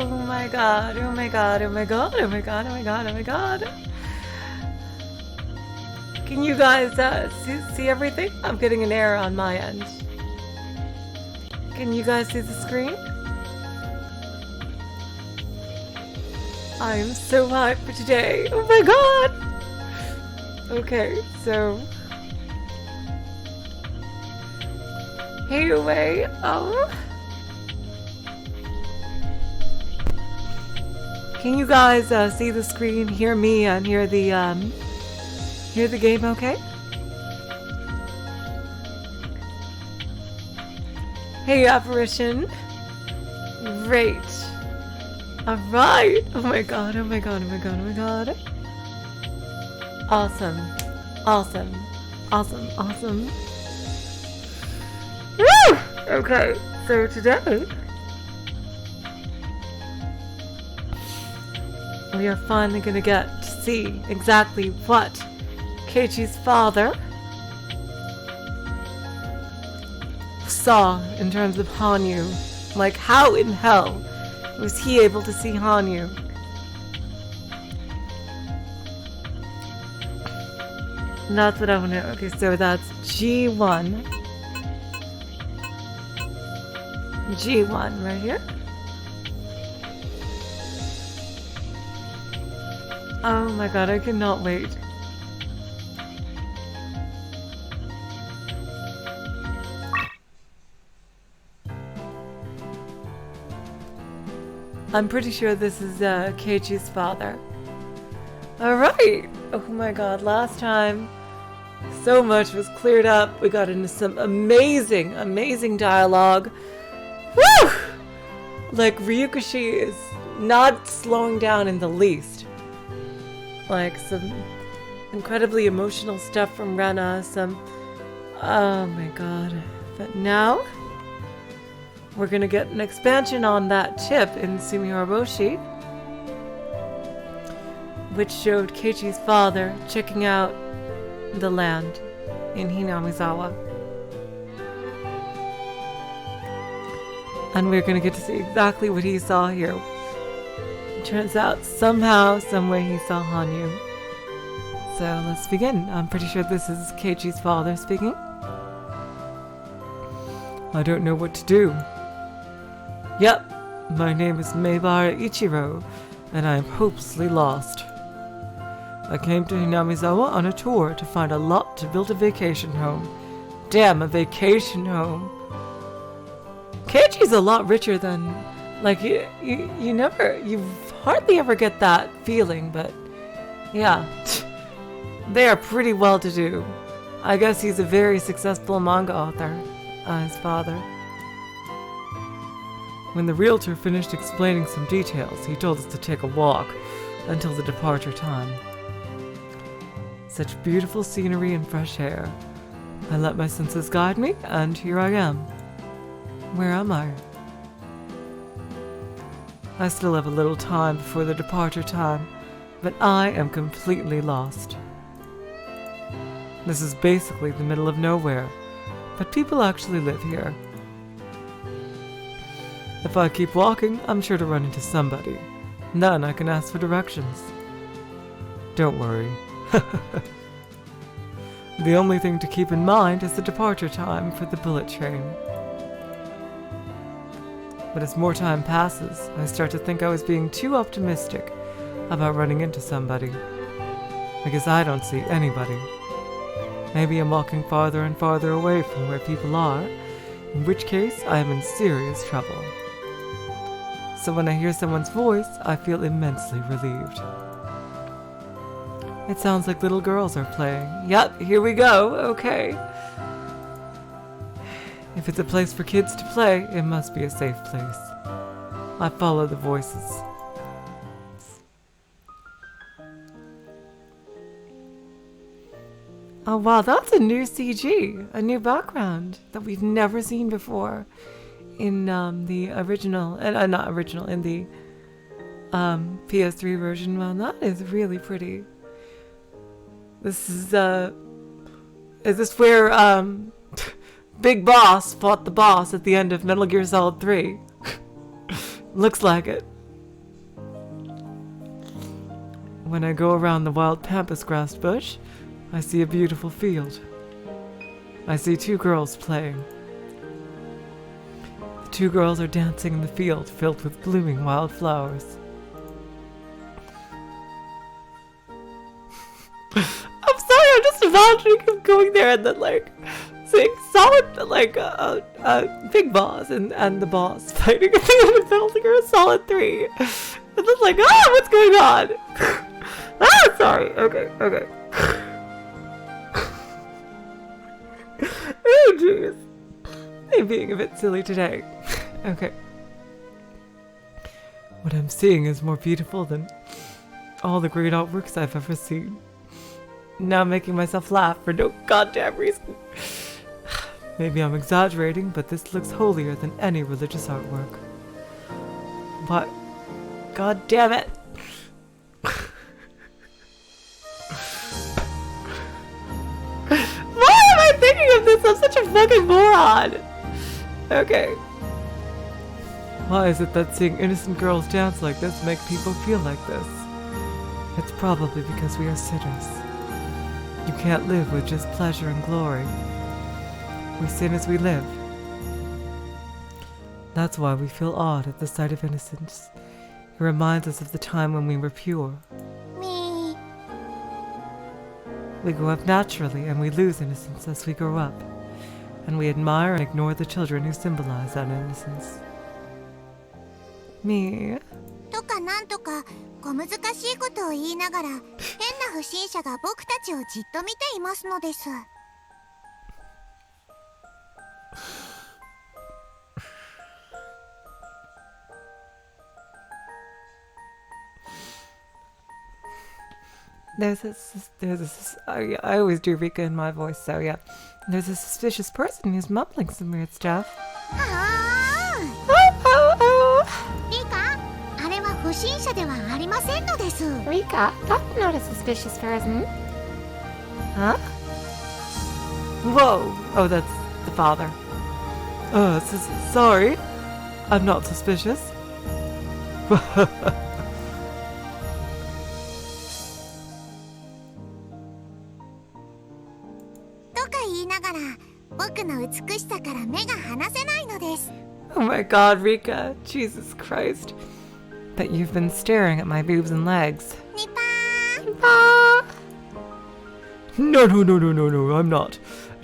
Oh my god, oh my god, oh my god, oh my god, oh my god, oh my god. Can you guys see everything? I'm getting an error on my end. Can you guys see the screen? I am so hyped for today. Oh my god! Okay, so... Hey away, Can you guys see the screen, hear me, and hear the game okay? Hey, apparition. Great. Alright. Oh my god, oh my god, oh my god, oh my god. Awesome. Awesome. Awesome. Awesome. Woo! Okay, so today we are finally gonna get to see exactly what Keiichi's father saw in terms of Hanyu. Like, how in hell was he able to see Hanyu? And that's what I want to know. Okay, so that's G1. G1 right here. Oh my god, I cannot wait. I'm pretty sure this is Keiichi's father. Alright! Oh my god, last time so much was cleared up. We got into some amazing, amazing dialogue. Woo! Like, Higurashi is not slowing down in the least. Like, some incredibly emotional stuff from Rena, some... Oh my god. But now... we're gonna get an expansion on that tip in Sumihiroboshi, which showed Keiichi's father checking out the land in Hinamizawa. And we're gonna get to see exactly what he saw here. It turns out somehow, someway he saw Hanyu. So let's begin. I'm pretty sure this is Keiichi's father speaking. I don't know what to do. Yep, my name is Meibara Ichiro, and I am hopelessly lost. I came to Hinamizawa on a tour to find a lot to build a vacation home. Damn, a vacation home. Keiichi's a lot richer than, like, you hardly ever get that feeling, but yeah, they are pretty well to do. I guess he's a very successful manga author, his father. When the realtor finished explaining some details, he told us to take a walk until the departure time. Such beautiful scenery and fresh air. I let my senses guide me, and here I am. Where am I? I still have a little time before the departure time, but I am completely lost. This is basically the middle of nowhere, but people actually live here. If I keep walking, I'm sure to run into somebody. Then I can ask for directions. Don't worry. The only thing to keep in mind is the departure time for the bullet train. But as more time passes, I start to think I was being too optimistic about running into somebody. Because I don't see anybody. Maybe I'm walking farther and farther away from where people are, in which case I am in serious trouble. So when I hear someone's voice, I feel immensely relieved. It sounds like little girls are playing. Yep, here we go. Okay. If it's a place for kids to play, it must be a safe place. I follow the voices. Oh wow, that's a new CG, a new background that we've never seen before in the original, not original, in the PS3 version. Well, that is really pretty. This is this where Big Boss fought the boss at the end of Metal Gear Solid 3? Looks like it. When I go around the wild pampas grass bush, I see a beautiful field. I see 2 girls playing. The 2 girls are dancing in the field filled with blooming wild flowers. I'm sorry, I'm just imagining him going there and then like saying solid, like big boss and the boss fighting in the building or a solid 3. And then like, what's going on? Sorry. Okay. Oh, jeez. I'm being a bit silly today. Okay. What I'm seeing is more beautiful than all the great artworks I've ever seen. Now I'm making myself laugh for no goddamn reason. Maybe I'm exaggerating, but this looks holier than any religious artwork. But, god damn it! Why am I thinking of this? I'm such a fucking moron! Okay. Why is it that seeing innocent girls dance like this make people feel like this? It's probably because we are sinners. You can't live with just pleasure and glory. We sin as we live. That's why we feel awed at the sight of innocence. It reminds us of the time when we were pure. Me. We grow up naturally and we lose innocence as we grow up. And we admire and ignore the children who symbolize that innocence. Me. とかなんとか小難しいことを言いながら変な不審者が僕たちをじっと見ていますのです。I always do Rika in my voice, so yeah. There's a suspicious person who's mumbling some weird stuff. リカ、あれは不審者ではありませんのです。Rika, that's not a suspicious person. Huh? Whoa! Oh, that's the father. Sorry. I'm not suspicious. とか言いながら僕の美しさから目が離せないのです。 Oh my god, Rika. Jesus Christ. But you've been staring at my boobs and legs. ニパー。 No, I'm not.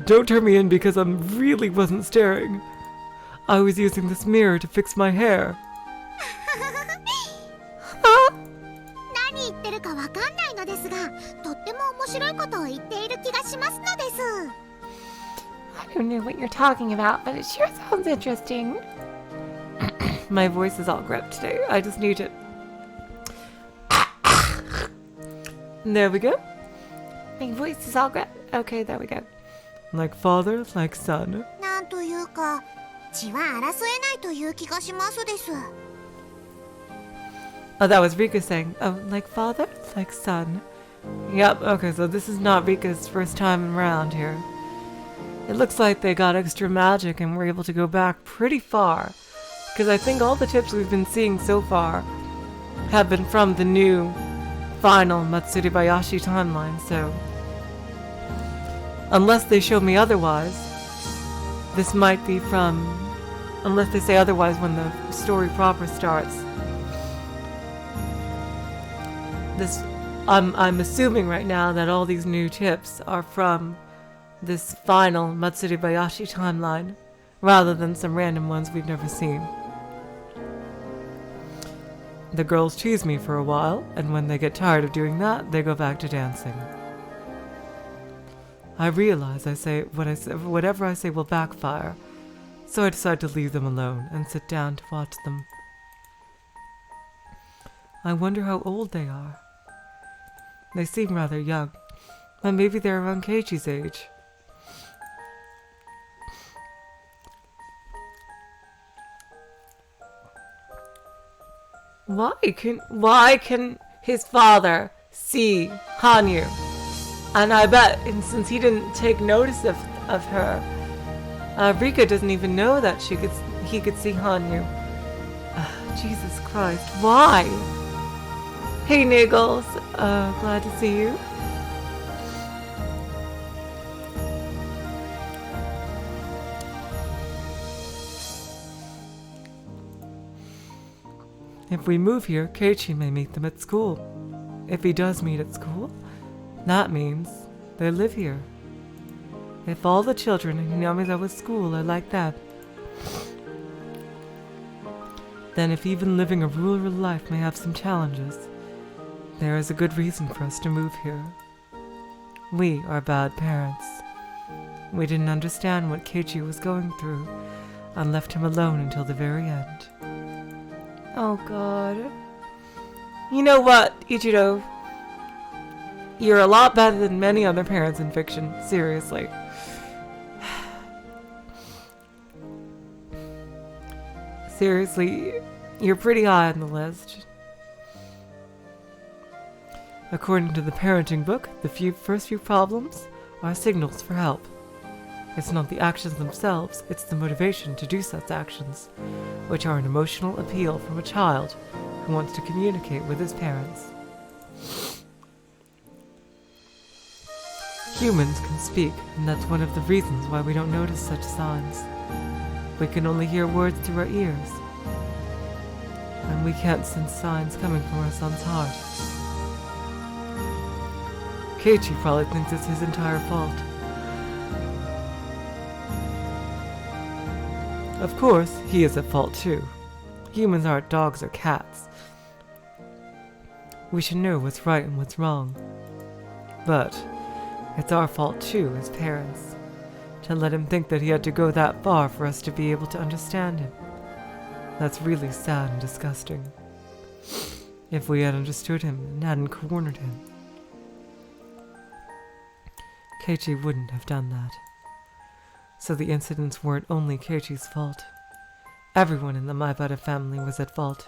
Don't turn me in because I really wasn't staring. I was using this mirror to fix my hair. 何言ってるかわかんないのですが、とっても面白いことを言っている気がしますのです。 I don't know what you're talking about, but it sure sounds interesting. My voice is all gripped today. I just need it. There we go. My voice is all good. Okay, there we go. Like father, like son. なんというか、血は争えないという気がしますです。 Oh, that was Rika saying, oh, like father, like son. Yep, okay, so this is not Rika's first time around here. It looks like they got extra magic and were able to go back pretty far. Because I think all the tips we've been seeing so far have been from the new final Matsuribayashi timeline, so... Unless they show me otherwise, this might be from... Unless they say otherwise when the story proper starts. This... I'm assuming right now that all these new tips are from this final Matsuribayashi timeline, rather than some random ones we've never seen. The girls tease me for a while, and when they get tired of doing that, they go back to dancing. I realize whatever I say will backfire, so I decide to leave them alone and sit down to watch them. I wonder how old they are. They seem rather young, but maybe they're around Keiichi's age. Why can his father see Hanyu? And I bet, and since he didn't take notice of her, Rika doesn't even know that he could see Hanyu. Jesus Christ, why? Hey, Niggles. Glad to see you. If we move here, Keiichi may meet them at school. If he does meet at school, that means they live here. If all the children in Hinamizawa school are like that, then if even living a rural life may have some challenges, there is a good reason for us to move here. We are bad parents. We didn't understand what Keiichi was going through and left him alone until the very end. Oh God. You know what, Ichiro? You're a lot better than many other parents in fiction, seriously. Seriously, you're pretty high on the list. According to the parenting book, the first few problems are signals for help. It's not the actions themselves, it's the motivation to do such actions, which are an emotional appeal from a child who wants to communicate with his parents. Humans can speak, and that's one of the reasons why we don't notice such signs. We can only hear words through our ears, and we can't sense signs coming from our son's heart. Keiichi probably thinks it's his entire fault. Of course, he is at fault too. Humans aren't dogs or cats. We should know what's right and what's wrong. But it's our fault too as parents, to let him think that he had to go that far for us to be able to understand him. That's really sad and disgusting. If we had understood him and hadn't cornered him, Keiichi wouldn't have done that. So the incidents weren't only Keiichi's fault. Everyone in the Maibara family was at fault.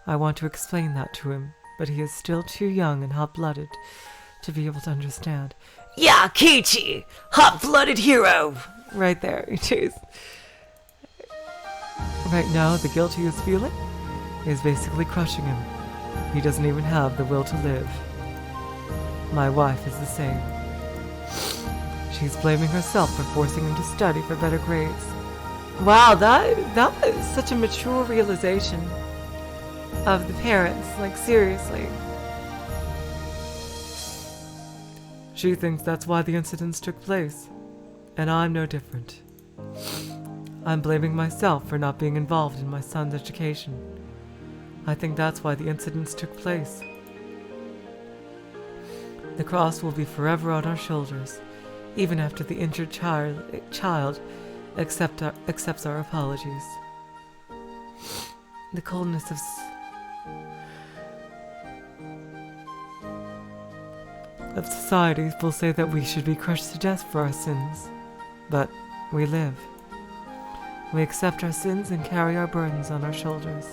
I want to explain that to him, but he is still too young and hot-blooded to be able to understand. Yeah, Keiichi! Hot-blooded hero! Right there, it is. Right now, the guilt he is feeling is basically crushing him. He doesn't even have the will to live. My wife is the same. She's blaming herself for forcing him to study for better grades. Wow, that was such a mature realization of the parents, like seriously. She thinks that's why the incidents took place, and I'm no different. I'm blaming myself for not being involved in my son's education. I think that's why the incidents took place. The cross will be forever on our shoulders, even after the injured child accepts our apologies. The coldness of society will say that we should be crushed to death for our sins, but we live. We accept our sins and carry our burdens on our shoulders.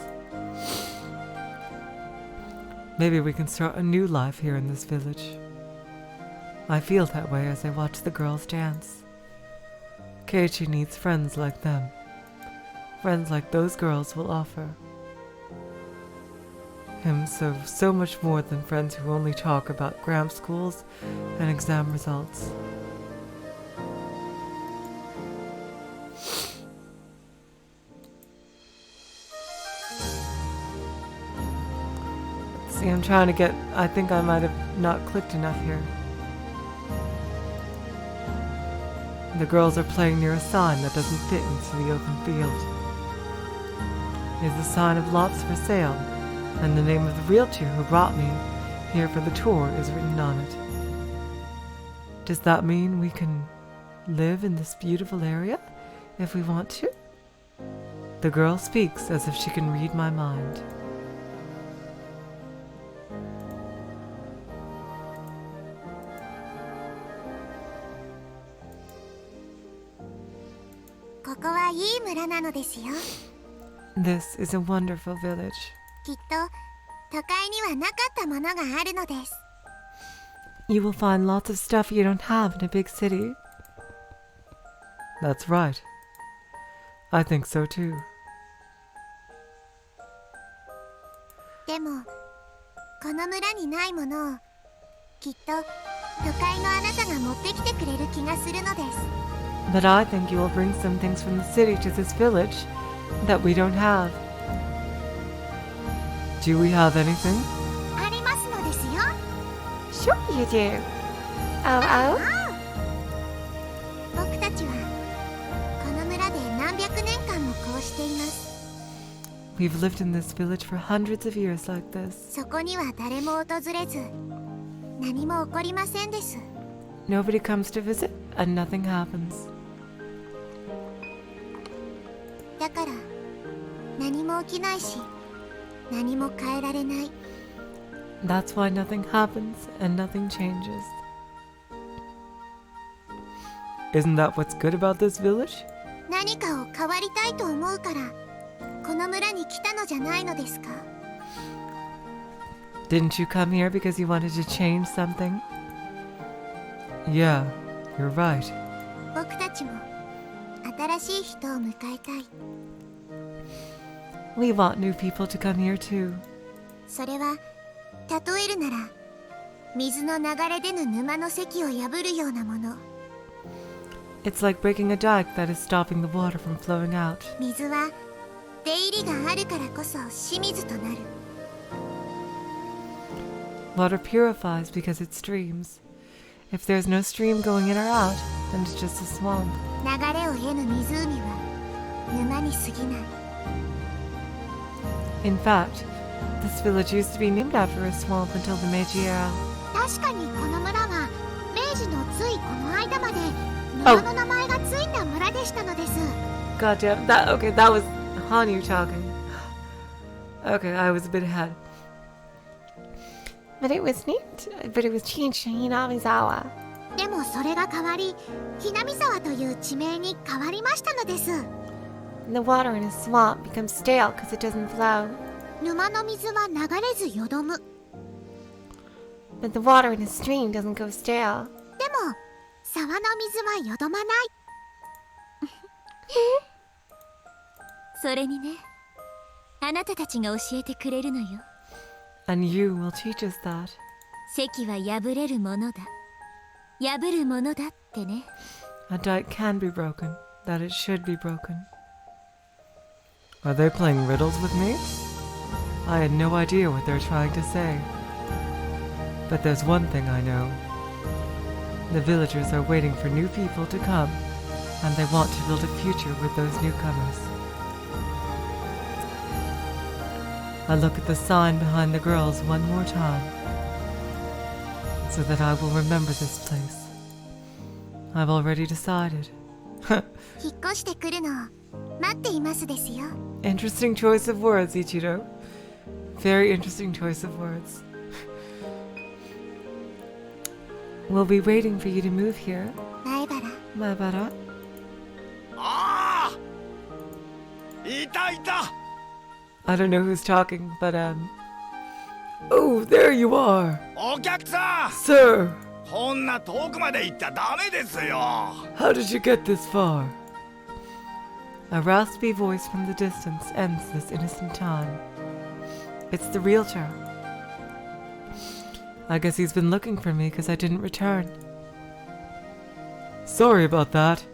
Maybe we can start a new life here in this village. I feel that way as I watch the girls dance. Keiichi needs friends like them. Friends like those girls will offer him so much more than friends who only talk about gram schools and exam results. See, I'm trying to get... I think I might have not clicked enough here. The girls are playing near a sign that doesn't fit into the open field. It is a sign of lots for sale, and the name of the realtor who brought me here for the tour is written on it. Does that mean we can live in this beautiful area if we want to? The girl speaks as if she can read my mind. This is a wonderful village. きっと都会にはなかったものがあるのです。 You will find lots of stuff you don't have in a big city. That's right. I think so too. でもにないものをきっと都会のあなたが持ってきてくれる気がするのです。 But I think you will bring some things from the city to this village that we don't have. Do we have anything? ありますのですよ。 Sure you do. Oh, 僕たちはこの村で何百年間もこうしています。 We've lived in this village for hundreds of years like this. そこには誰も訪れず何も起こりませんです。 Nobody comes to visit and nothing happens. だから何も起きないし何も変えられない。 That's why nothing happens and nothing changes. Isn't that what's good about this village? 何かを変わりたいと思うからこの村に来たのじゃないのですか？ Didn't you come here because you wanted to change something? Yeah, you're right. 僕たちも新しい人を迎えたい。 We want new people to come here too. それは例えるなら水の流れ出ぬ沼の堰を破るようなもの。 It's like breaking a dike that is stopping the water from flowing out. 水は出入りがあるからこそ清水となる。 Water purifies because it streams. If there's no stream going in or out, then it's just a swamp. 流れを得ぬ湖は沼に過ぎない。 In fact, this village used to be named after a swamp until the Meiji era. 確かにこの村は明治のついこの間まで沼の名前がついた村でしたのです。 God damn, that was Hanyu talking. Okay, I was a bit ahead. but it was changed to Hinamizawa. でもそれが変わりひなみ沢という地名に変わりましたのです。 The water in a swamp becomes stale because it doesn't flow. 沼の水は流れずよどむ。 But the water in a stream doesn't go stale. でも沢の水はよどまない。それにね、あなたたちが教えてくれるのよ。 And you will teach us that. 堰は破れるものだ。破るものだってね。 A dike can be broken, that it should be broken. Are they playing riddles with me? I had no idea what they're trying to say. But there's one thing I know. The villagers are waiting for new people to come, and they want to build a future with those newcomers. I look at the sign behind the girls one more time, so that I will remember this place. I've already decided. 引っ越してくるのを待っていますですよ。 Interesting choice of words, Ichiro. Very interesting choice of words. We'll be waiting for you to move here, 前原。 Maebara. ああ、いたいた。 I don't know who's talking, but Oh, there you are! お客さん、 Sir! こんな遠くまで行ったらダメですよ。 How did you get this far? A raspy voice from the distance ends this innocent time. It's the realtor. I guess he's been looking for me because I didn't return. Sorry about that.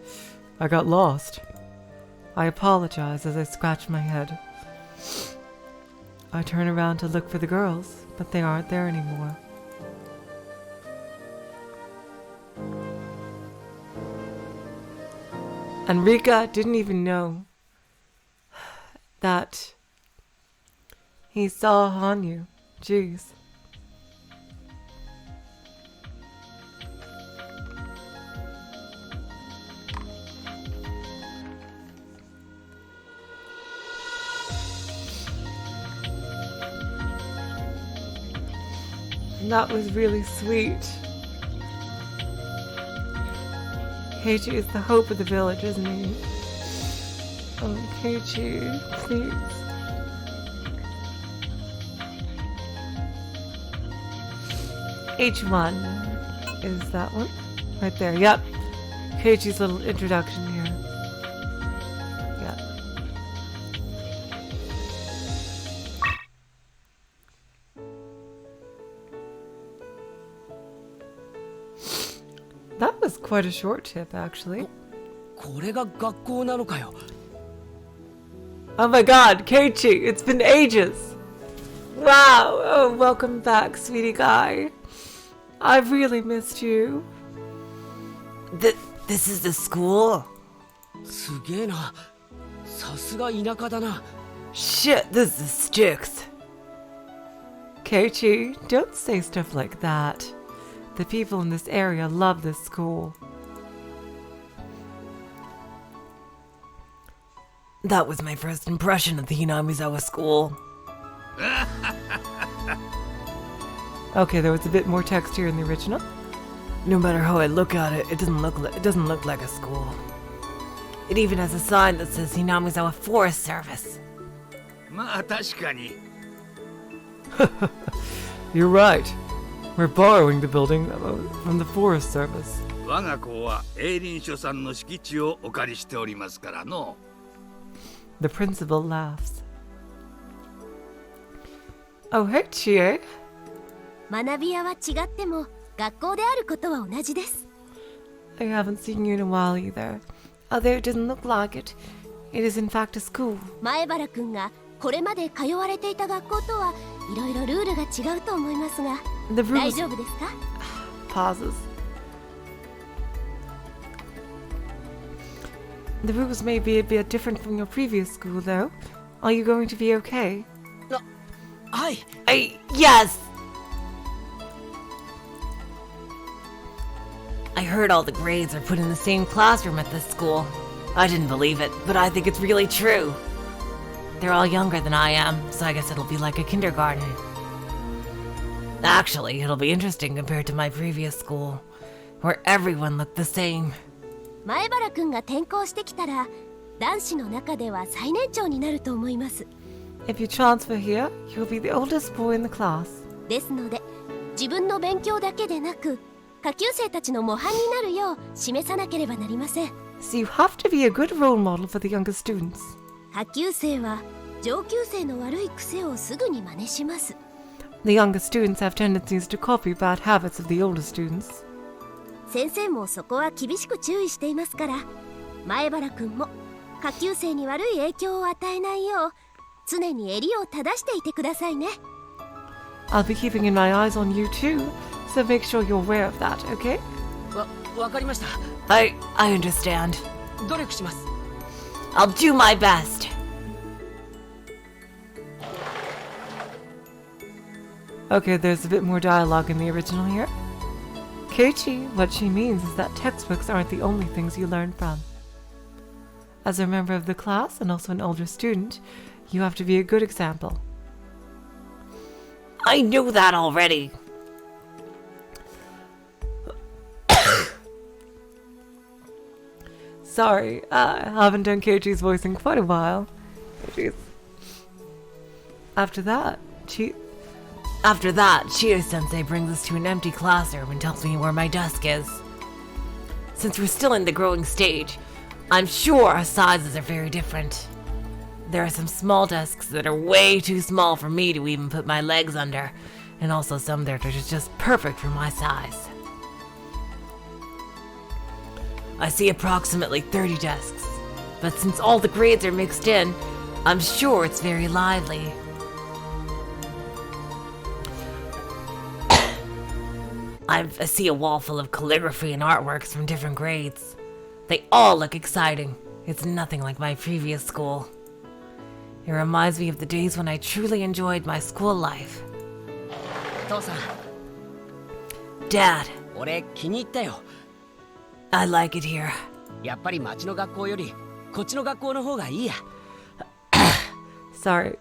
I got lost. I apologize as I scratch my head. I turn around to look for the girls, but they aren't there anymore. And Rika didn't even know that he saw Hanyu. Jeez. And that was really sweet. Keiichi is the hope of the village, isn't he? Oh, Keiichi, please. H1 is that one. Right there, yep. Keiichi's little introduction here. Yep. That was quite a short tip, actually. これが学校なのかよ。 Oh my god, Keiichi, it's been ages! Wow! Oh, welcome back, sweetie guy. I've really missed you. This is the school? すげえな。さすが田舎だな。 Shit, this is sticks. Keiichi, don't say stuff like that. The people in this area love this school. That was my first impression of the Hinamizawa school. Okay, there was a bit more text here in the original. No matter how I look at it, it doesn't look like a school. It even has a sign that says Hinamizawa Forest Service. まあ確かに。 You're right. We're borrowing the building from the Forest Service. 我が校は営林署さんの敷地をお借りしておりますからの。 The principal laughs. Oh, hey, Chie. 学び屋は違っても学校であることは同じです。 I haven't seen you in a while either. Although it doesn't look like it, it is in fact a school. 前原くんがこれまで通われていた学校とはいろいろルールが違うと思いますが、 The 大 rules 丈夫ですか？ pauses. The rules may be a bit different from your previous school, though. Are you going to be okay? はい。 Yes! I heard all the grades are put in the same classroom at this school. I didn't believe it, but I think it's really true. They're all younger than I am, so I guess it'll be like a kindergarten. Actually, it'll be interesting compared to my previous school, where everyone looked the same. 前原くんが転校してきたら男子の中では最年長になると思います。 If you transfer here, you'll be the oldest boy in the class. ですので自分の勉強だけでなく下級生たちの模範になるよう示さなければなりません。 So you have to be a good role model for the younger students. 下級生は上級生の悪い癖をすぐに真似します。 The younger students have tendencies to copy bad habits of the older students. 先生もそこは厳しく注意していますから、前原くんも下級生に悪い影響を与えないよう常に襟を正していてくださいね。 I'll be keeping in my eyes on you too, so make sure you're aware of that, okay? わかりました。 I understand. 努力します。 I'll do my best. Okay, there's a bit more dialogue in the original here. Keiichi, what she means is that textbooks aren't the only things you learn from. As a member of the class and also an older student, you have to be a good example. I knew that already. Sorry, I haven't done Keiichi's voice in quite a while. Jeez. After that, Chio-sensei brings us to an empty classroom and tells me where my desk is. Since we're still in the growing stage, I'm sure our sizes are very different. There are some small desks that are way too small for me to even put my legs under, and also some that are just perfect for my size. I see approximately 30 desks, but since all the grades are mixed in, I'm sure it's very lively. I see a wall full of calligraphy and artworks from different grades. They all look exciting. It's nothing like my previous school. It reminds me of the days when I truly enjoyed my school life. 父さん、 Dad, 俺気に入ったよ。 I like it here. やっぱり町の学校よりこっちの学校の方がいいや。 sorry.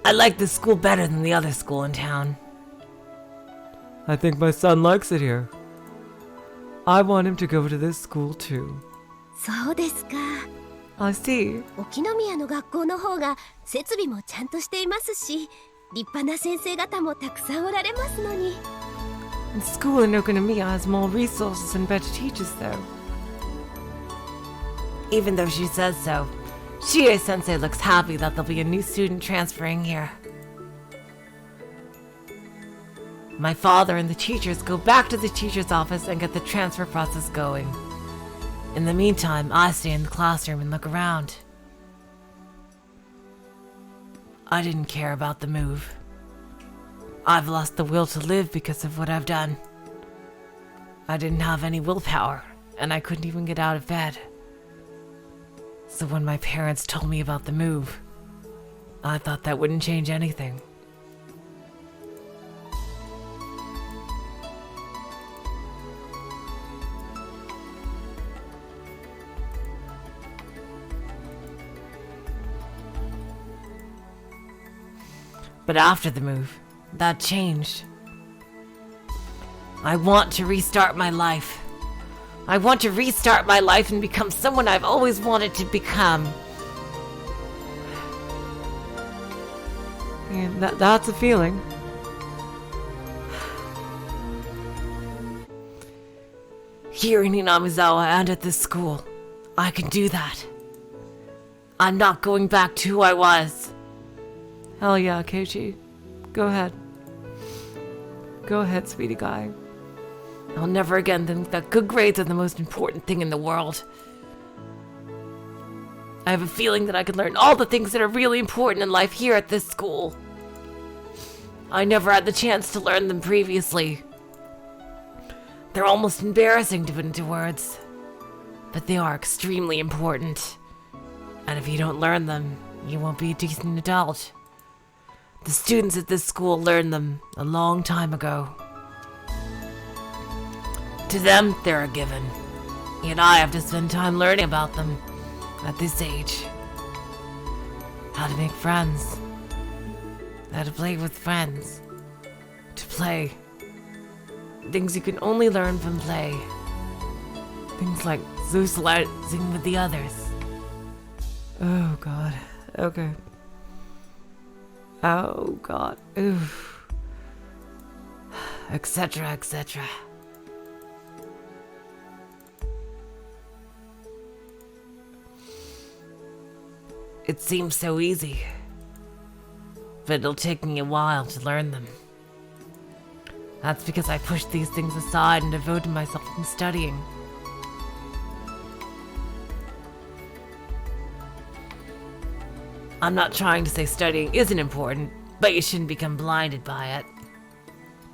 I like this school better than the other school in town. I think my son likes it here. I want him to go to this school too. そうですか。 I see. 沖宮の学校の方が設備もちゃんとしていますし、立派な先生方もたくさんおられますのに。 The school in Okunomiya has more resources and better teachers though. Even though she says so, Chie-sensei looks happy that there'll be a new student transferring here. My father and the teachers go back to the teacher's office and get the transfer process going. In the meantime, I stay in the classroom and look around. I didn't care about the move. I've lost the will to live because of what I've done. I didn't have any willpower, and I couldn't even get out of bed. So when my parents told me about the move, I thought that wouldn't change anything. But after the move, that changed. I want to restart my life. I want to restart my life and become someone I've always wanted to become. And that's a feeling. Here in Hinamizawa and at this school, I can do that. I'm not going back to who I was. Hell yeah, Keiichi. Go ahead. Go ahead, sweetie guy. I'll never again think that good grades are the most important thing in the world. I have a feeling that I could learn all the things that are really important in life here at this school. I never had the chance to learn them previously. They're almost embarrassing to put into words, but they are extremely important. And if you don't learn them, you won't be a decent adult. The students at this school learned them a long time ago. To them, they're a given. Yet I have to spend time learning about them at this age. How to make friends. How to play with friends. To play. Things you can only learn from play. Things like socializing with the others. Oh god. Okay. Oh god. Oof. Etc., etc. It seems so easy, but it'll take me a while to learn them. That's because I pushed these things aside and devoted myself to studying. I'm not trying to say studying isn't important, but you shouldn't become blinded by it.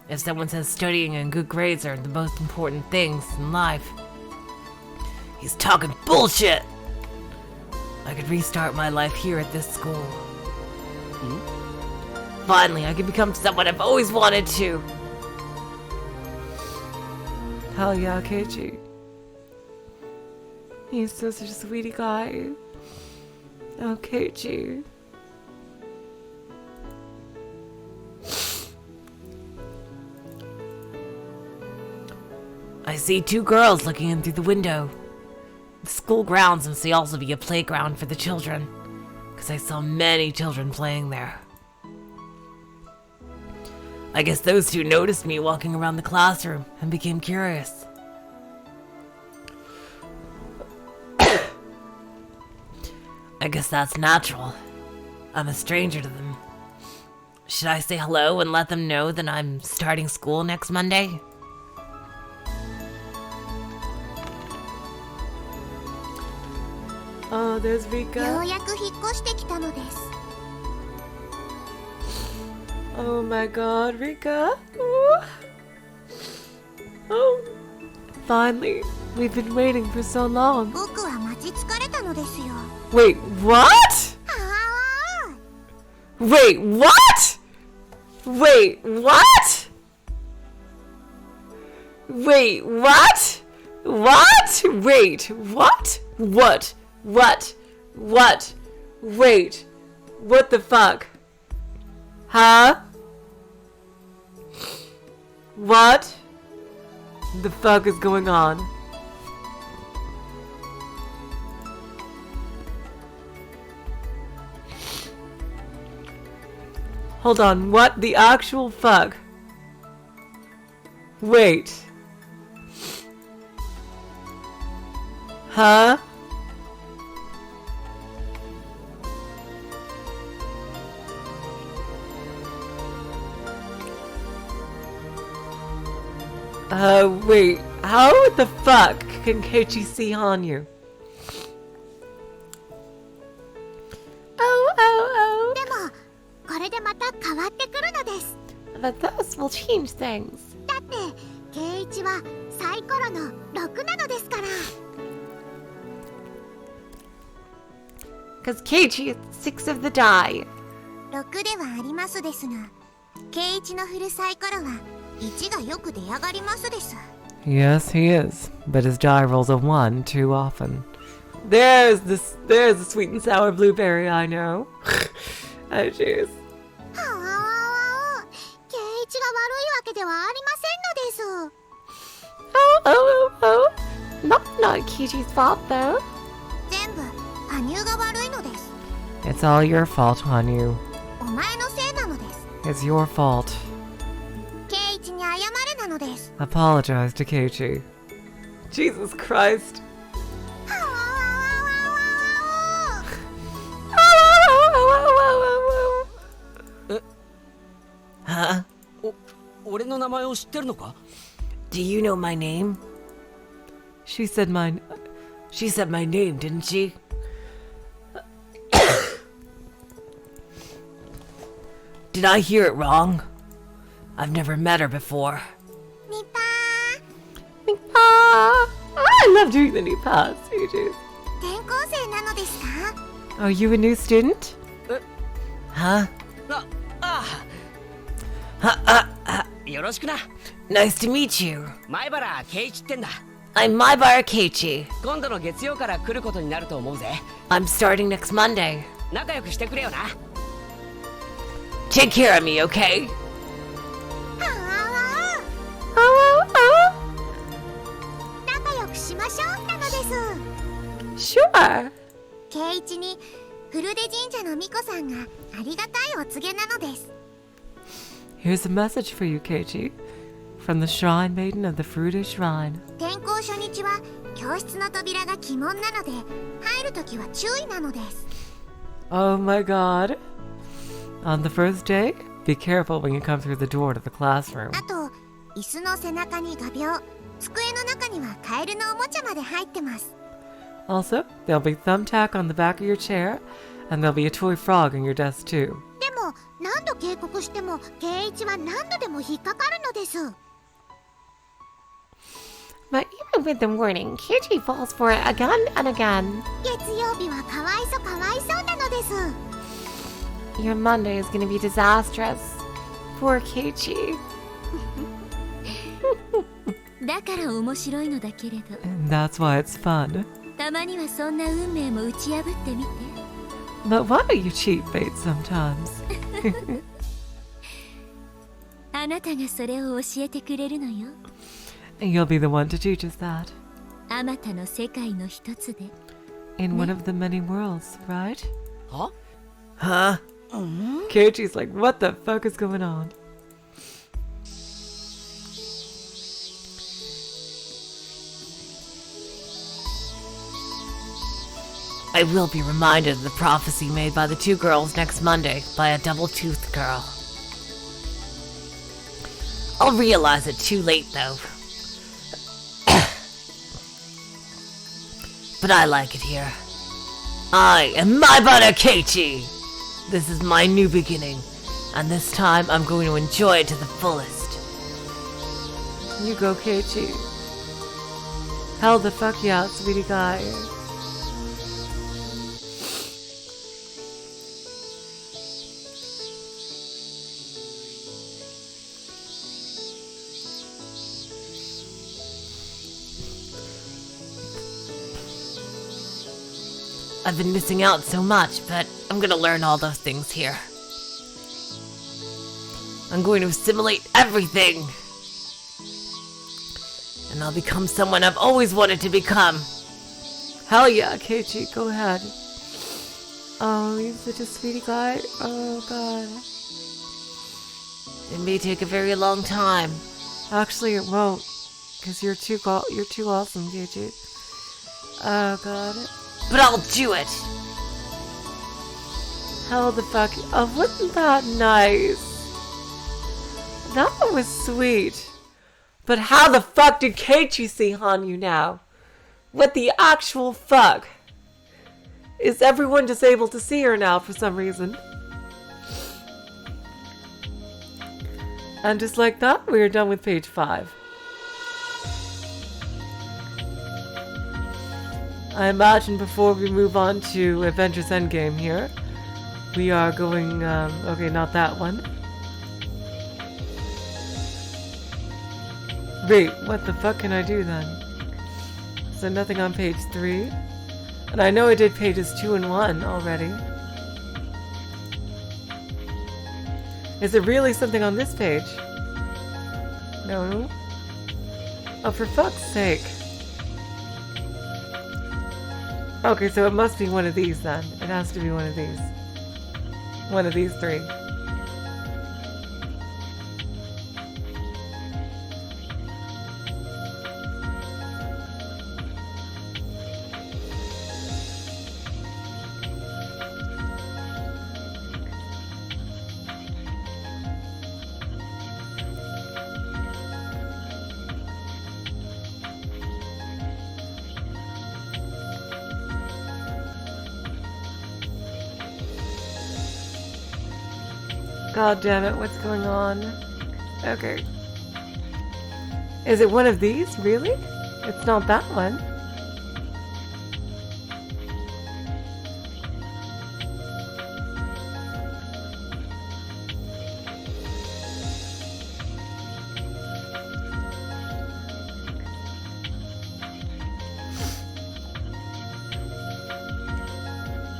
If someone says studying and good grades are the most important things in life, he's talking bullshit! I could restart my life here at this school. Finally, I could become someone I've always wanted to. Hell yeah, Keiichi. He's such a sweetie guy. Oh, Keiichi. I see two girls looking in through the window. The school grounds must also be a playground for the children, because I saw many children playing there. I guess those two noticed me walking around the classroom and became curious. I guess that's natural. I'm a stranger to them. Should I say hello and let them know that I'm starting school next Monday? Oh, there's よ Rika. うやく引っ越してきたのです。 Oh my god, Rika. Ooh. Oh. Finally. We've been waiting for so long. 僕は待ち疲れたのですよ。 Wait, what? ああ。 Wait, what? Wait, what? Wait, what? What? Wait, what? What? What? What? Wait. What the fuck? Huh? What the fuck is going on? Hold on, what the actual fuck? Wait. Huh? Wait. How the fuck can Keiichi see Hanyu? Oh. でもこれでまた変わってくるのです。 But those will change things. だって圭一はサイコロの6なのですから。 Because Keiichi is 6 of the die. 6ではありますですが、圭一の振るサイコロは1がよく出上がりますです。 Yes, he is. But his die rolls a 1 too often. There's the sweet and sour blueberry I know. Oh, jeez. はあわわわ圭一が悪いわけではありませんのです。 Oh. Not Keiichi's fault, though. 全部羽生が悪いのです。 It's all your fault, Hanyu. お前のせいなのです。 It's your fault. 圭一に謝れなのです。 Apologize to Keiichi. Jesus Christ. はあわわわわわわ Huh? 俺の名前を知ってるのか？ Do you know my name? She said my name, didn't she? Did I hear it wrong? I've never met her before. ニパ I love doing the new pass. Jeez. 転校生なのですか？ Are you a new student? Huh? よろしくな。 Nice to meet you. 前原圭一ってんだ。 I'm Maibara Keiichi. 今度の月曜から来ることになると思うぜ。 I'm starting next Monday. 仲良くしてくれよな。 Take care of me, okay? はあわ仲良くしましょうなのです。 Sure. 圭一に古出神社の巫女さんがありがたいお告げなのです。 Here's a message for you, Keiichi. From the Shrine Maiden of the Fruited Shrine. 転校初日は教室の扉が鬼門なので入るときは注意なのです。 Oh my god. On the first day, be careful when you come through the door to the classroom. あと椅子の背中に画鋲、机の中にはカエルのおもちゃまで入ってます。 Also, there'll be thumbtack on the back of your chair, and there'll be a toy frog in your desk too. でも何度警告しても圭一は何度でも引っかかるのです。 But even with the warning, Keiichi falls for it again and again. 月曜日はかわいそうなのです。 Your Monday is gonna be disastrous. Poor Keiichi. だから面白いのだけれど、 And that's why it's fun. たまにはそんな運命も打ち破ってみて。 But why don't you cheat fate sometimes? あなたがそれを教えてくれるのよ。 And you'll be the one to teach us that. あまたの世界の一つで。 In one of the many worlds, right? は？ Huh? Keiichi's like, what the fuck is going on? I will be reminded of the prophecy made by the two girls next Monday by a double-toothed girl. I'll realize it too late, though. But I like it here. I am Maibara Keiichi! This is my new beginning, and this time I'm going to enjoy it to the fullest. You go, Keiichi. Hell the fuck yeah, sweetie guy. I've been missing out so much, but I'm gonna learn all those things here. I'm going to assimilate everything! And I'll become someone I've always wanted to become. Hell yeah, Keiichi, go ahead. Oh, he's such a sweetie guy. Oh god. It may take a very long time. Actually, it won't, cause you're too awesome, Keiichi. Oh god. But I'll do it! Hell the fuck. Oh, wasn't that nice? That was sweet. But how the fuck did Keiichi see Hanyu now? What the actual fuck? Is everyone just able to see her now for some reason? And just like that, we are done with page 5. I imagine before we move on to Avengers Endgame here, we are going, okay, not that one. Wait, what the fuck can I do then? Is there nothing on page 3? And I know I did pages 2 and 1 already. Is there really something on this page? No. Oh, for fuck's sake. Okay, so it must be one of these then. It has to be one of these. One of these 3. God damn it, what's going on? Okay. Is it one of these? Really? It's not that one.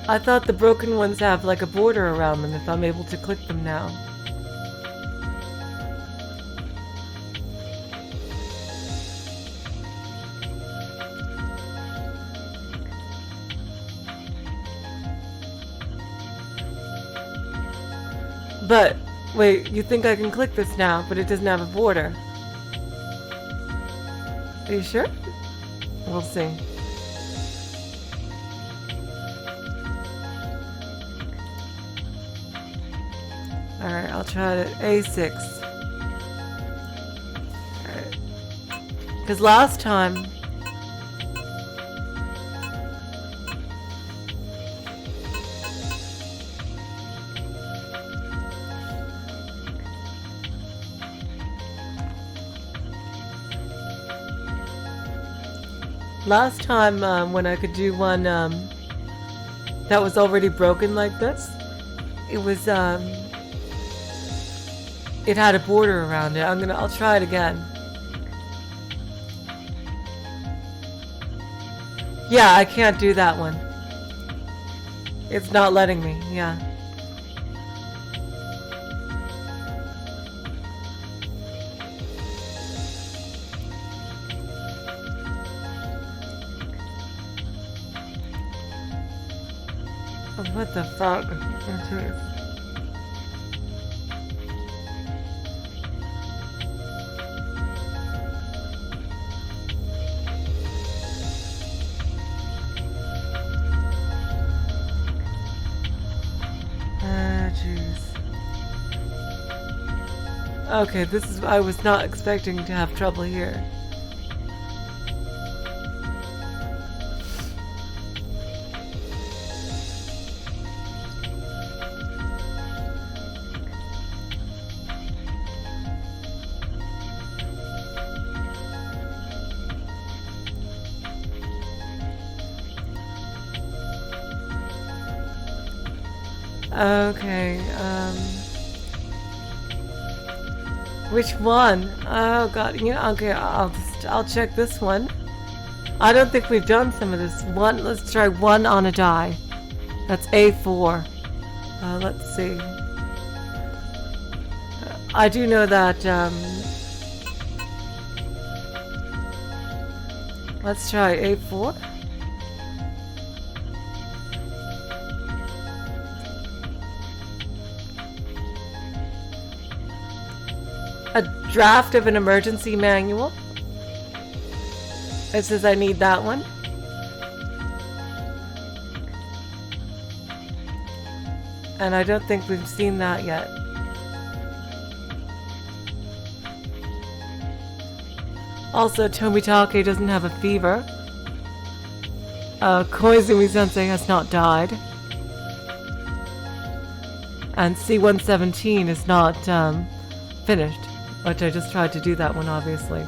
I thought the broken ones have like a border around them if I'm able to click them now. But, wait, you think I can click this now, but it doesn't have a border? Are you sure? We'll see. Alright, I'll try it. A6. Alright. Because last time... Last time, when I could do one, that was already broken like this, it was, it had a border around it. I'll try it again. Yeah, I can't do that one. It's not letting me, yeah. What the fuck? Oh, jeez. Okay, this is... I was not expecting to have trouble here. Okay, which one? Oh god, yeah, okay, I'll check this one. I don't think we've done some of this. Let's try one on a die. That's A4. Let's see. I do know that, let's try A4. A draft of an emergency manual. It says I need that one. And I don't think we've seen that yet. Also, Tomitake doesn't have a fever. Koizumi-sensei has not died. And C-117 is not finished. Which I just tried to do that one, obviously.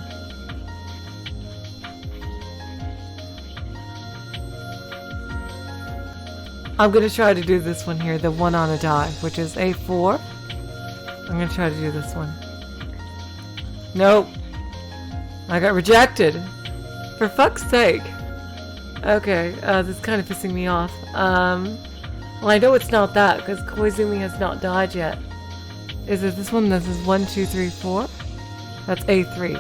I'm going to try to do this one here, the one on a die, which is A4. I'm going to try to do this one. Nope. I got rejected. For fuck's sake. Okay, this is kind of pissing me off. Well, I know it's not that, because Koizumi has not died yet. Is it this one? This is 1, 2, 3, 4? That's A3.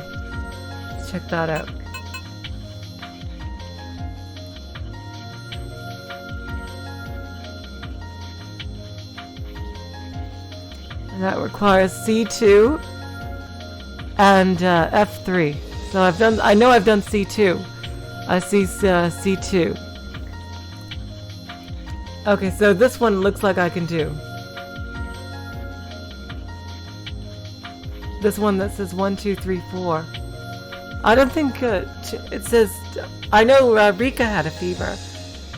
Let's check that out. And that requires C2 and F3. So I know I've done C2. I see C2. Okay, so this one looks like I can do. This one that says 1, 2, 3, 4. I don't think it says. I know Rika had a fever,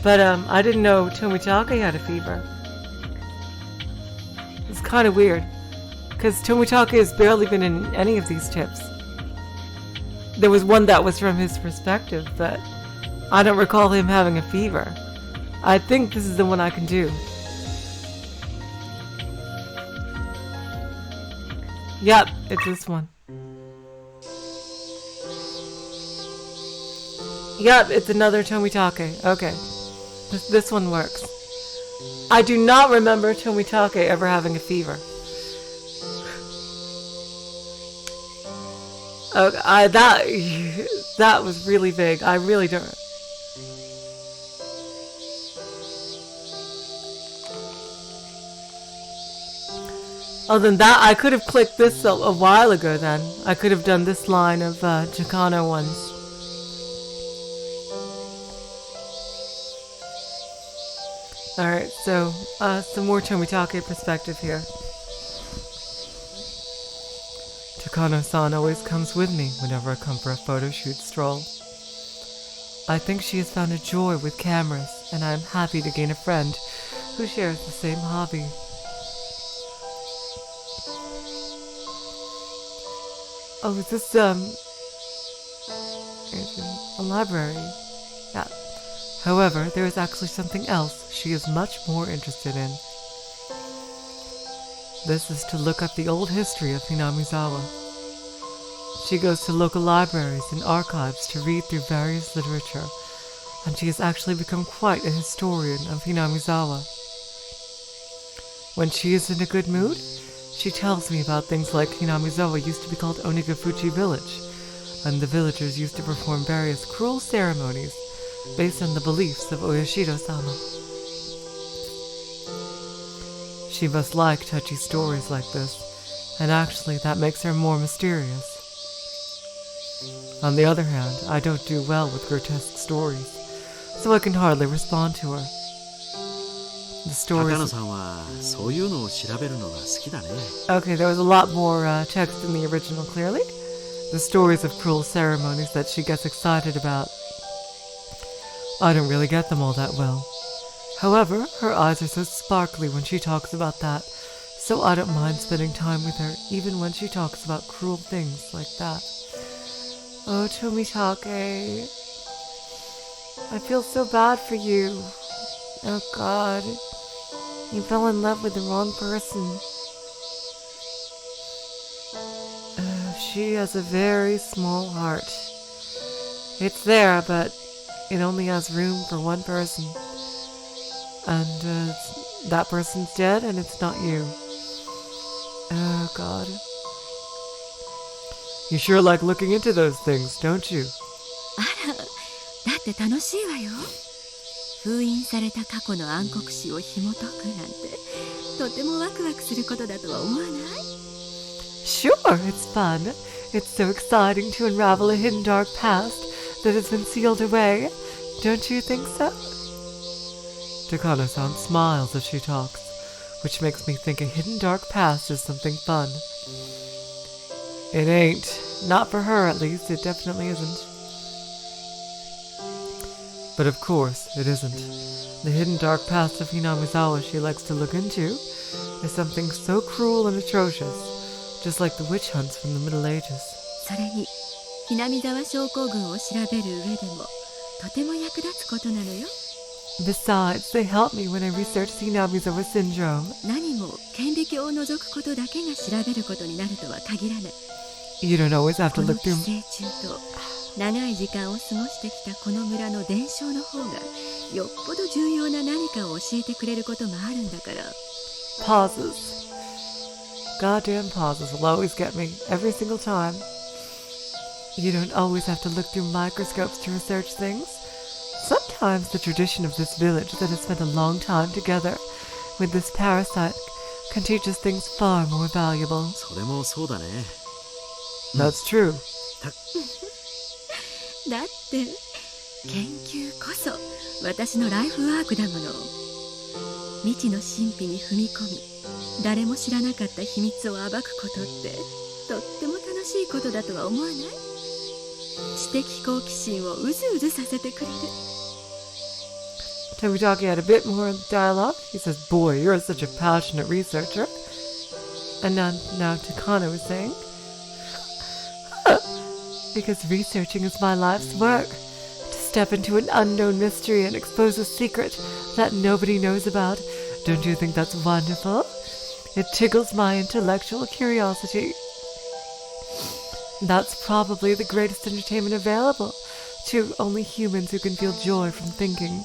but I didn't know Tomitake had a fever. It's kind of weird, because Tomitake has barely been in any of these tips. There was one that was from his perspective, but I don't recall him having a fever. I think this is the one I can do. Yep, it's this one. Yep, it's another Tomitake. Okay. This one works. I do not remember Tomitake ever having a fever. Okay, that was really big. I really don't. Other than that, I could have clicked this a while ago then. I could have done this line of Chicano ones. Alright, so some more Tomitake perspective here. Takano-san always comes with me whenever I come for a photo shoot stroll. I think she has found a joy with cameras, and I am happy to gain a friend who shares the same hobby. Oh, is this, a library? Yeah. However, there is actually something else she is much more interested in. This is to look up the old history of Hinamizawa. She goes to local libraries and archives to read through various literature, and she has actually become quite a historian of Hinamizawa. When she is in a good mood, she tells me about things like Hinamizawa used to be called Onigafuchi Village, and the villagers used to perform various cruel ceremonies based on the beliefs of Oyashiro-sama. She must like touchy stories like this, and actually that makes her more mysterious. On the other hand, I don't do well with grotesque stories, so I can hardly respond to her. The stories... Okay, there was a lot more text in the original, clearly. The stories of cruel ceremonies that she gets excited about. I don't really get them all that well. However, her eyes are so sparkly when she talks about that, so I don't mind spending time with her, even when she talks about cruel things like that. Oh, Tomitake. I feel so bad for you. Oh, God. You fell in love with the wrong person. She has a very small heart. It's there, but it only has room for one person. And that person's dead, and it's not you. Oh, God. You sure like looking into those things, don't you? あら、だって楽しいわよ。封印された過去の暗黒史を紐解くなんて、とてもワクワクすることだとは思わない？ Sure, it's fun. It's so exciting to unravel a hidden dark past that has been sealed away. Don't you think so? Takano-san smiles as she talks, which makes me think a hidden dark past is something fun. It ain't. Not for her, at least. It definitely isn't. But of course, it isn't. The hidden dark past of Hinamizawa she likes to look into is something so cruel and atrocious, just like the witch hunts from the Middle Ages. それに南沢症候群を調べる上でもとても役立つことなのよ。 Besides, they help me when I research Hinamizawa syndrome. 何も顕微鏡を覗くことだけが調べることになるとは限らない。 You don't always have こ to の look 寄 through... 生虫と長い時間を過ごしてきたこの村の伝承の方がよっぽど重要な何かを教えてくれることもあるんだから。 Pauses. Goddamn pauses will always get me, every single time. You don't always have to look through microscopes to research things. Sometimes the tradition of this village that has spent a long time together with this parasite can teach us things far more valuable. それもそうだね。 That's true. だって研究こそ私のライフワークだもの。未知の神秘に踏み込み誰も知らなかった秘密を暴くことってとっても楽しいことだとは思わない？知的好奇心をうずうずさせてくれる。 Tobitaki had a bit more dialogue. He says, boy, you're such a passionate researcher. And now Takano is saying, because researching is my life's work. To step into an unknown mystery and expose a secret that nobody knows about. Don't you think that's wonderful? It tickles my intellectual curiosity. That's probably the greatest entertainment available to only humans who can feel joy from thinking.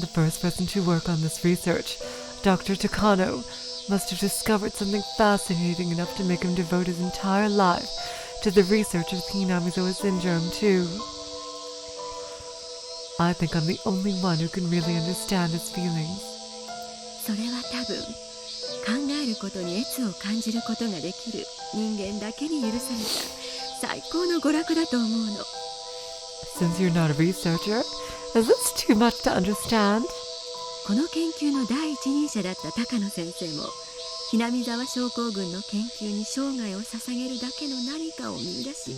The first person to work on this research, Dr. Takano, must have discovered something fascinating enough to make him devote his entire life to the research of Hinamizawa syndrome, too. I think I'm the only one who can really understand his feelings. それは多分考えることに悦を感じることができる人間だけに許された最高の娯楽だと思うの。 Since you're not a researcher, is this too much to understand? この研究の第一人者だった高野先生も南沢症候群の研究に生涯を捧げるだけの何かを見出し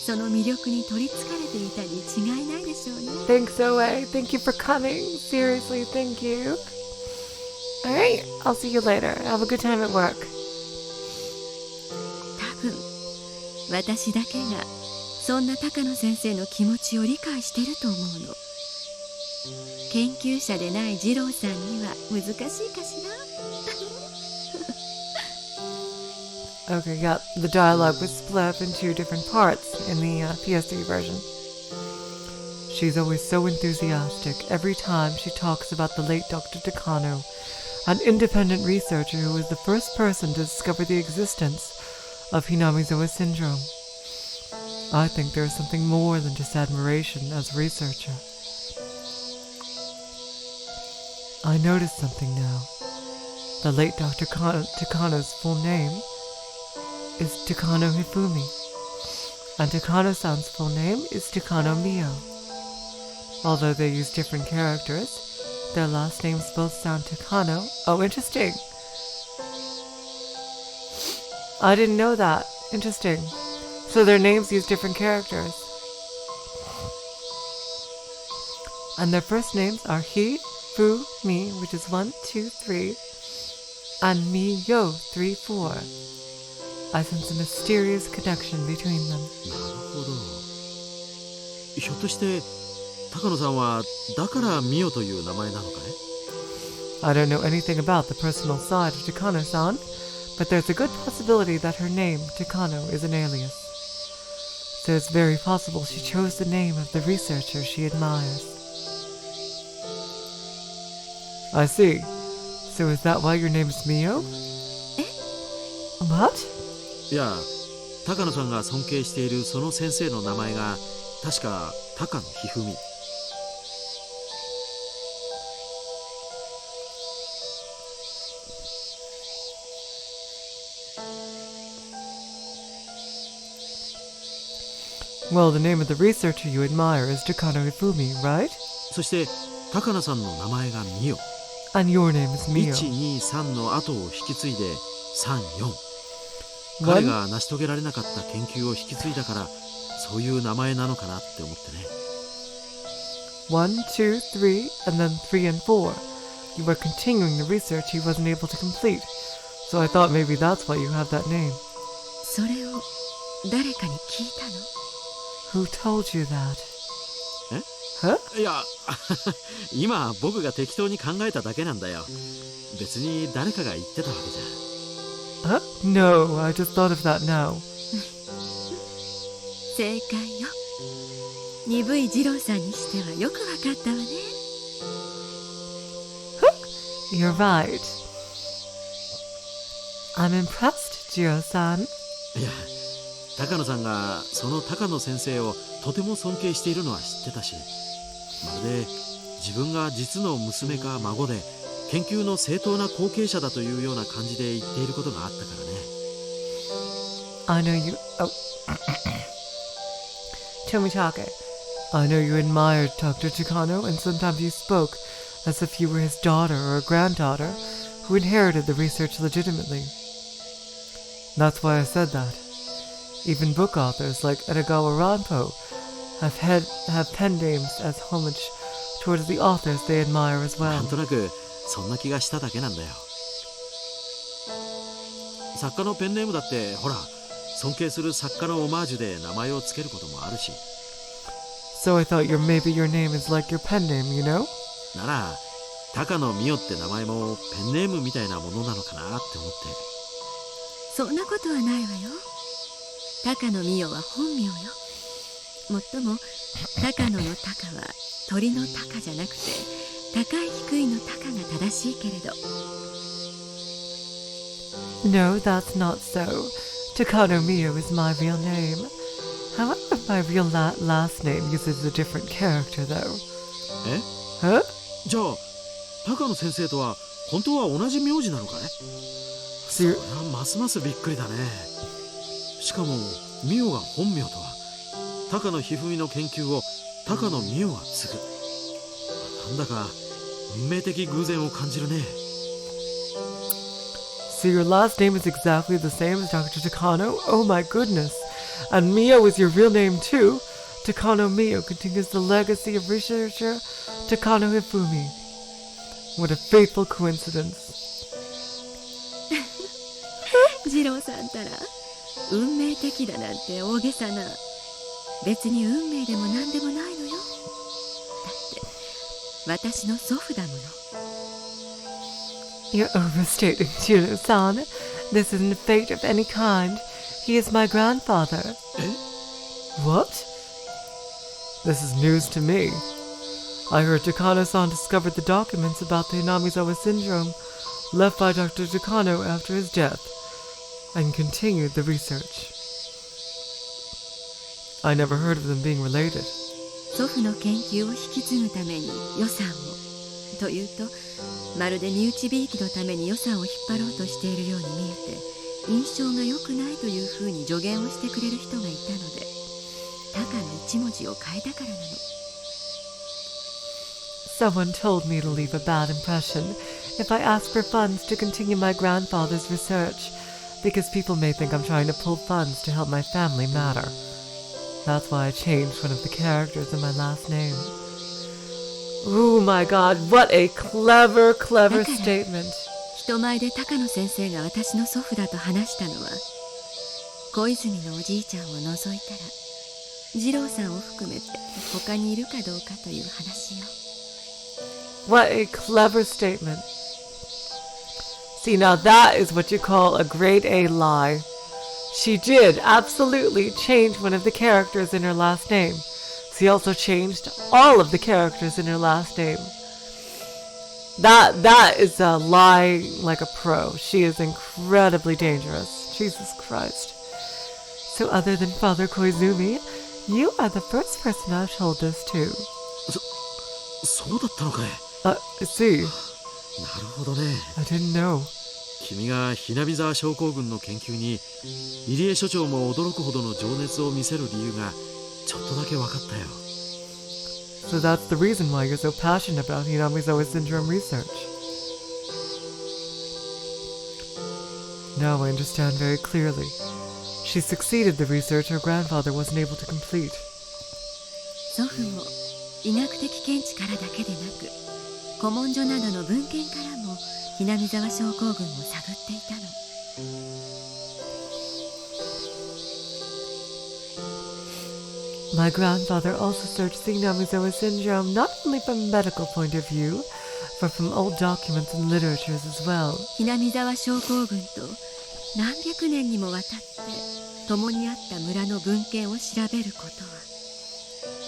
その魅力に取りつかれていたに違いないでしょうね。 Thanks, OA. Thank you for coming. Seriously, thank you. Alright, I'll see you later. Have a good time at work. 多分私だけがそんな高野先生の気持ちを理解してると思うの。研究者でない二郎さんには難しいかしら。 Okay, yeah, the dialogue was split up in two different parts in the PS3 version. She's always so enthusiastic every time she talks about the late Dr. Takano, an independent researcher who was the first person to discover the existence of Hinamizawa syndrome. I think there is something more than just admiration as a researcher. I noticed something now. The late Dr. Takano's full name is Takano Hifumi, and Takano-san's full name is Takano Mio. Although they use different characters, their last names both sound Takano. Oh, interesting. I didn't know that. Interesting. So their names use different characters. And their first names are Hi, Fu, Mi, which is 1, 2, 3, and Mi, Yo, 3, 4. I sense a mysterious connection between them. なるほど。ひょっとして高野さんはだからミオという名前なのかい？ I don't know anything about the personal side of Takano-san, but there's a good possibility that her name, Takano, is an alias. So it's very possible she chose the name of the researcher she admires. I see. So is that why your name is Mio? What? いや、高野さんが尊敬しているその先生の名前が確か高野ひふみ。Well, the name of the researcher you admire is Takano Hifumi, right? そして高野さんの名前がミオ。 And your name is Mio. 1、2、3の後を引き継いで3、4。彼が成し遂げられなかった研究を引き継いだからそういう名前なのかなって思ってね。 1, 2, 3, and then 3 and 4. You were continuing the research he wasn't able to complete. So I thought maybe that's why you have that name. それを誰かに聞いたの？ Who told you that? え？ Huh? いや今僕が適当に考えただけなんだよ。別に誰かが言ってたわけじゃ。 Huh? No, I just thought of that now. 正解よ。鈍い二郎さんにしてはよくわかったわね。You're right. I'm impressed, Jiro-san. いや高野さんがその高野先生をとても尊敬しているのは知ってたし、まるで自分が実の娘か孫で研究の正当な後継者だというような感じで言っていることがあったからね。 I know you... Oh. Tomitake, I know you admired Dr. Takano, and sometimes you spoke as if you were his daughter or a granddaughter who inherited the research legitimately. That's why I said that. Even book authors like Edogawa Ranpo have pen names as homage towards the authors they admire as な well. んとなくそんな気がしただけなんだよ。作家のペンネームだってほら尊敬する作家のオマージュで名前をつけることもあるし。 So I thought maybe your name is like your pen name, you know? なら高野美代って名前もペンネームみたいなものなのかなって思って。そんなことはないわよ。高野美代は本名よ。もっとも高野の高は鳥の高じゃなくて高い低いの高が正しいけれど。 No, that's not so. Takano Miyo is my real name. However, my real last name uses a different character, though. え？ Huh? じゃあ高野先生とは本当は同じ名字なのかい？ So you're... そりゃますますびっくりだね。しかも美代が本名とは高野一二三の研究を高野美代が継ぐ。なんだか運命的偶然を感じるね。 So your last name is exactly the same as Dr. Takano? Oh my goodness. And Mio is your real name too? Takano Mio continues the legacy of researcher Takano Hifumi. What a fateful coincidence. 二郎さんったら運命的だなんて大げさな。別に運命でも何でもないのよ。だって私の祖父だもの。 You're overstating, Jiro-san. This isn't fate of any kind. He is my grandfather. What? This is news to me. I heard Takano-san discovered the documents about the Hinamizawa syndrome left by Dr. Takano after his death, and continued the research. I never heard of them being related. 祖父の研究を引き継ぐために予算をというと、まるで身内びいきのために予算を引っ張ろうとしているように見えて、印象が良くないというふうに助言をしてくれる人がいたので、高の一文字を変えたからなの。 Someone told me to leave a bad impression if I ask for funds to continue my grandfather's research, because people may think I'm trying to pull funds to help my family matter. That's why I changed one of the characters in my last name. Oh my god, what a clever, clever statement. 人前で高野先生が私の祖父だと話したのは、小泉のおじいちゃんを除いたら、二郎さんを含めて他にいるかどうかという話よ。 What a clever statement. See, now that is what you call a grade A lie. She did absolutely change one of the characters in her last name. She also changed all of the characters in her last name. That is a lie like a pro. She is incredibly dangerous. Jesus Christ. So other than Father Koizumi, you are the first person I've told this to. そうだったのかい。 See, なるほどね。 I didn't know. 君がひなび沢症候群の研究に入江所長も驚くほどの情熱を見せる理由がちょっとだけ分かったよ。 So that's the reason why you're so passionate about Hinamizawa syndrome research. Now I understand very clearly. She succeeded the research her grandfather wasn't able to complete. 祖父も医学的見地からだけでなく、古文書などの文献からもひなみ沢症候群を探っていたの。My grandfather also searched the Hinamizawa syndrome not only from a medical point of view, but from old documents and literatures as well. ひなみ沢症候群と何百年にもわたって共にあった村の文献を調べることは、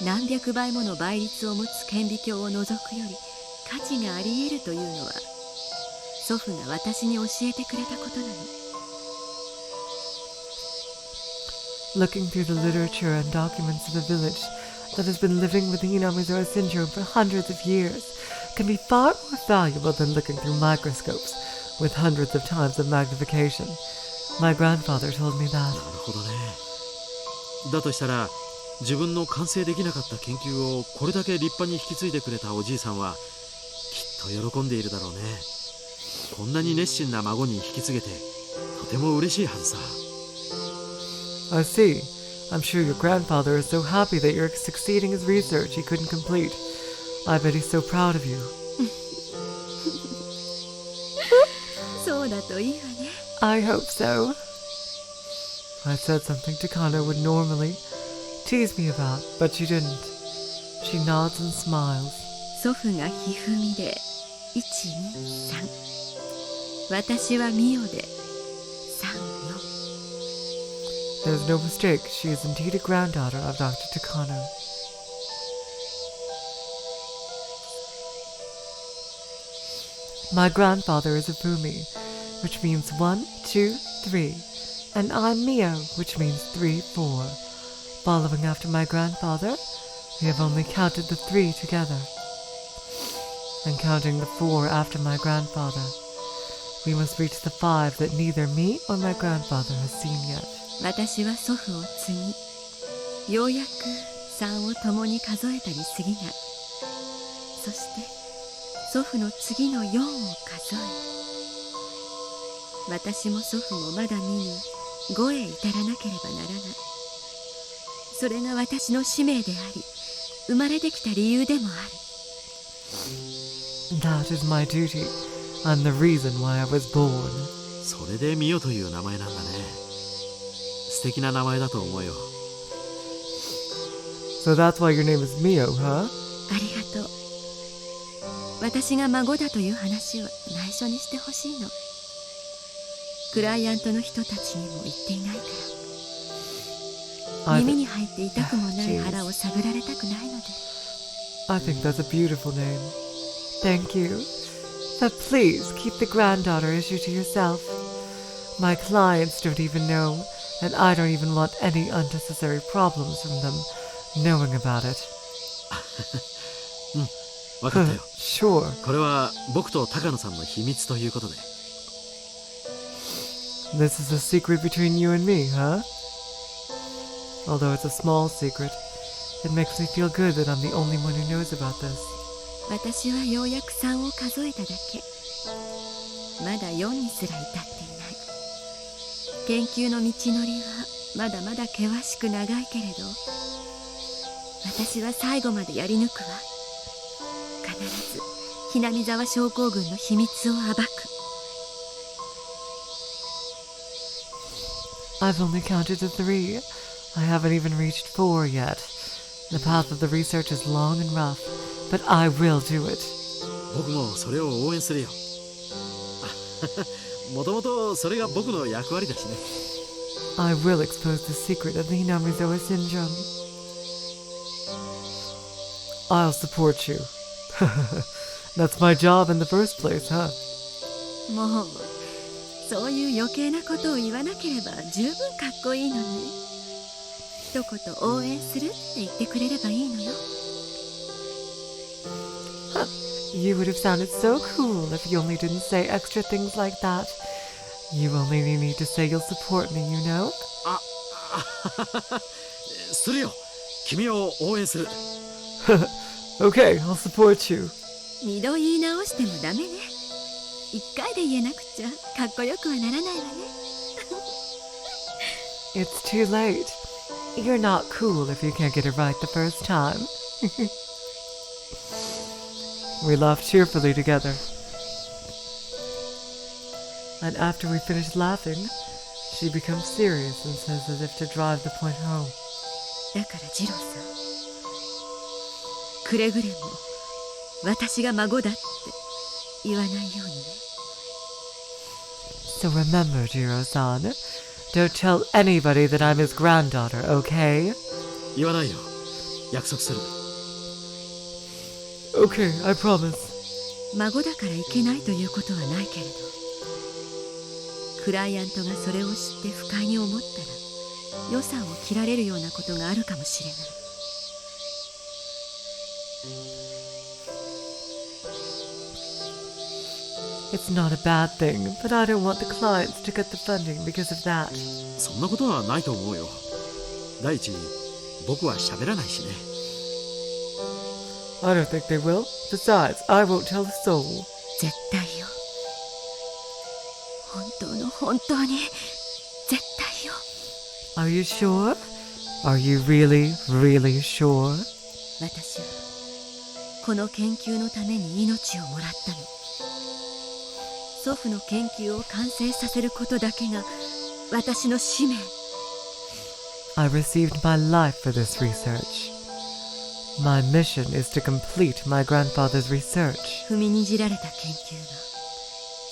何百倍もの倍率を持つ顕微鏡を除くより価値があり得るというのは、祖父が私に教えてくれたことなの。Looking through the literature and documents of a village that has been living with the Hinamizawa syndrome for hundreds of years can be far more valuable than looking through microscopes with hundreds of times of magnification. My grandfather told me that. なるほどね。だとしたら、自分の完成できなかった研究をこれだけ立派に引き継いでくれたおじいさんはきっと喜んでいるだろうね。こんなに熱心な孫に引き継げてとても嬉しいはずさ。I see. I'm sure your grandfather is so happy that you're succeeding his research he couldn't complete. I bet he's so proud of you. そうだといいわね。I hope so. I said something Takano would normally tease me about, but she didn't. She nods and smiles. 祖父がひふみで123、私はミオで34。There's no mistake, she is indeed a granddaughter of Dr. Takano. My grandfather is a Fumi, which means 1, 2, 3, and I'm Mio, which means 3, 4. Following after my grandfather, we have only counted the 3 together. And counting the 4 after my grandfather, we must reach the 5 that neither me or my grandfather has seen yet. 私は祖父を継ぎ、ようやく3を共に数えたに過ぎない。そして祖父の次の4を数え、私も祖父もまだ見ぬ5へ至らなければならない。それが私の使命であり、生まれてきた理由でもある。That is my duty, and the reason why I was born. それでミオという名前なんだね。素敵な名前だと思うよ。So that's why your name is Mio, huh? ありがとう。私が孫だという話は内緒にしてほしいの。クライアントの人たちにも言っていないから。耳に入って痛くもない腹を探られたくないので。I think that's a beautiful name. Thank you. But please keep the granddaughter issue to yourself. My clients don't even know, and I don't even want any unnecessary problems from them knowing about it. 分かったよ。Sure. これは僕と高野さんの秘密ということで。This is a secret between you and me, huh? Although it's a small secret, it makes me feel good that I'm the only one who knows about this. 私はようやく3を数えただけ。まだ4にすら至っていない。研究の道のりはまだまだ険しく長いけれど、私は最後までやり抜くわ。必ずひなみ沢症候群の秘密を暴く。I've only counted to 3. I haven't even reached 4 yet. The path of the research is long and rough, but I will do it. 僕もそれを応援するよ。もともとそれが僕の役割だしね。I will expose the secret of the Hinamizawa syndrome. I'll support you. That's my job in the first place, huh? もうそういう余計なことを言わなければ十分かっこいいのに。一言応援するって言ってくれればいいのよ。You would have sounded so cool if you only didn't say extra things like that. You only need to say you'll support me, you know? するよ。君を応援する。Okay, I'll support you. 二度言い直してもダメね。一回で言えなくちゃかっこよくはならないわね。It's too late. You're not cool if you can't get it right the first time. We laughed cheerfully together. And after we finished laughing, she becomes serious and says as if to drive the point home. だからジローさん、くれぐれも私が孫だって言わないようにね。So remember, Jiro-san, don't tell anybody that I'm his granddaughter, okay? 言わないよ。約束する。Okay, I promise. 孫だからいけないということはないけれど、クライアントがそれを知って不快に思ったら予算を切られるようなことがあるかもしれない。It's not a bad thing, but I don't want the clients to get the funding because of that. そんなことはないと思うよ。第一、僕は喋らないしね。I don't think they will. Besides, I won't tell a soul. 絶対よ。本当に絶対よ。Are you sure? Are you really, really sure? 私はこの研究のために命をもらったの。祖父の研究を完成させることだけが私の使命。I received my life for this research. My mission is to complete my grandfather's research. 踏みにじられた研究が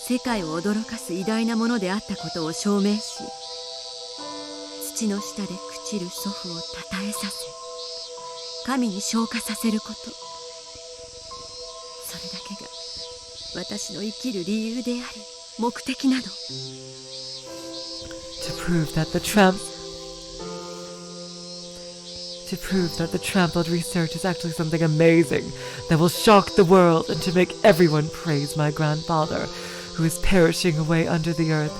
世界を驚かす偉大なものであったことを証明し、土の下で朽ちる祖父をたたえさせ、神に昇華させること。それだけが私の生きる理由であり目的なの。 To prove that the trampled research is actually something amazing that will shock the world, and to make everyone praise my grandfather, who is perishing away under the earth,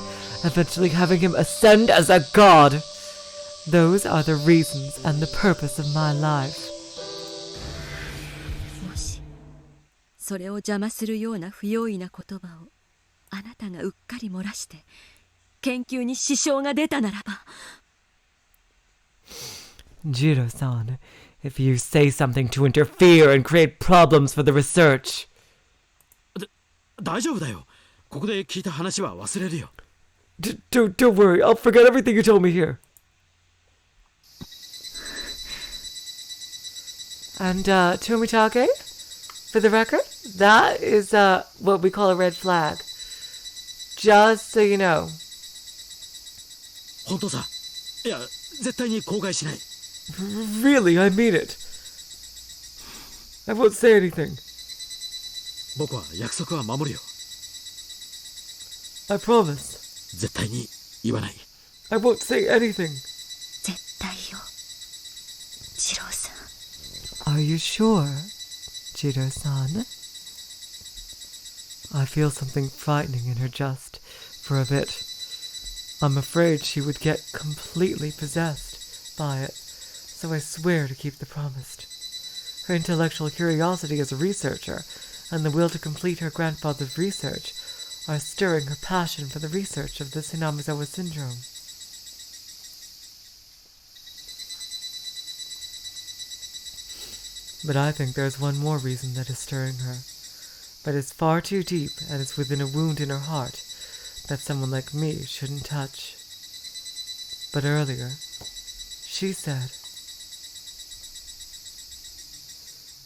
eventually having him ascend as a god. Those are the reasons and the purpose of my life. もしそれを邪魔するような不用意な言葉をあなたがうっかり漏らして研究に支障が出たならば。Jiro-san, if you say something to interfere and create problems for the research. 大丈夫だよ。ここで聞いた話は忘れるよ。Don't worry, I'll forget everything you told me here. And, Tomitake, for the record, that is, what we call a red flag. Just so you know. 本当さ。いや、絶対に口外しない。Really, I mean it. I won't say anything. 僕は約束は守るよ。I promise. 絶対に言わない。I won't say anything. 絶対よ、ジローさん。Are you sure, Jiro-san? I feel something frightening in her just for a bit. I'm afraid she would get completely possessed by it, so I swear to keep the promise. Her intellectual curiosity as a researcher and the will to complete her grandfather's research are stirring her passion for the research of the Tsunamizawa syndrome. But I think there's one more reason that is stirring her, but it's far too deep and it's within a wound in her heart that someone like me shouldn't touch. But earlier, she said,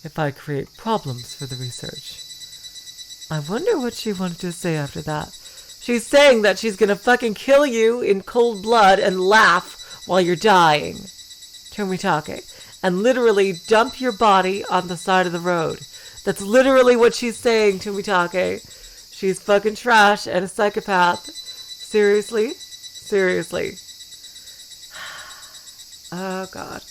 if I create problems for the research. I wonder what she wanted to say after that. She's saying that she's gonna fucking kill you in cold blood and laugh while you're dying. Tomitake. And literally dump your body on the side of the road. That's literally what she's saying, Tomitake. She's fucking trash and a psychopath. Seriously? Seriously. Oh, God.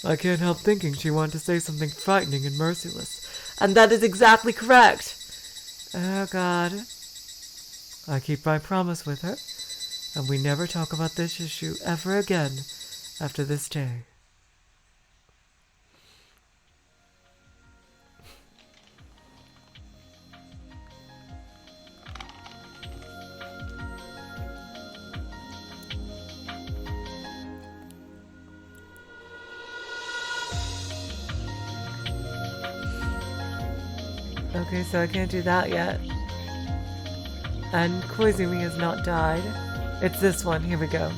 I can't help thinking she wanted to say something frightening and merciless. And that is exactly correct. Oh, God. I keep my promise with her. And we never talk about this issue ever again after this day. Okay, so I can't do that yet. And Koizumi has not died. It's this one. Here we go.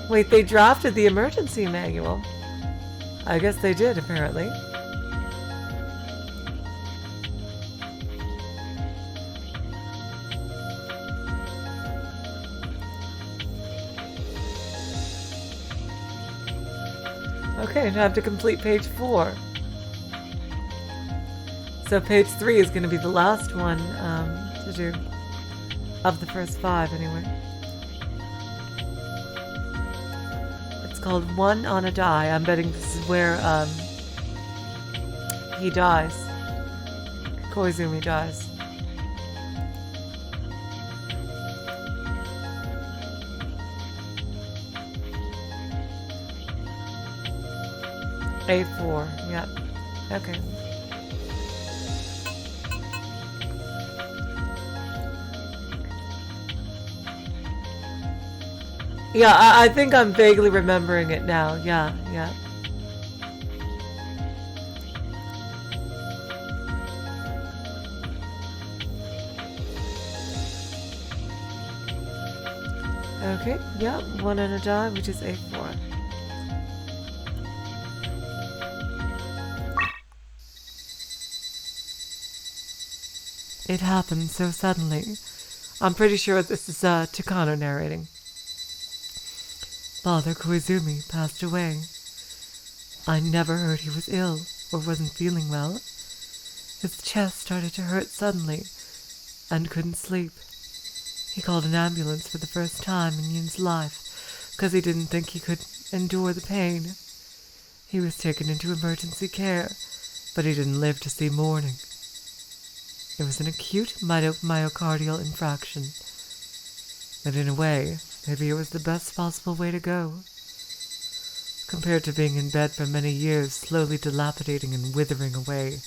Wait, they drafted the emergency manual. I guess they did, apparently. Okay, now I have to complete page 4. So page 3 is going to be the last one to do. Of the first 5, anyway. It's called One on a Die. I'm betting this is where he dies. Koizumi dies. A4, yep. Okay. Yeah, I think I'm vaguely remembering it now. Yeah. Okay, yeah, One on a Die, which is A4. It happened so suddenly. I'm pretty sure this is Takano narrating. Father Koizumi passed away. I never heard he was ill or wasn't feeling well. His chest started to hurt suddenly and couldn't sleep. He called an ambulance for the first time in Yin's life because he didn't think he could endure the pain. He was taken into emergency care, but he didn't live to see morning. It was an acute myocardial infraction. And in a way, maybe it was the best possible way to go. Compared to being in bed for many years, slowly dilapidating and withering away.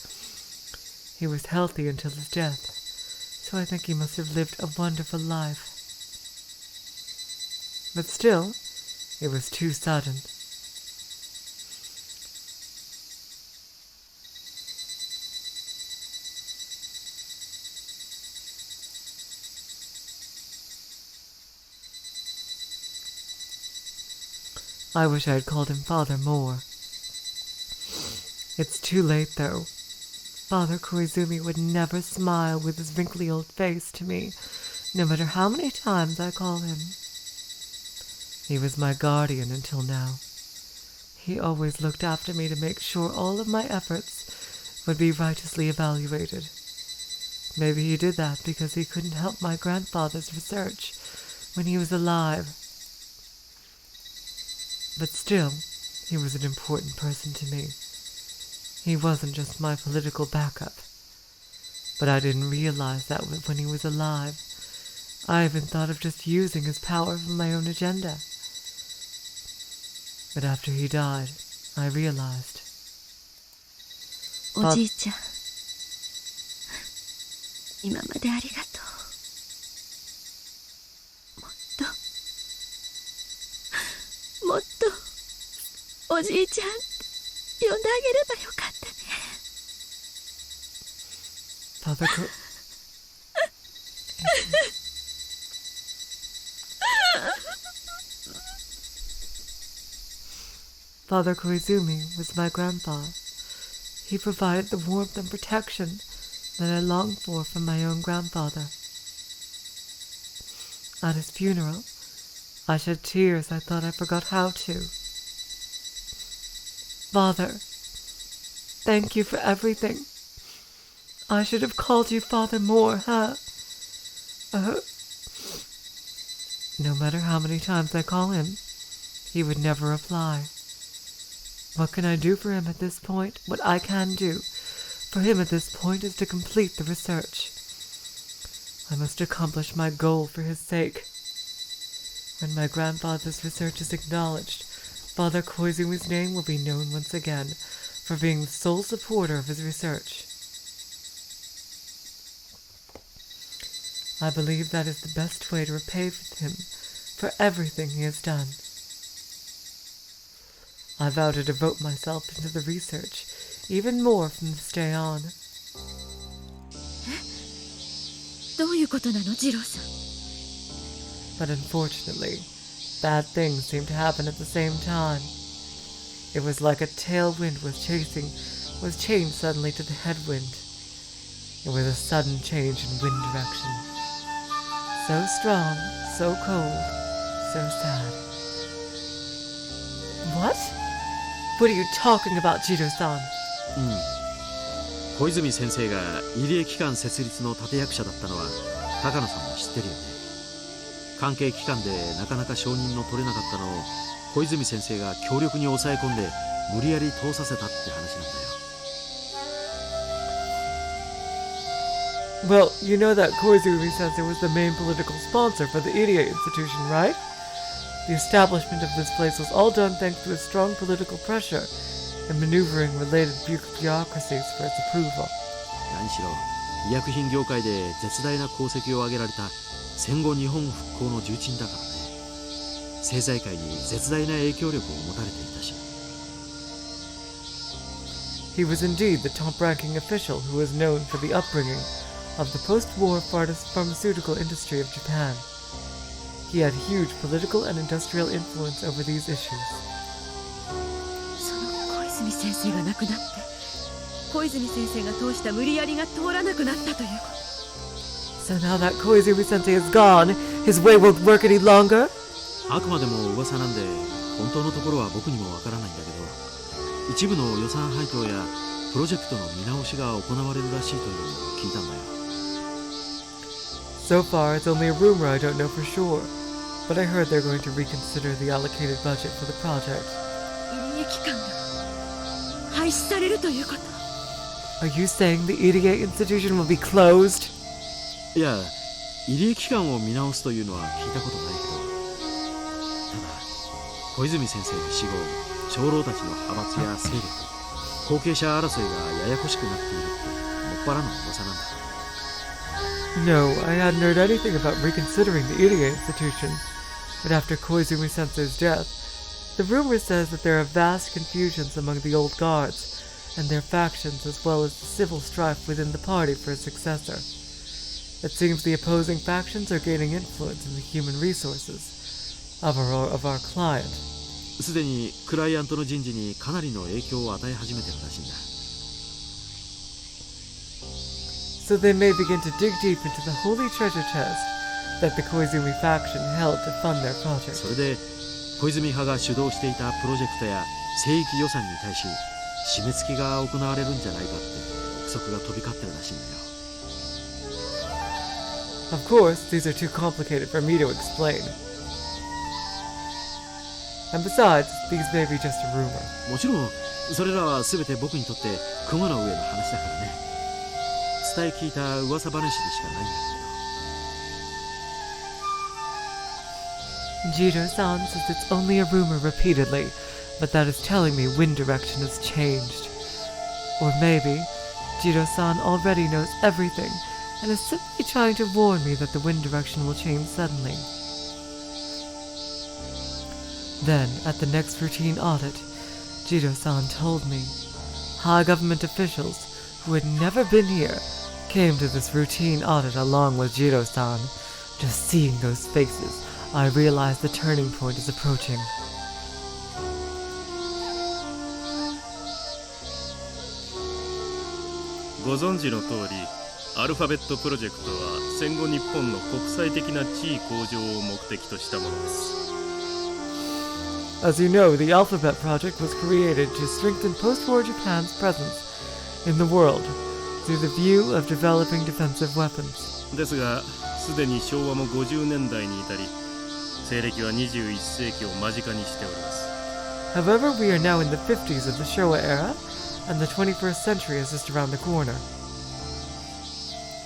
He was healthy until his death, so I think he must have lived a wonderful life. But still, it was too sudden. I wish I had called him Father more. It's too late, though. Father Koizumi would never smile with his wrinkly old face to me, no matter how many times I call him. He was my guardian until now. He always looked after me to make sure all of my efforts would be righteously evaluated. Maybe he did that because he couldn't help my grandfather's research when he was alive. But still, he was an important person to me. He wasn't just my political backup. But I didn't realize that when he was alive. I even thought of just using his power for my own agenda. But after he died, I realized. おじいちゃん、今までありがとう。もっとおじいちゃんって呼んであげればよかったね。Father Koizumi was my grandpa. He provided the warmth and protection that I longed for from my own grandfather. At his funeral, I shed tears I thought I forgot how to. Father, thank you for everything. I should have called you Father more, huh? No matter how many times I call him, he would never reply. What can I do for him at this point? What I can do for him at this point is to complete the research. I must accomplish my goal for his sake. When my grandfather's research is acknowledged, Father Koizumi's name will be known once again for being the sole supporter of his research. I believe that is the best way to repay him for everything he has done. I vow to devote myself into the research, even more from this day on. どういうことなの、ジローさん。 But unfortunately, bad things seemed to happen at the same time. It was like a tailwind was changed suddenly to the headwind. It was a sudden change in wind direction. So strong, so cold, so sad. What? What are you talking about, Jiro-san? 小泉先生が入江機関設立の立役者だったのは高野さんも知ってるよね。関係機関でなかなか承認の取れなかったのを小泉先生が強力に抑え込んで無理やり通させたって話なんだよ。Well, you know that Koizumi Sensei was the main political sponsor for the Irie institution, right? The establishment of this place was all done thanks to his strong political pressure and maneuvering related bureaucracies for its approval. 何しろ医薬品業界で絶大な功績を挙げられた戦後日本復興の重鎮だからね。政財界に絶大な影響力を持たれていたし。He was indeed the top-ranking official who was known for the upbringing of the post-war pharmaceutical industry of Japan. He had huge political and industrial influence over these issues. その小泉先生が亡くなって小泉先生が通した無理やりが通らなくなったということ。 So now that Koizumi Sensei is gone, his way won't work any longer? あくまでも噂なんで本当のところは僕にもわからないんだけど、一部の予算配当やプロジェクトの見直しが行われるらしいというのを聞いたんだよ。 So far, it's only a rumor, I don't know for sure. But I heard they're going to reconsider the allocated budget for the project. 入江機関が廃止されるということ。 Are you saying the Irie institution will be closed? いや、入江機関を見直すというのは聞いたことないけど、ただ小泉先生の死後、長老たちの派閥や勢力、後継者争いがややこしくなっているってもっぱらの噂なんだ。 No, I hadn't heard anything about reconsidering the Irie institution. But after Koizumi Sensei's death, the rumor says that there are vast confusions among the old guards and their factions, as well as the civil strife within the party for a successor. It seems the opposing factions are gaining influence in the human resources of our client. すでにクライアントの人事にかなりの影響を与え始めてるらしいんだ。 So they may begin to dig deep into the holy treasure chest that the Koizumi faction held to fund their project. それで小泉派が主導していたプロジェクトや聖域予算に対し締め付けが行われるんじゃないかって憶測が飛び交ってるらしいんだよ。 Of course, these are too complicated for me to explain. And besides, these may be just a rumor. もちろんそれらは全て僕にとって雲の上の話だからね。伝え聞いた噂話でしかないんだけど。 Jiro-san says it's only a rumor repeatedly, but that is telling me wind direction has changed. Or maybe Jiro-san already knows everything and is simply trying to warn me that the wind direction will change suddenly. Then, at the next routine audit, Jiro-san told me high government officials who had never been here came to this routine audit along with Jiro-san. Just seeing those faces, I realized the turning point is approaching. ご存知の通り、アルファベットプロジェクトは戦後日本の国際的な地位向上を目的としたものです。 As you know, the Alphabet Project was created to strengthen post-war Japan's presence in the world through the view of developing defensive weapons. ですが、すでに昭和も50年代に至り、西暦は21世紀を間近にしております。 However, we are now in the 50s of the Showa era, and the 21st century is just around the corner.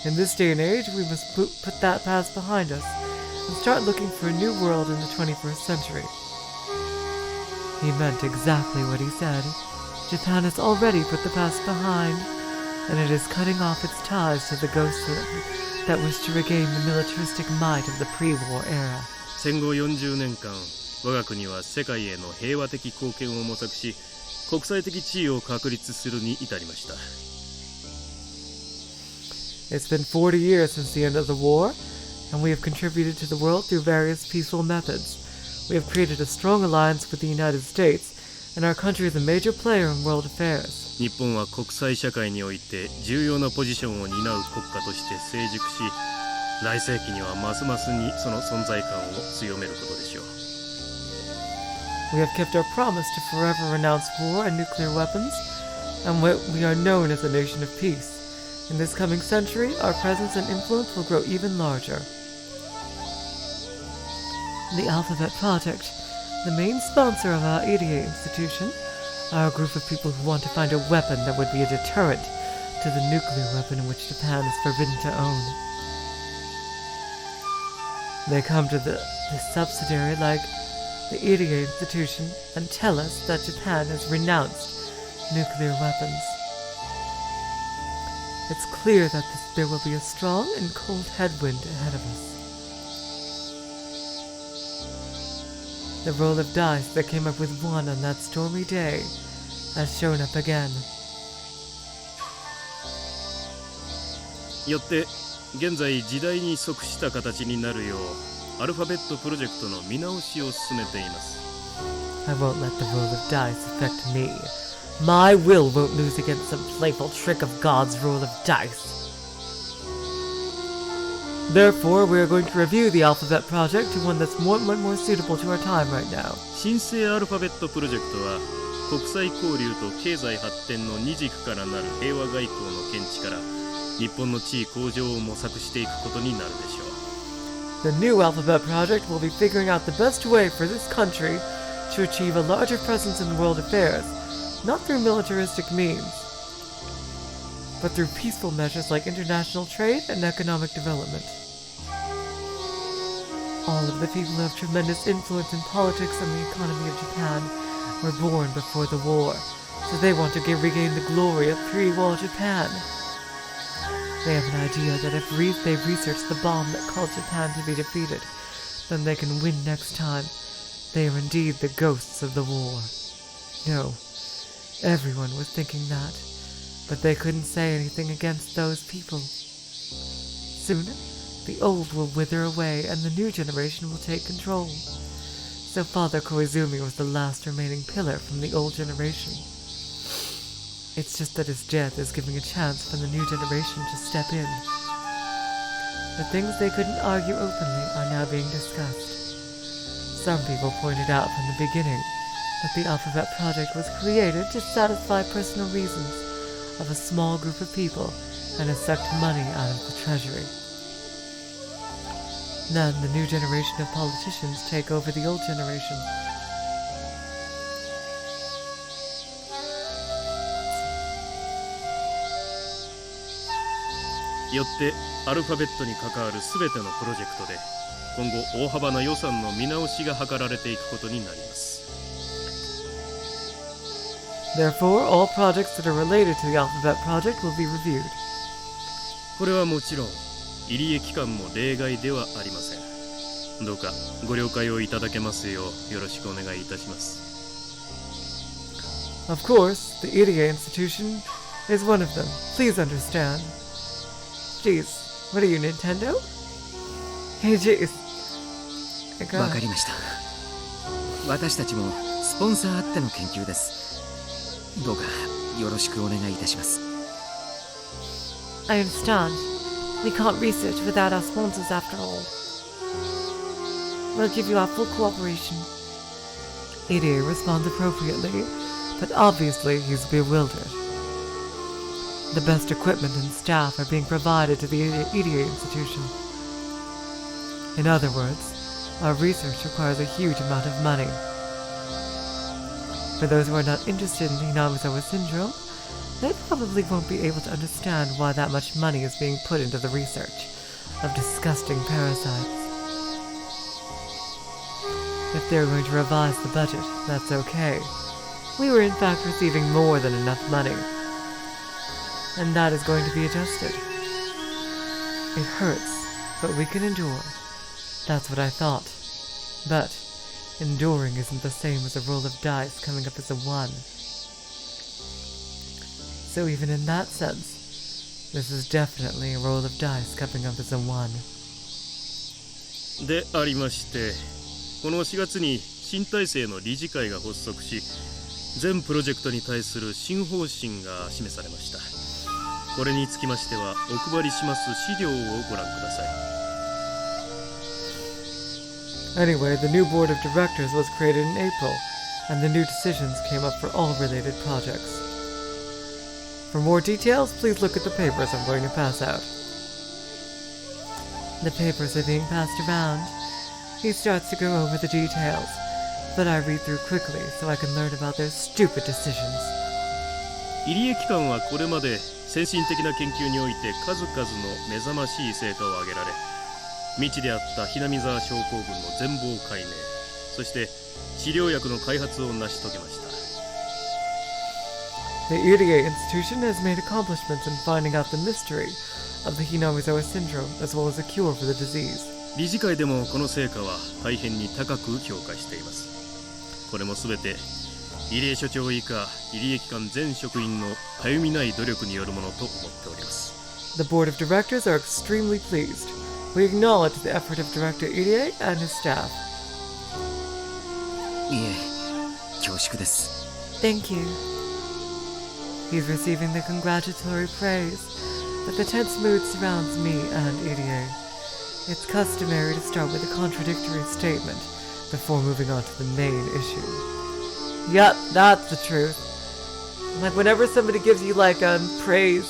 In this day and age, we must put that past behind us and start looking for a new world in the 21st century. He meant exactly what he said. Japan has already put the past behind, and it is cutting off its ties to the ghosts that wish to regain the militaristic might of the pre-war era. 戦後40年間、我が国は世界への平和的貢献を模索し、国際的地位を確立するに至りました。It's been 40 years since the end of the war, and we have contributed to the world through various peaceful methods. We have created a strong alliance with the United States, and our country is a major player in world affairs. 日本は国際社会において重要なポジションを担う国家として成熟し、来世紀にはますますにその存在感を強めることでしょう。We have kept our promise to forever renounce war and nuclear weapons, and we are known as a nation of peace. In this coming century, our presence and influence will grow even larger. The Alphabet Project, the main sponsor of our EDA institution, are a group of people who want to find a weapon that would be a deterrent to the nuclear weapon in which Japan is forbidden to own. They come to this subsidiary like the EDA institution and tell us that Japan has renounced nuclear weapons. It's clear that there will be a strong and cold headwind ahead of us. The roll of dice that came up with 1 on that stormy day has shown up again. よって現在時代に即した形になるようアルファベットプロジェクトの見直しを進めています。 I won't let the roll of dice affect me. My will won't lose against some playful trick of God's roll of dice. Therefore, we are going to review the Alphabet Project to one that's more suitable to our time right now. 新生アルファベットプロジェクトは国際交流と経済発展の二軸からなる平和外交の見地から日本の地位向上を模索していくことになるでしょう。 The new Alphabet Project will be figuring out the best way for this country to achieve a larger presence in world affairs, not through militaristic means, but through peaceful measures like international trade and economic development. All of the people who have tremendous influence in politics and the economy of Japan were born before the war, so they want to regain the glory of pre-war Japan. They have an idea that if they research the bomb that caused Japan to be defeated, then they can win next time. They are indeed the ghosts of the war. No, everyone was thinking that, but they couldn't say anything against those people. Soon, the old will wither away and the new generation will take control. So Father Koizumi was the last remaining pillar from the old generation. It's just that his death is giving a chance for the new generation to step in. The things they couldn't argue openly are now being discussed. Some people pointed out from the beginning that the Alphabet Project was created to satisfy personal reasons of a small group of people and has sucked money out of the treasury. Then the new generation of politicians take over the old generation. よってアルファベットに関わるすべてのプロジェクトで今後大幅な予算の見直しが図られていくことになります。 Therefore, all projects that are related to the Alphabet Project will be reviewed. これはもちろん入江機関も例外ではありません。どうかご了解をいただけますようよろしくお願いいたします。 Of course, the EDA institution is one of them. Please understand. Jeez, what are you, Nintendo? Hey, jeez. わかりました。私たちもスポンサーあっての研究です。どうかよろしくお願いいたします。 I understand. We can't research without our sponsors after all. We'll give you our full cooperation. EDA responds appropriately, but obviously he's bewildered. The best equipment and staff are being provided to the EDA institution. In other words, our research requires a huge amount of money. For those who are not interested in Hinamizawa syndrome, they probably won't be able to understand why that much money is being put into the research of disgusting parasites. If they're going to revise the budget, that's okay. We were in fact receiving more than enough money. And that is going to be adjusted. It hurts, but we can endure. That's what I thought. But Enduring isn't the same as a roll of dice coming up as a 1. So even in that sense, this is definitely a roll of dice coming up as a 1. でありまして、この4月に新体制の理事会が発足し、全プロジェクトに対する新方針が示されました。これにつきましてはお配りします資料をご覧ください。Anyway, the new board of directors was created in April, and the new decisions came up for all related projects. For more details, please look at the papers I'm going to pass out. The papers are being passed around. He starts to go over the details, but I read through quickly so I can learn about their stupid decisions. 入江機関はこれまで先進的な研究において数々の目覚ましい成果を上げられ、未知であったひなみ沢症候群の全貌解明、そして治療薬の開発を成し遂げました。The EDA institution has made accomplishments in finding out the mystery of the Hinamizawa syndrome as well as a cure for the disease. 理事会でもこの成果は大変に高く評価しています。これもすべて入江所長以下入江機関全職員のたゆみない努力によるものと思っております。The board of directors are extremely pleased. We acknowledge the effort of Director Irie and his staff. いえ、恐縮です。Thank you. He's receiving the congratulatory praise, but the tense mood surrounds me and Irie. It's customary to start with a contradictory statement before moving on to the main issue. Yep, that's the truth. Like whenever somebody gives you praise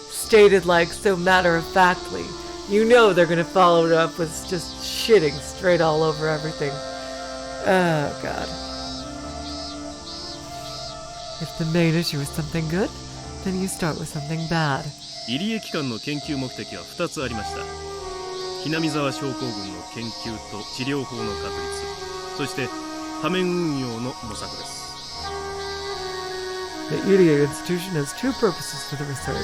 stated so matter-of-factly, you know they're gonna follow it up with just shitting straight all over everything. Oh god. If the main issue is something good, then you start with something bad. 入江機関の研究目的は2つありました。ひなみ沢症候群の研究と治療法の確立、そして多面運用の模索です。The EDA institution has 2 purposes for the research.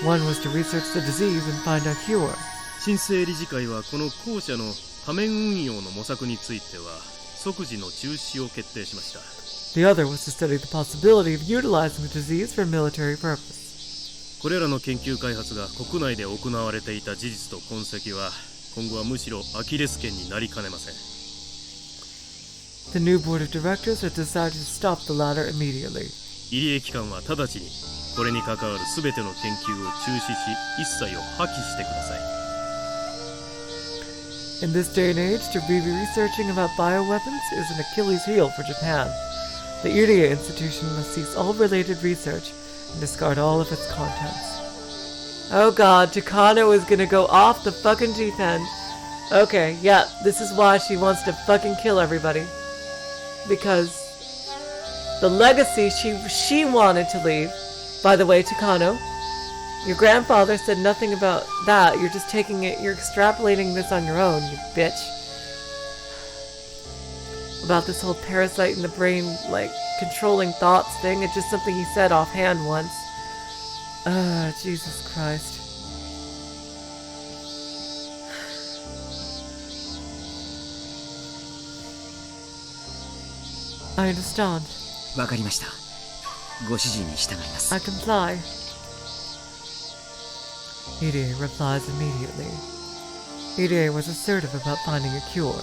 One was to research the disease and find a cure. 新生理事会はこの後者の多面運用の模索については即時の中止を決定しました。The other was to study the possibility of utilizing the disease for military purpose. これらの研究開発が国内で行われていた事実と痕跡は今後はむしろアキレス腱になりかねません。The new board of directors had decided to stop the latter immediately. 入江機関は直ちにこれに関わるすべての研究を中止し、一切を破棄してください。In this day and age, to be researching about bioweapons is an Achilles heel for Japan. The EDA institution must cease all related research and discard all of its contents. Oh god, Takano is gonna go off the fucking deep end. Okay, yeah, this is why she wants to fucking kill everybody. Because the legacy she wanted to leave. By the way, Takano, your grandfather said nothing about that. You're just taking it, you're extrapolating this on your own, you bitch. About this whole parasite in the brain, controlling thoughts thing. It's just something he said offhand once. Jesus Christ. I understand. わかりました。ご指示に従います。I comply. Irie replies immediately. Irie was assertive about finding a cure,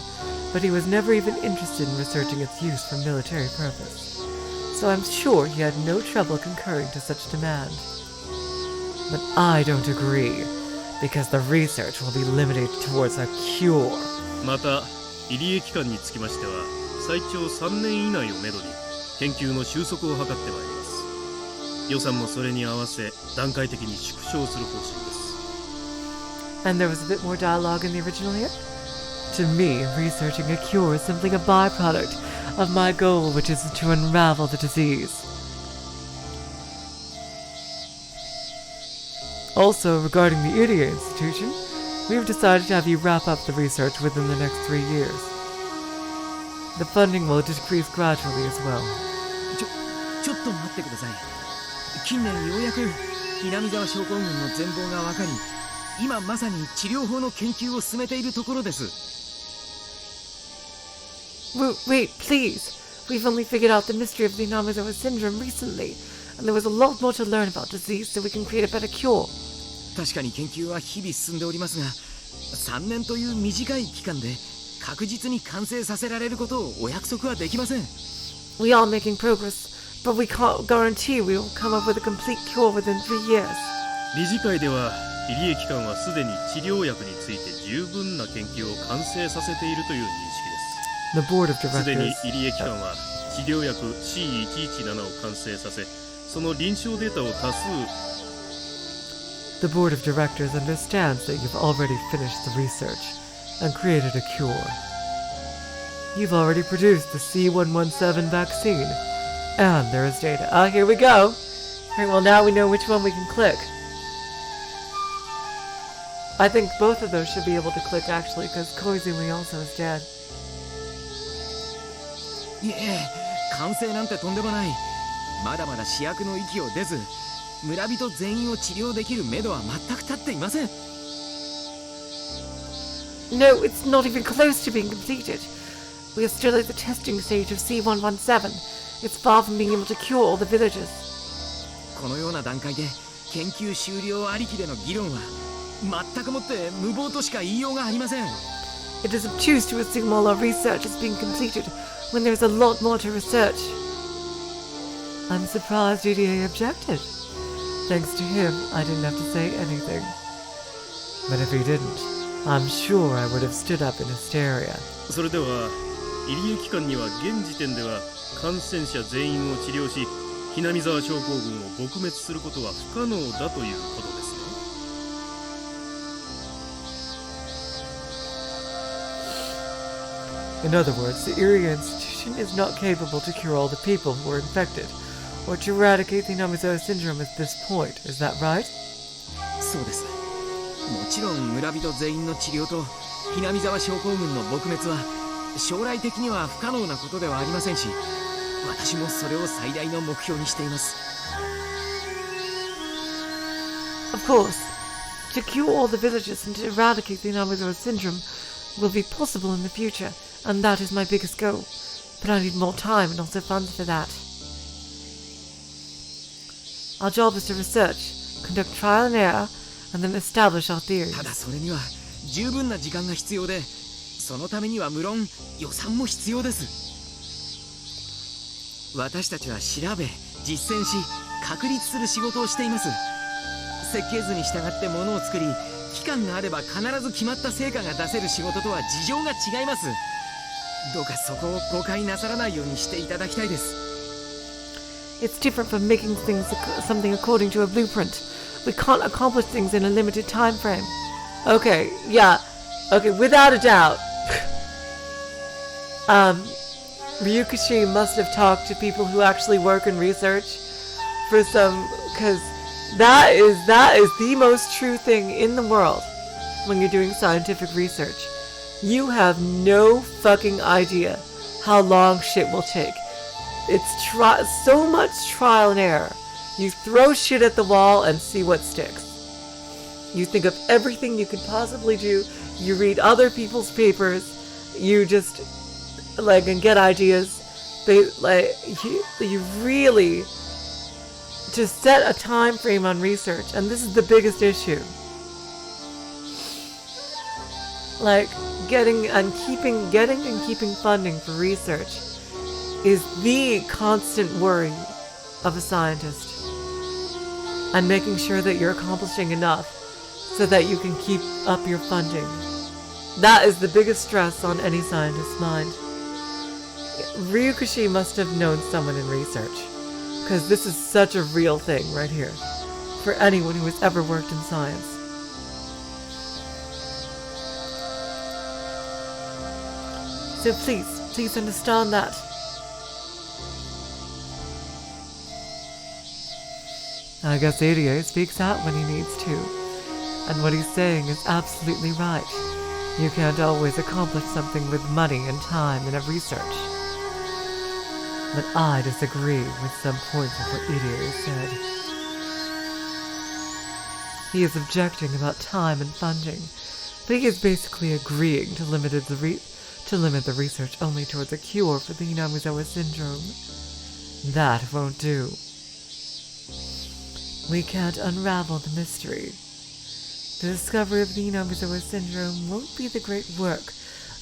but he was never even interested in researching its use for military purpose. So I'm sure he had no trouble concurring to such demand. But I don't agree, because the research will be limited towards a cure. また、入江機関につきましては、最長3年以内をめどに研究の収束を図ってまいります。予算もそれに合わせ段階的に縮小する方針です。And there was a bit more dialogue in the original here? To me, researching a cure is simply a byproduct of my goal, which is to unravel the disease. Also, regarding the EDA institution, we've decided to have you wrap up the research within the next 3 years. The funding will decrease gradually as well. ちょっと待ってください。近年ようやくひなみ沢症候群の全貌が分かり、今まさに治療法の研究を進めているところです。Wait, please. We've only figured out the mystery of the Inamizawa syndrome recently, and there was a lot more to learn about disease so we can create a better cure. 確かに研究は日々進んでおりますが、3年という短い期間で確実に完成させられることをお約束はできません。We are making progress, but we can't guarantee we will come up with a complete cure within 3 years. 理事会では入江機関はすでに治療薬について十分な研究を完成させているという認識です。 The board of すでに directors. 入江機関は治療薬 C117 を完成させ、その臨床データを多数 The board of directors understands that you've already finished the research and created a cure. You've already produced the C117 vaccine, and there is data. Ah, here we go. Alright, well now we know which one we can click. I think both of those should be able to click actually, because Koizumi also is dead. いえ、完成なんてとんでもない。まだまだ試薬の域を出ず、村人全員を治療できる目処は全く立っていません。 No, it's not even close to being completed. We are still at the testing stage of C117. It's far from being able to cure all the villagers. このような段階で研究終了ありきでの議論は全くもって無謀としか言いようがありません。 It is obtuse to assume all our research is being completed when there's a lot more to research. I'm surprised EDA objected. Thanks to him, I didn't have to say anything. But if he didn't, I'm sure I would have stood up in hysteria. それでは入江機関には現時点では感染者全員を治療し、ひなみ沢症候群を撲滅することは不可能だということですね。 In other words, the Iria institution is not capable to cure all the people who are infected, or to eradicate the Inamizawa syndrome at this point. Is that right? そうです。もちろん村人全員の治療とひなみ沢症候群の撲滅は将来的には不可能なことではありませんし、私もそれを最大の目標にしています。 Of course, to cure all the villages and to eradicate the Inamizawa syndrome will be possible in the future, and that is my biggest goal. But I need more time and also funds for that. Our job is to research, conduct trial and error, and then establish our theories. ただそれには十分な時間が必要で、そのためには無論予算も必要です。私たちは調べ、実践し、確立する仕事をしています。設計図に従ってものを作り、期間があれば必ず決まった成果が出せる仕事とは事情が違います。どうかそこを誤解なさらないようにしていただきたいです。 It's different from making something according to a blueprint. We can't accomplish things in a limited time frame. Okay, yeah. Okay, without a doubt. Ryukishi must have talked to people who actually work in research for some, because that is the most true thing in the world when you're doing scientific research. You have no fucking idea how long shit will take. It's so much trial and error. You throw shit at the wall and see what sticks. You think of everything you could possibly do. You read other people's papers. You just and get ideas. You really just set a time frame on research, and this is the biggest issue. Getting and keeping funding for research is the constant worry of a scientist. And making sure that you're accomplishing enough so that you can keep up your funding. That is the biggest stress on any scientist's mind. Ryukishi must have known someone in research, because this is such a real thing right here for anyone who has ever worked in science. So please understand that. I guess ADA speaks out when he needs to, and what he's saying is absolutely right. You can't always accomplish something with money and time in a research. But I disagree with some points of what ADA said. He is objecting about time and funding, but he is basically agreeing to to limit the research only towards a cure for the Hinamizawa syndrome. That won't do. We can't unravel the mystery. The discovery of the Hinamizawa syndrome won't be the great work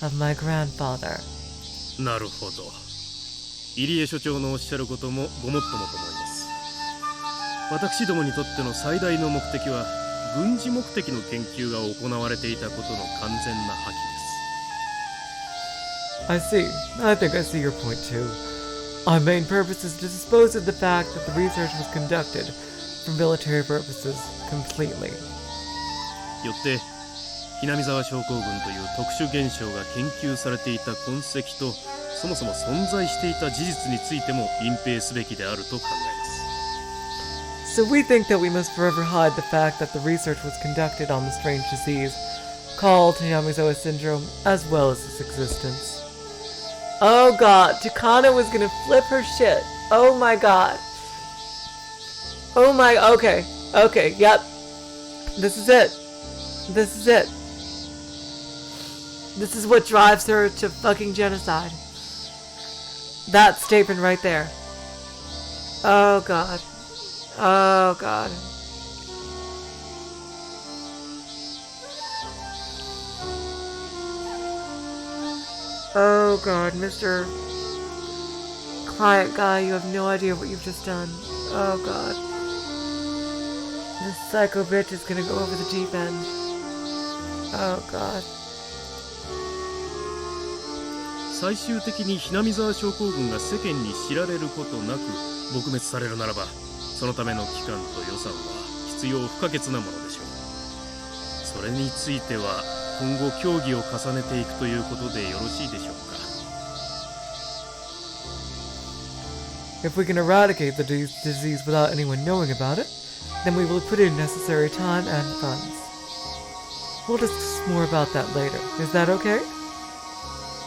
of my grandfather. なるほど。入江所長のおっしゃることもごもっともと思います。私どもにとっての最大の目的は軍事目的の研究が行われていたことの完全な破棄です。 I see. I think I see your point too. Our main purpose is to dispose of the fact that the research was conducted for military purposes completely. よって南沢症候群という特殊現象が研究されていた痕跡とそもそも存在していた事実についても隠蔽すべきであると考えます。 So we think that we must forever hide the fact that the research was conducted on the strange disease called Hinamizawa syndrome as well as its existence. Oh god, Takano was gonna flip her shit. Oh my god. Oh my, okay, yep. This is it. This is it. This is what drives her to fucking genocide. That statement right there. Oh god. Oh god. Oh god, Mr. Client guy, you have no idea what you've just done. Oh god. This psycho bitch is gonna go over the deep end. Oh god. 最終的に南沢症候群が世間に知られることなく撲滅されるならば、そのための期間と予算は必要不可欠なものでしょう。それについては今後協議を重ねていくということでよろしいでしょうか。 If we can eradicate the disease without anyone knowing about it, then we will put in necessary time and funds. We'll discuss more about that later. Is that okay?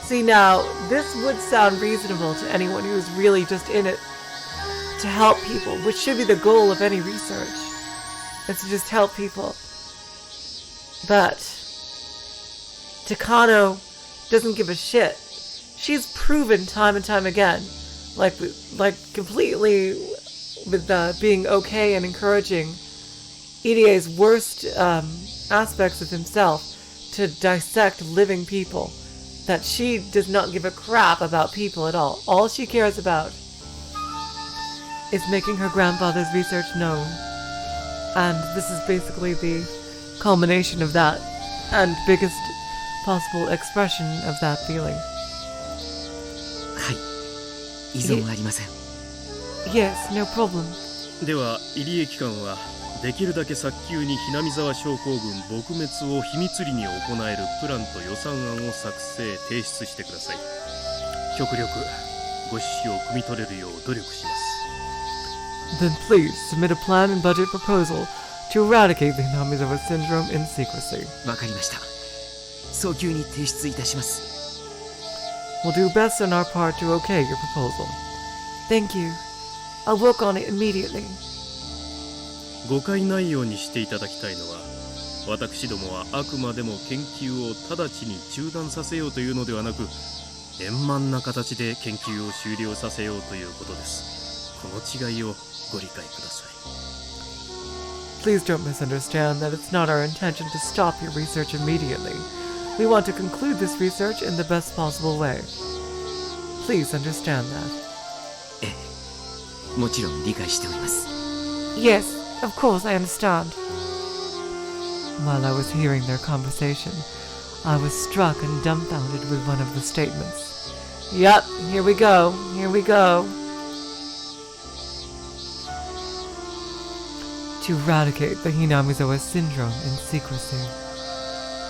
See now, this would sound reasonable to anyone who's really just in it to help people, which should be the goal of any research. Is to just help people. But Takano doesn't give a shit. She's proven time and time again, like completely with being okay and encouraging Idie's worst aspects of himself to dissect living people. That she does not give a crap about people at all. All she cares about is making her grandfather's research known. And this is basically the culmination of that and biggest possible expression of that feeling. はい、依存ありません。 Yes, no problem. では入江機関はできるだけ早急に南沢症候群撲滅を秘密裏に行えるプランと予算案を作成提出してください。極力ご指示を汲み取れるよう努力します。 Then please submit a plan and budget proposal to eradicate the Hinamizawa syndrome in secrecy. わかりました。早急に提出いたします。 We'll do best on our part to okay your proposal. Thank you. I'll work on it immediately. 誤解ないようにしていただきたいのは、私どもはあくまでも研究を直ちに中断させようというのではなく、円満な形で研究を終了させようということです。この違いをご理解ください。 Please don't misunderstand that it's not our intention to stop your research immediately. We want to conclude this research in the best possible way. Please understand that. ええ、もちろん理解しております。 Yes, of course I understand. While I was hearing their conversation, I was struck and dumbfounded with one of the statements. Yep, here we go. Here we go. To eradicate the Hinamizawa syndrome in secrecy.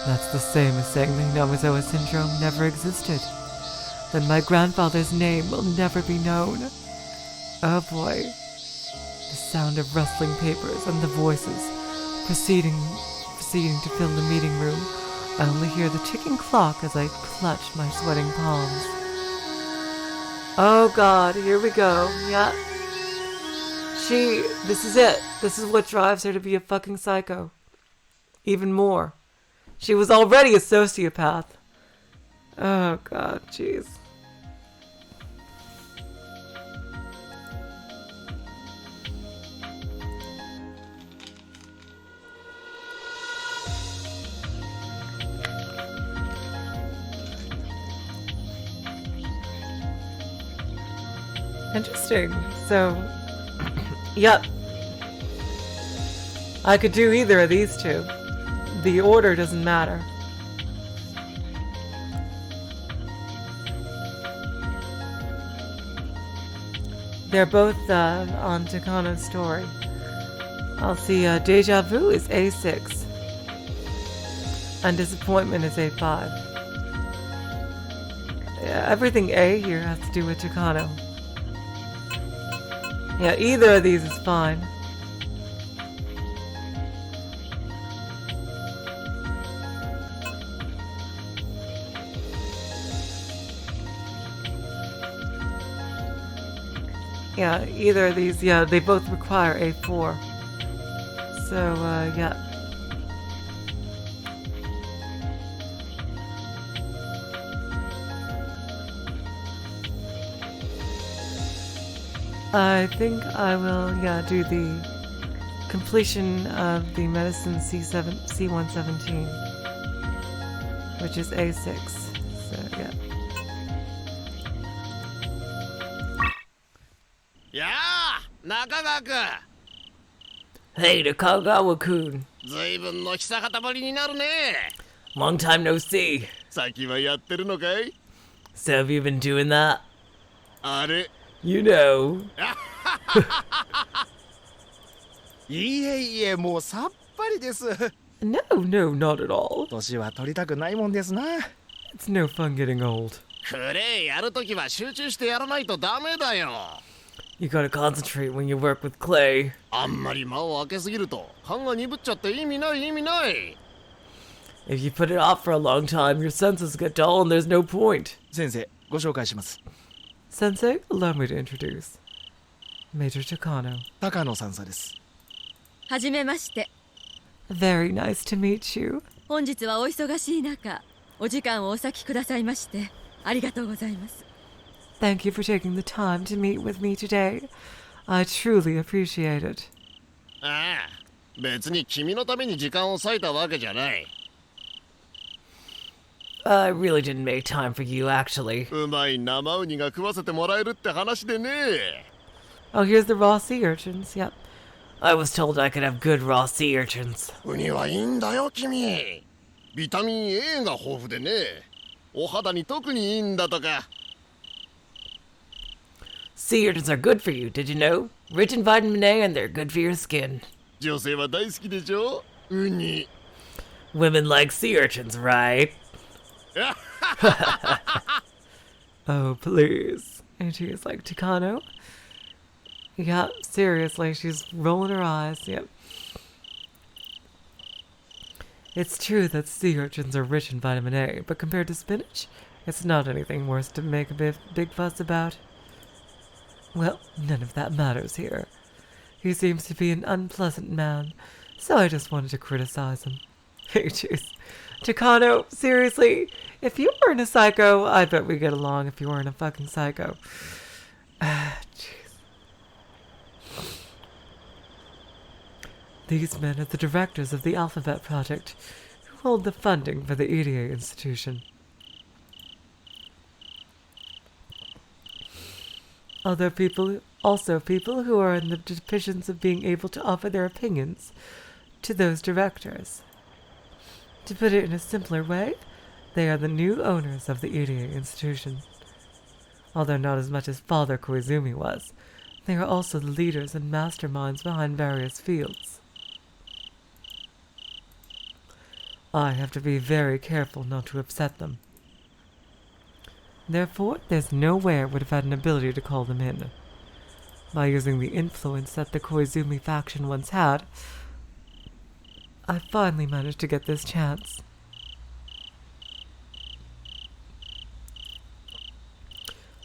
That's the same as saying the Hinamizawa syndrome never existed. Then my grandfather's name will never be known. Oh boy. The sound of rustling papers and the voices proceeding to fill the meeting room. I only hear the ticking clock as I clutch my sweating palms. Oh god, here we go. Yep. This is it. This is what drives her to be a fucking psycho. Even more. She was already a sociopath. Oh god, jeez. Interesting. So, yep. I could do either of these two. The order doesn't matter. They're both on Takano's story. I'll see Deja Vu is A6. And Disappointment is A5. Yeah, everything A here has to do with Takano. Yeah, either of these is fine. Yeah, either of these, yeah, they both require A4. So, yeah. I think I will, yeah, do the completion of the medicine C117, which is A6. So, yeah. やあ、中川君。Hey, Nakagawa-kun. ずいぶんの久方ぶりになるね。Long time no see. 先はやってるのかい？ So have you been doing that? あれ？ You know. いえいえ、もうさっぱりです。No, no, not at all. 年は取りたくないもんですな。It's no fun getting old. クレイやるときは集中してやらないとダメだよ。You gotta concentrate when you work with clay. あんまり間を空けすぎると勘が鈍っちゃって意味ない意味ない。If you put it off for a long time, your senses get dull and there's no point. 先生、ご紹介します。 Sensei, allow me to introduce Major Takano. 高野さんさです。はじめまして。 Very nice to meet you. 本日はお忙しい中、お時間をお割きくださいましてありがとうございます。 Thank you for taking the time to meet with me today. I truly appreciate it. ああ、別に君のために時間を割いたわけじゃない。 I really didn't make time for you, actually. うまい生ウニが食わせてもらえるって話でね。 Oh, here's the raw sea urchins. Yep. I was told I could have good raw sea urchins. ウニはいいんだよ君。ビタミン A が豊富でね。お肌に特にいいんだとか。 Sea urchins are good for you, did you know? Rich in vitamin A and they're good for your skin. 女性は大好きでしょ？ウニ。 Women like sea urchins, right? Oh, please. And she is like, Takano? Yeah, seriously, she's rolling her eyes. Yep. It's true that sea urchins are rich in vitamin A, but compared to spinach, it's not anything worse to make a big fuss about. Well, none of that matters here. He seems to be an unpleasant man, so I just wanted to criticize him. Hey, jeez. Takano, seriously, if you weren't a psycho, I bet we get along if you weren't a fucking psycho. Jeez. These men are the directors of the Alphabet Project, who hold the funding for the EDA institution. Also people who are in the positions of being able to offer their opinions to those directors. To put it in a simpler way, they are the new owners of the EDA institution. Although not as much as Father Koizumi was, they are also the leaders and masterminds behind various fields. I have to be very careful not to upset them. Therefore, there's no way I would have had an ability to call them in. By using the influence that the Koizumi faction once had, I finally managed to get this chance.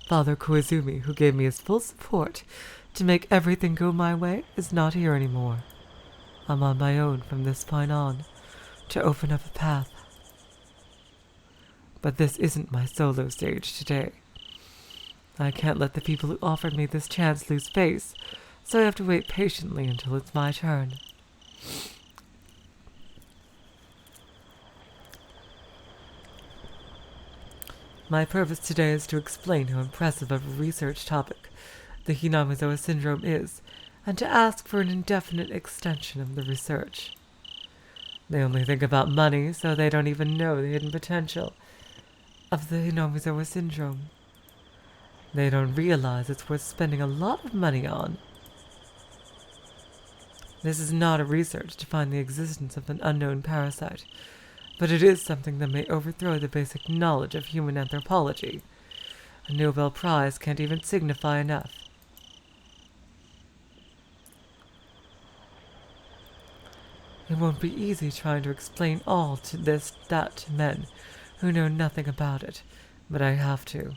Father Koizumi, who gave me his full support to make everything go my way, is not here anymore. I'm on my own from this point on, to open up a path. But this isn't my solo stage today. I can't let the people who offered me this chance lose face, so I have to wait patiently until it's my turn. My purpose today is to explain how impressive of a research topic the Hinamizawa syndrome is, and to ask for an indefinite extension of the research. They only think about money, so they don't even know the hidden potential of the Hinamizawa syndrome. They don't realize it's worth spending a lot of money on. This is not a research to find the existence of an unknown parasite, but it is something that may overthrow the basic knowledge of human anthropology. A Nobel Prize can't even signify enough. It won't be easy trying to explain all that to men who know nothing about it, but I have to.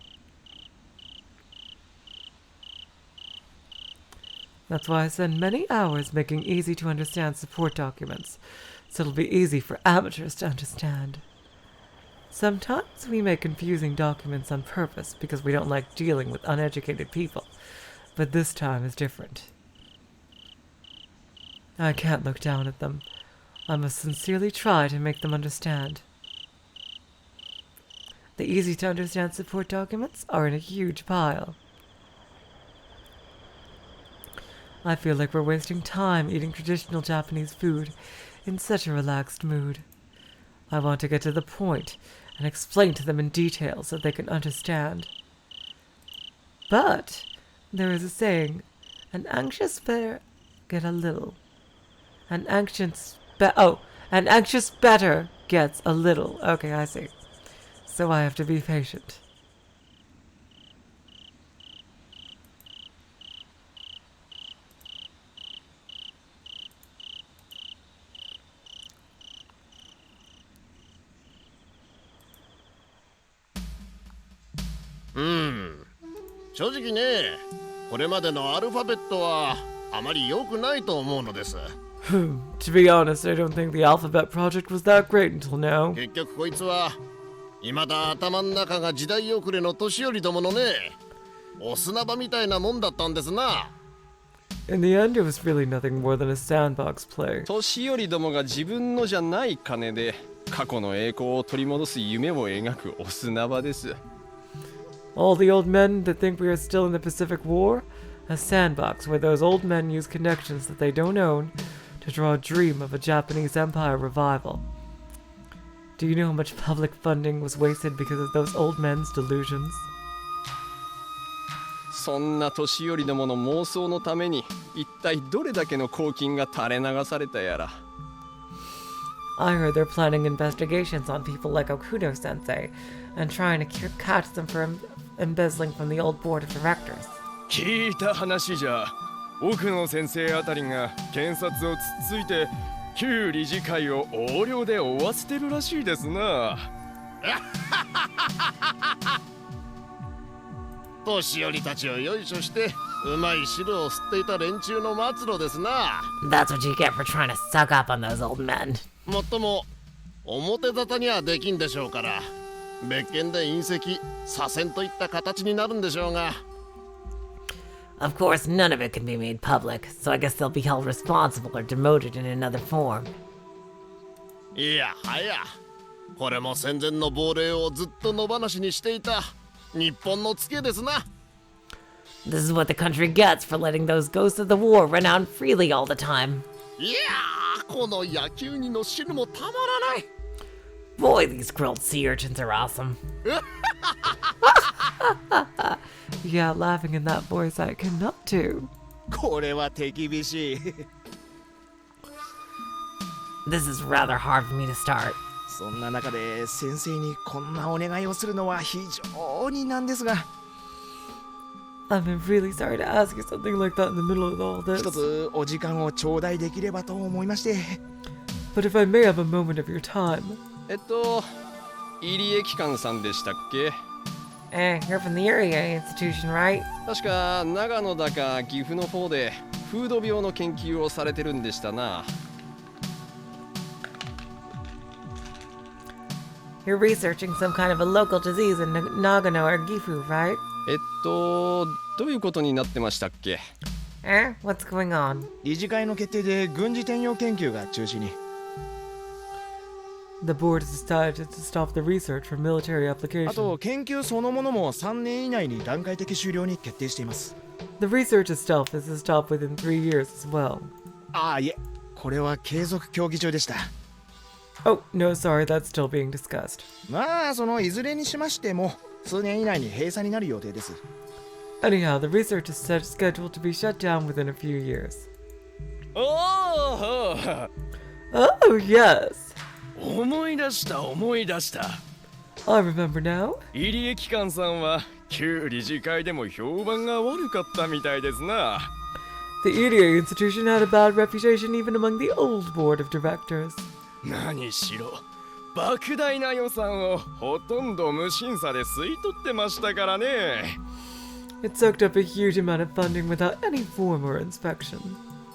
That's why I spend many hours making easy-to-understand support documents, so it'll be easy for amateurs to understand. Sometimes we make confusing documents on purpose because we don't like dealing with uneducated people, but this time is different. I can't look down at them. I must sincerely try to make them understand. The easy-to-understand support documents are in a huge pile. I feel like we're wasting time eating traditional Japanese food in such a relaxed mood. I want to get to the point and explain to them in detail so they can understand. But there is a saying, an anxious better get a little. An anxious better gets a little. Okay, I see. So I have to be patient. Hmm. 正直ね、これまでのアルファベットはあまり良くないと思うのです。To be honest, I don't think the alphabet project was that great until now. 結局こいつは未だ頭の中が時代遅れの年寄りどものね、お砂場みたいなもんだったんですな。In the end, it was really nothing more than a sandbox play. 年寄りどもが自分のじゃない金で過去の栄光を取り戻す夢を描くお砂場です。All the old men that think we are still in the Pacific War? A sandbox where those old men use connections that they don't own to draw a dream of a Japanese empire revival. Do you know how much public funding was wasted because of those old men's delusions? そんな年寄りどもの妄想のために一体どれだけの公金が垂れ流されたやら。I heard they're planning investigations on people like Okuno-sensei and trying to catch them for embezzling from the old board of directors. 聞いた話じゃ、奥野先生あたりが検察をつっついて旧理事会を横領で追わせてるらしいですな。年寄りたちをよいしょしてうまい汁を吸っていた連中の末路ですな。 That's what you get for trying to suck up on those old men. もっとも表沙汰にはできんでしょうから、別件で隕石左遷といった形になるんでしょうが。 Of course, none of it can be made public, so I guess they'll be held responsible or demoted in another form. いやはや、これも戦前の亡霊をずっと野放しにしていた日本のツケですな。 This is what the country gets for letting those ghosts of the war run out freely all the time. いやー、この野球にの汁もたまらない。 Boy, these grilled sea urchins are awesome. Yeah, laughing in that voice I cannot do. これは手厳しい。 This is rather hard for me to start. そんな中で先生にこんなお願いをするのは非常になんですが。 I'm really sorry to ask you something like that in the middle of all this. 一つお時間を頂戴できればと思いまして。 But if I may have a moment of your time. 入江機関さんでしたっけ？ You're from the area institution, right? 確か長野だか岐阜の方で風土病の研究をされてるんでしたな。You're researching some kind of a local disease in Nagano or Gifu, right? どういうことになってましたっけ？ What's going on? 理事会の決定で軍事転用研究が中止に。The board has decided to stop the research for military あ application. と研究そのものも3年以内に段階的終了に決定しています。 The research itself is to stop within 3 years as well. いえ、これは継続協議中でした。 Oh, no, sorry, that's still being discussed. そのいずれにしましても数年以内に閉鎖になる予定です。 Anyhow, the research is scheduled to be shut down within a few years. おー Oh, yes! 思い出した。 I remember now. 入江機関さんは旧理事会でも評判が悪かったみたいですな。 The EDA institution had a bad reputation even among the old board of directors. 何しろ莫大な予算をほとんど無審査で吸い取ってましたからね。 It soaked up a huge amount of funding without any form or inspection.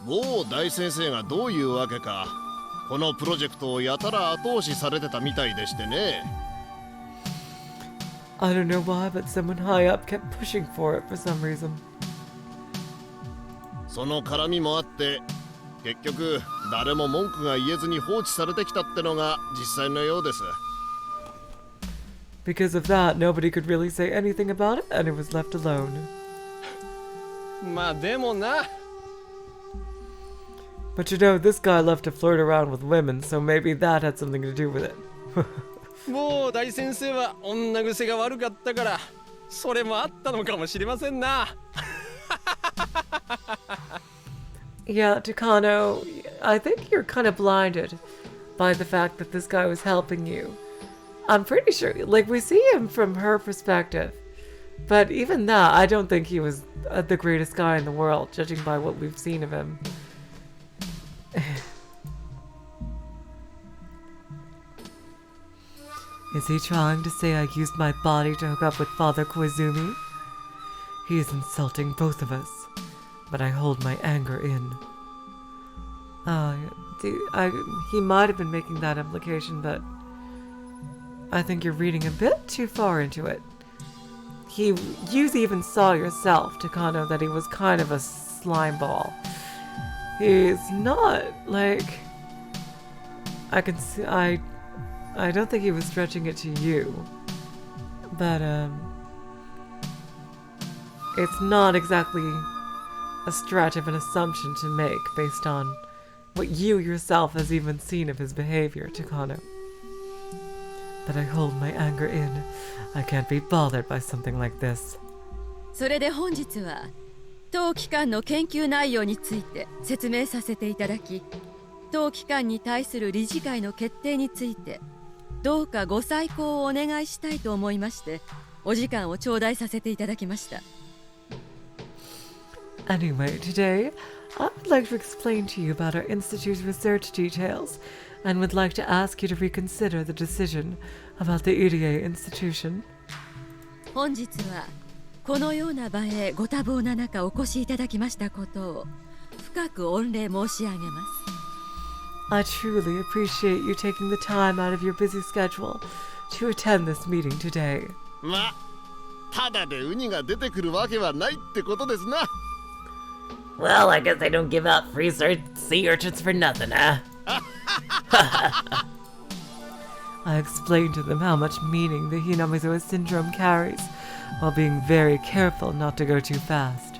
某大先生がどういうわけかこのプロジェクトをやたら後押しされてたみたいでしてね。 I don't know why, but someone high up kept pushing for it for some reason. その絡みもあって結局誰も文句が言えずに放置されてきたってのが実際のようです。 Because of that, nobody could really say anything about it, and it was left alone. まあでもな。 But you know, this guy loved to flirt around with women, so maybe that had something to do with it. もう大先生は女癖が悪かったからそれもあったのかもしれませんな。 Yeah, Takano, I think you're kind of blinded by the fact that this guy was helping you. I'm pretty sure, like, we see him from her perspective. But even that, I don't think he was the greatest guy in the world, judging by what we've seen of him. Is he trying to say I used my body to hook up with Father Koizumi? He is insulting both of us, but I hold my anger in. He might have been making that implication, but I think you're reading a bit too far into it. You even saw yourself, Takano, that he was kind of a slime ball. He's not, like... I can see... I don't think he was stretching it to you. But, it's not exactly a stretch of an assumption to make based on what you yourself has even seen of his behavior, Takano. But I hold my anger in. I can't be bothered by something like this. それで本日は当機関の研究内容について説明させていただき、当機関に対する理事会の決定についてどうかご再考をお願いしたいと思いましてお時間を頂戴させていただきました。 Anyway, today I would like to explain to you about our Institute's research details and would like to ask you to reconsider the decision about the EDA institution. 本日はこのような場へご多忙な中お越しいただきましたことを深く御礼申し上げます。 I truly appreciate you taking the time out of your busy schedule to attend this meeting today. ま、ただでウニが出てくるわけはないってことですな。 Well, I guess they don't give out free sea urchins for nothing, huh? I explained to them how much meaning the Hinamizawa syndrome carries, while being very careful not to go too fast.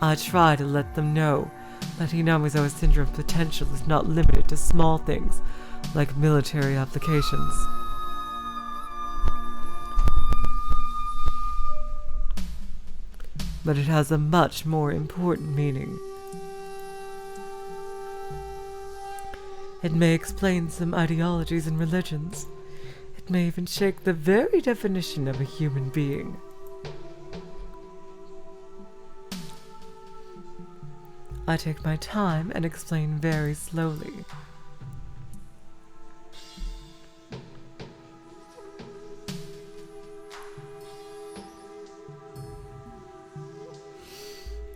I try to let them know that Hinamizawa syndrome potential is not limited to small things like military applications. But it has a much more important meaning. It may explain some ideologies and religions. It may even shake the very definition of a human being. I take my time and explain very slowly.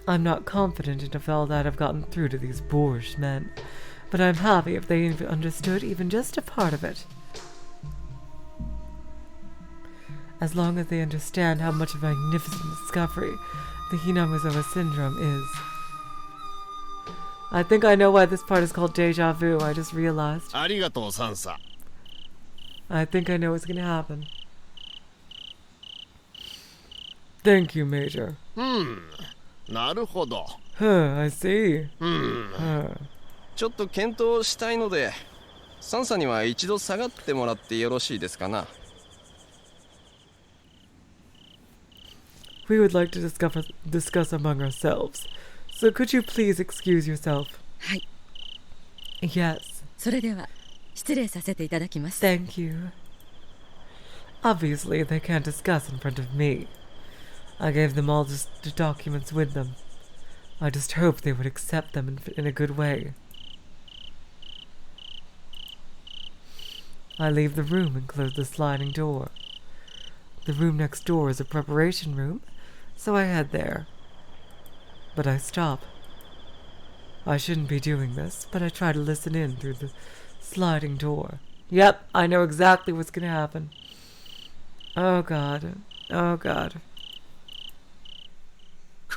I'm not confident if all that I've gotten through to these boorish men, but I'm happy if they understood even just a part of it. as long as they understand how much of a magnificent discovery the Hinamizawa syndrome is. I think I know why this part is called deja vu. I just realized. ありがとうサンサ。 I think I know what's gonna happen. Thank you, Major. なるほど。Huh, I see. ちょっと検討したいので、サンサには一度下がってもらってよろしいですかな。We would like to discuss among ourselves. So could you please excuse yourself? はい。 Yes. それでは失礼させていただきます。 Thank you. Obviously, they can't discuss in front of me. I gave them all the documents with them. I just hoped they would accept them in a good way. I leave the room and close the sliding door. The room next door is a preparation room, so I head there. But I stop. I shouldn't be doing this, but I try to listen in through the sliding door. Yep, I know exactly what's gonna happen. Oh god. Oh god.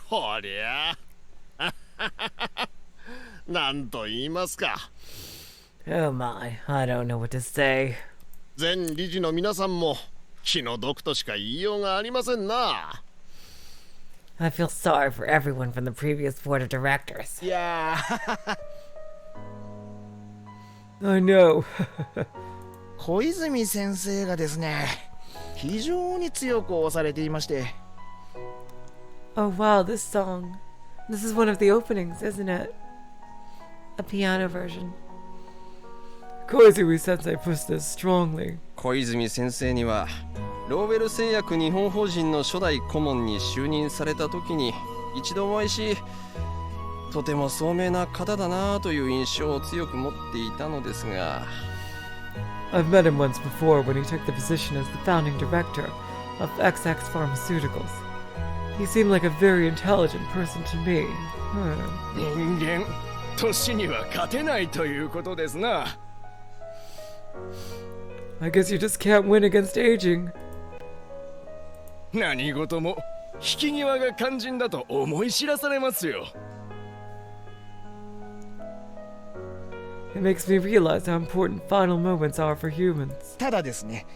こりゃなんと言いますか。 Oh my, I don't know what to say. 全理事の皆さんも気の毒としか言いようがありませんな。 I feel sorry for everyone from the previous board of directors. いやI know. 小泉先生がですね、非常に強く押されていまして。 Oh wow, this song. This is one of the openings, isn't it? A piano version. Koizumi-sensei puts this strongly. 小泉先生にはローベル製薬日本法人の初代顧問に就任された時に一度お会いし、とても聡明な方だなという印象を強く持っていたのですが。 I've met him once before when he took the position as the founding director of XX Pharmaceuticals. He seemed like a very intelligent person to me. 人間、年には勝てないということですな。 I guess you just can't win against aging. 何事も引き際が肝心だと思い知らされますよ。 It makes me realize how important final moments are for humans. ただですね、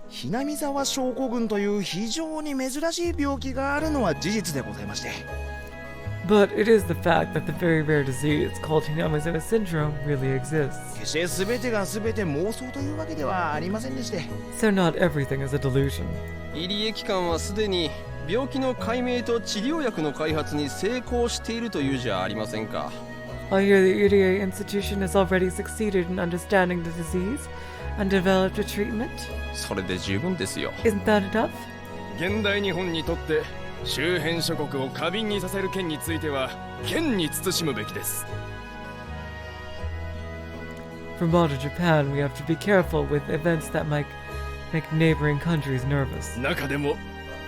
ひなみ沢症候群という非常に珍しい病気があるのは事実でございまして。 But it is the fact that the very rare disease called Hinamizawa syndrome really exists. 決して全てが全て妄想というわけではありませんでして。 So not everything is a delusion. 入江機関はすでに病気の解明と治療薬の開発に成功しているというじゃありませんか。 I hear the UDA institution has already succeeded in understanding the disease and developed a treatment. それで十分ですよ。 Isn't that enough? 現代日本にとって周辺諸国を過敏にさせる件については剣に慎むべきです。 For modern Japan, we have to be careful with events that might make neighboring countries nervous. 中でも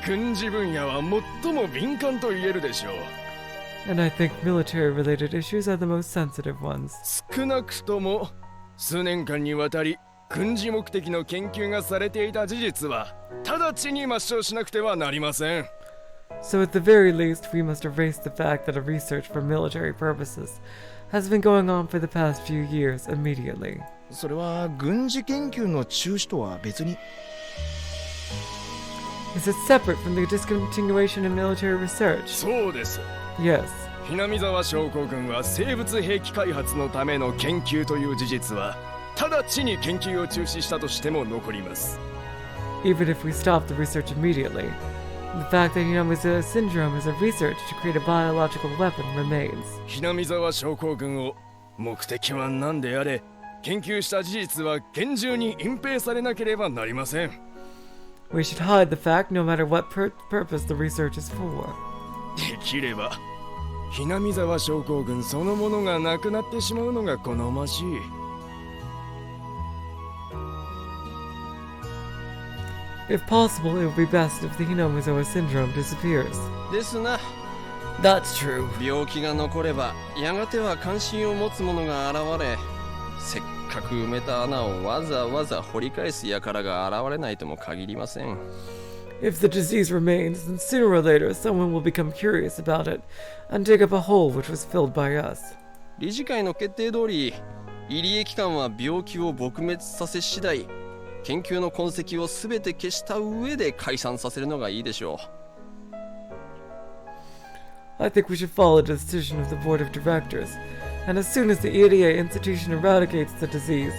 軍事分野は最も敏感と言えるでしょう。 And I think military-related issues are the most sensitive ones. 少なくとも数年間にわたり軍事目的の研究がされていた事実は直ちに抹消しなくてはなりません。 So at the very least, we must erase the fact that a research for military purposes has been going on for the past few years immediately. それは軍事研究の中止とは別に。 Is it separate from the discontinuation of military research? そうです。 Yes. ひなみ沢症候群は生物兵器開発のための研究という事実は直ちに研究を中止したとしても残ります。 Even if we stop the research immediately, the fact that Hinamizawa syndrome is a research to create a biological weapon remains. ひなみ沢症候群を目的は何であれ研究した事実は厳重に隠蔽されなければなりません。 We should hide the fact no matter what purpose the research is for. できればひなみ沢症候群そのものがなくなってしまうのが好ましい。 If possible, it would be best if the Hinamizawa syndrome disappears. ですな。 That's true. 病気が残ればやがては関心を持つ者が現れ、せっかく埋めた穴をわざわざ掘り返す輩が現れないとも限りません。If the disease remains, then sooner or later someone will become curious about it and dig up a hole which was filled by us. 理事会の決定通り、入江機関は病気を撲滅させ次第、研究の痕跡をすべて消した上で解散させるのがいいでしょう。I think we should follow the decision of the board of directors, and as soon as the EDA institution eradicates the disease,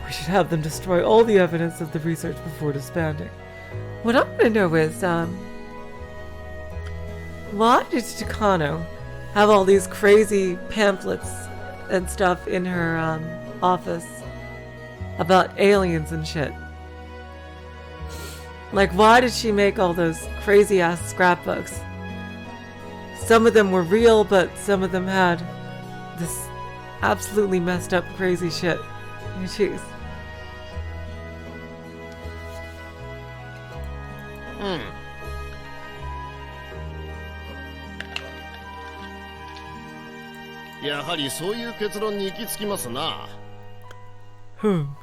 we should have them destroy all the evidence of the research before disbanding. What I want to know is, why did Takano have all these crazy pamphlets and stuff in her office about aliens and shit? Like, why did she make all those crazy ass scrapbooks? Some of them were real, but some of them had this absolutely messed up crazy shit. Jeez. やはりそういう結論に行き着きますな。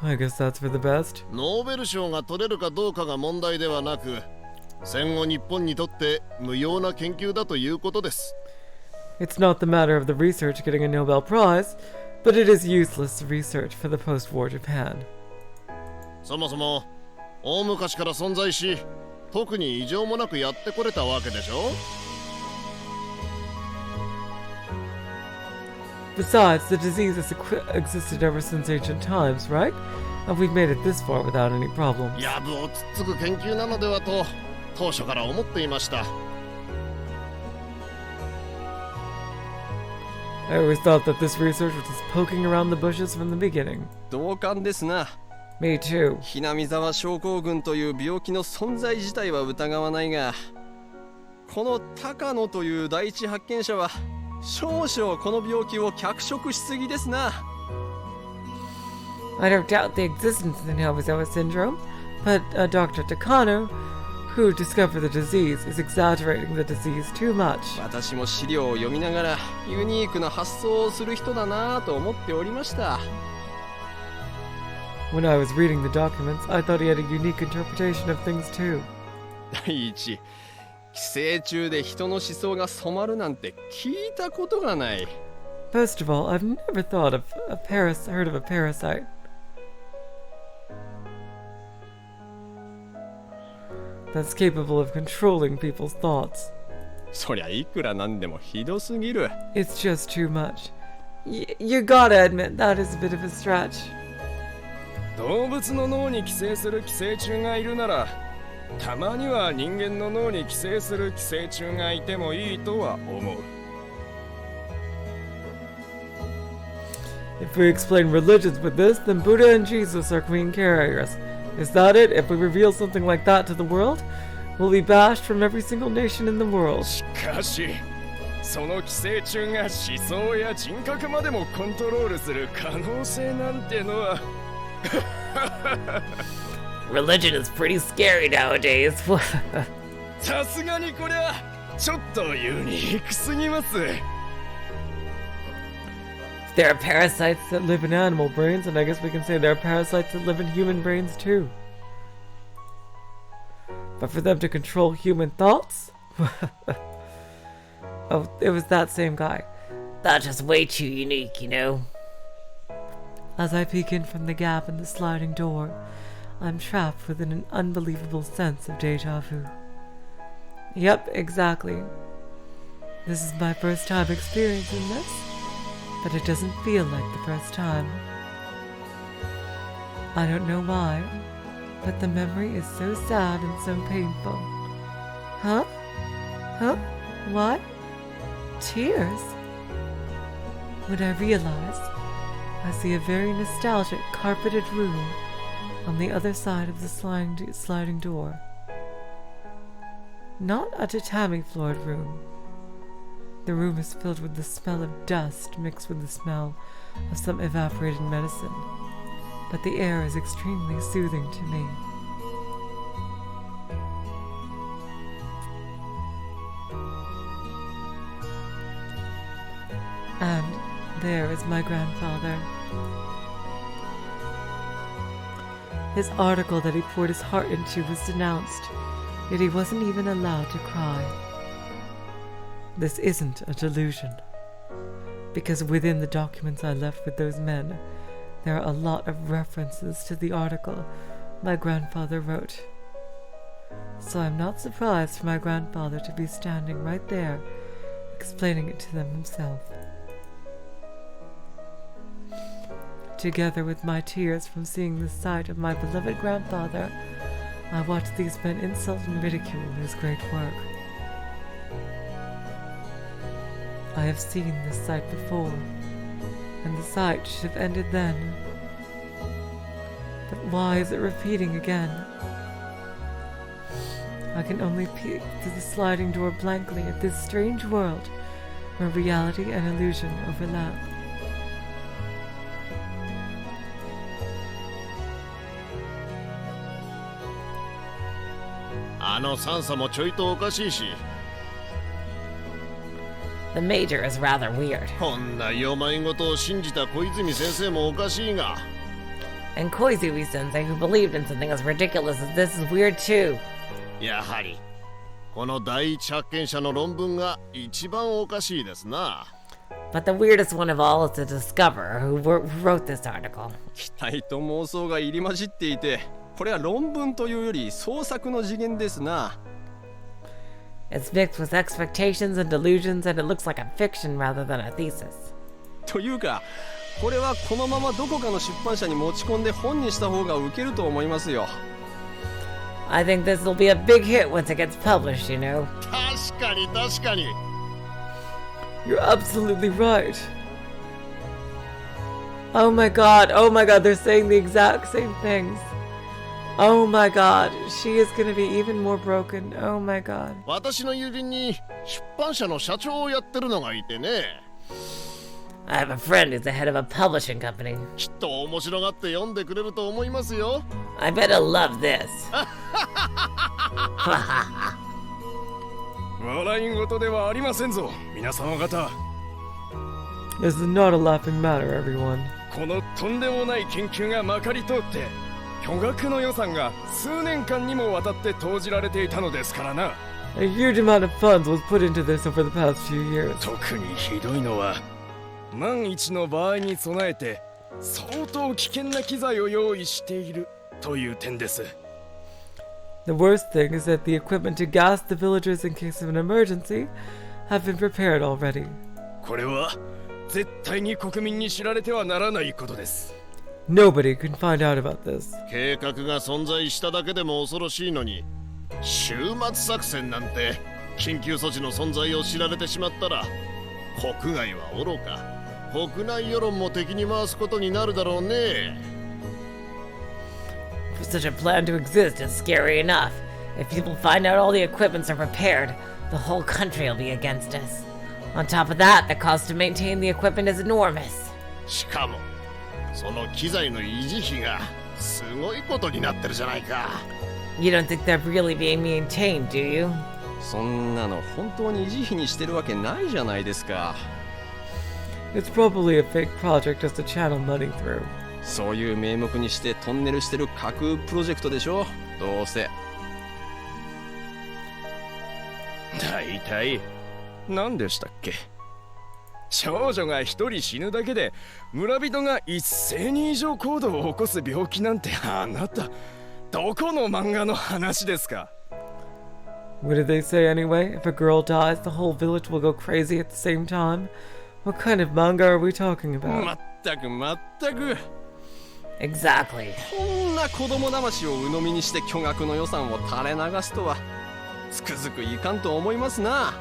I guess that's for the best. ノーベル賞が取れるかどうかが問題ではなく、戦後日本にとって無用な研究だということです。It's not the matter of the research getting a Nobel Prize, but it is useless research for the post-war Japan. そもそも大昔から存在し、特に異常もなくやってこれたわけでしょ。Besides, the disease has existed ever since ancient times, right? And we've made it this far without any problems. やぶをつっつく研究なのではと当初から思っていました。I always thought that this research was just poking around the bushes from the beginning. 同感ですな。Me too. ひなみ沢症候群という病気の存在自体は疑わないが、この高野という第一発見者は少々この病気を脚色しすぎですな。I don't doubt the existence of the Higurashi syndrome, but Dr. Takano, who discovered the disease, is exaggerating the disease too much. 私も資料を読みながらユニークな発想をする人だなぁと思っておりました。When I was reading the documents, I thought he had a unique interpretation of things too. 第一、寄生虫で人の思想が染まるなんて聞いたことがない。First of all, I've never thought of heard of a parasite. That's capable of controlling people's thoughts. そりゃいくらなんでもひどすぎる。It's just too much. You gotta admit, that is a bit of a stretch. 動物の脳に寄生する寄生虫がいるなら、たまには人間の脳に寄生する寄生虫がいてもいいとは思う。If we explain religions with this, then Buddha and Jesus are queen carriers. Is that it? If we reveal something like that to the world, we'll be bashed from every single nation in the world. しかし、その寄生虫が思想や人格までもコントロールする可能性なんてのは。Religion is pretty scary nowadays. さすがにこれはちょっとユニークすぎます。There are parasites that live in animal brains, and I guess we can say there are parasites that live in human brains too. But for them to control human thoughts? Oh, it was that same guy. That's just way too unique, you know. As I peek in from the gap in the sliding door, I'm trapped within an unbelievable sense of deja vu. Yep, exactly. This is my first time experiencing this, but it doesn't feel like the first time. I don't know why, but the memory is so sad and so painful. Huh? Huh? What? Tears? When I realize, I see a very nostalgic carpeted room on the other side of the sliding door. Not a tatami-floored room. The room is filled with the smell of dust mixed with the smell of some evaporated medicine, but the air is extremely soothing to me. And there is my grandfather. His article that he poured his heart into was denounced, Yet he wasn't even allowed to cry. This isn't a delusion, because within the documents I left with those men, there are a lot of references to the article my grandfather wrote. So I'm not surprised for my grandfather to be standing right there, explaining it to them himself. Together with my tears from seeing the sight of my beloved grandfather, I watched these men insult and ridicule his great work. I have seen this sight before, and the sight should have ended then. But why is it repeating again? I can only peek through the sliding door blankly at this strange world where reality and illusion overlap. The major is rather weird. And Koizumi-sensei, who believed in something as ridiculous as this, is weird too. やはりこの第一発見者の論文が一番おかしいですな。 But the weirdest one of all is the discoverer who wrote this article. 期待と妄想が入り混じっていて、これは論文というより創作の次元ですな。 It's mixed with expectations and delusions, and it looks like a fiction rather than a thesis. というか、これはこのままどこかの出版社に持ち込んで本にした方がウケると思いますよ。 I think this will be a big hit once it gets published, you know. 確かに確かに。 You're absolutely right. Oh my god, they're saying the exact same things. Oh my god, she is gonna be even more broken. Oh my god. 私の友人に出版社の社長をやってるのがいてね。 I have a friend who's the head of a publishing company. きっと面白がって読んでくれると思いますよ。 I bet he'll love this. 笑い事ではありませんぞ、皆様方。 This is not a laughing matter, everyone. このとんでもない研究がまかり通って、巨額の予算が数年間にもわたって投じられていたのですからな。A huge amount of funds was put into this over the past few years. 特にひどいのは、万一の場合に備えて相当危険な機材を用意しているという点です。 The worst thing is that the equipment to gas the villagers in case of an emergency have been prepared already. これは絶対に国民に知られてはならないことです。 Nobody can find out about this. 計画が存在しただけでも恐ろしいのに、終末作戦なんて緊急措置の存在を知られてしまったら、国外はおろか、国内世論も敵に回すことになるだろうね。 For such a plan to exist is scary enough. If people find out all the equipments are prepared, the whole country will be against us. On top of that, the cost to maintain the equipment is enormous. しかも、その機材の維持費がすごいことになってるじゃないか。 You don't think they're really being maintained, do you? そんなの本当に維持費にしてるわけないじゃないですか。 It's probably a fake project just to channel money through. そういう名目にしてトンネルしてる架空プロジェクトでしょ、どうせ。大体何でしたっけ。少女が一人死ぬだけで村人が一斉に異常行動を起こす病気なんて、あなたどこの漫画の話ですか。 What did they say anyway? If a girl dies, the whole village will go crazy at the same time? What kind of manga are we talking about? まったくまったく。 Exactly. こんな子供魂を鵜呑みにして巨額の予算を垂れ流すとはつくづくいかんと思いますな。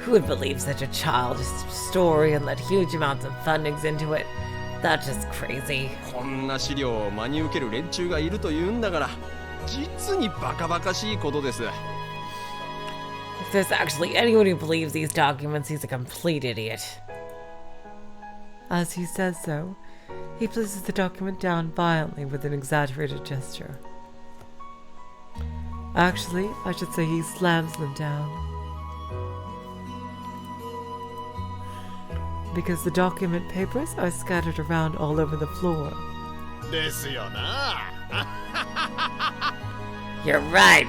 Who would believe such a childish story and let huge amounts of fundings into it? That's just crazy. こんな資料を真に受ける連中がいるというんだから、実にバカバカしいことです。 If there's actually anyone who believes these documents, he's a complete idiot. As he says so, he places the document down violently with an exaggerated gesture. Actually, I should say he slams them down. Because the document papers are scattered around all over the floor. ですよな。 You're right.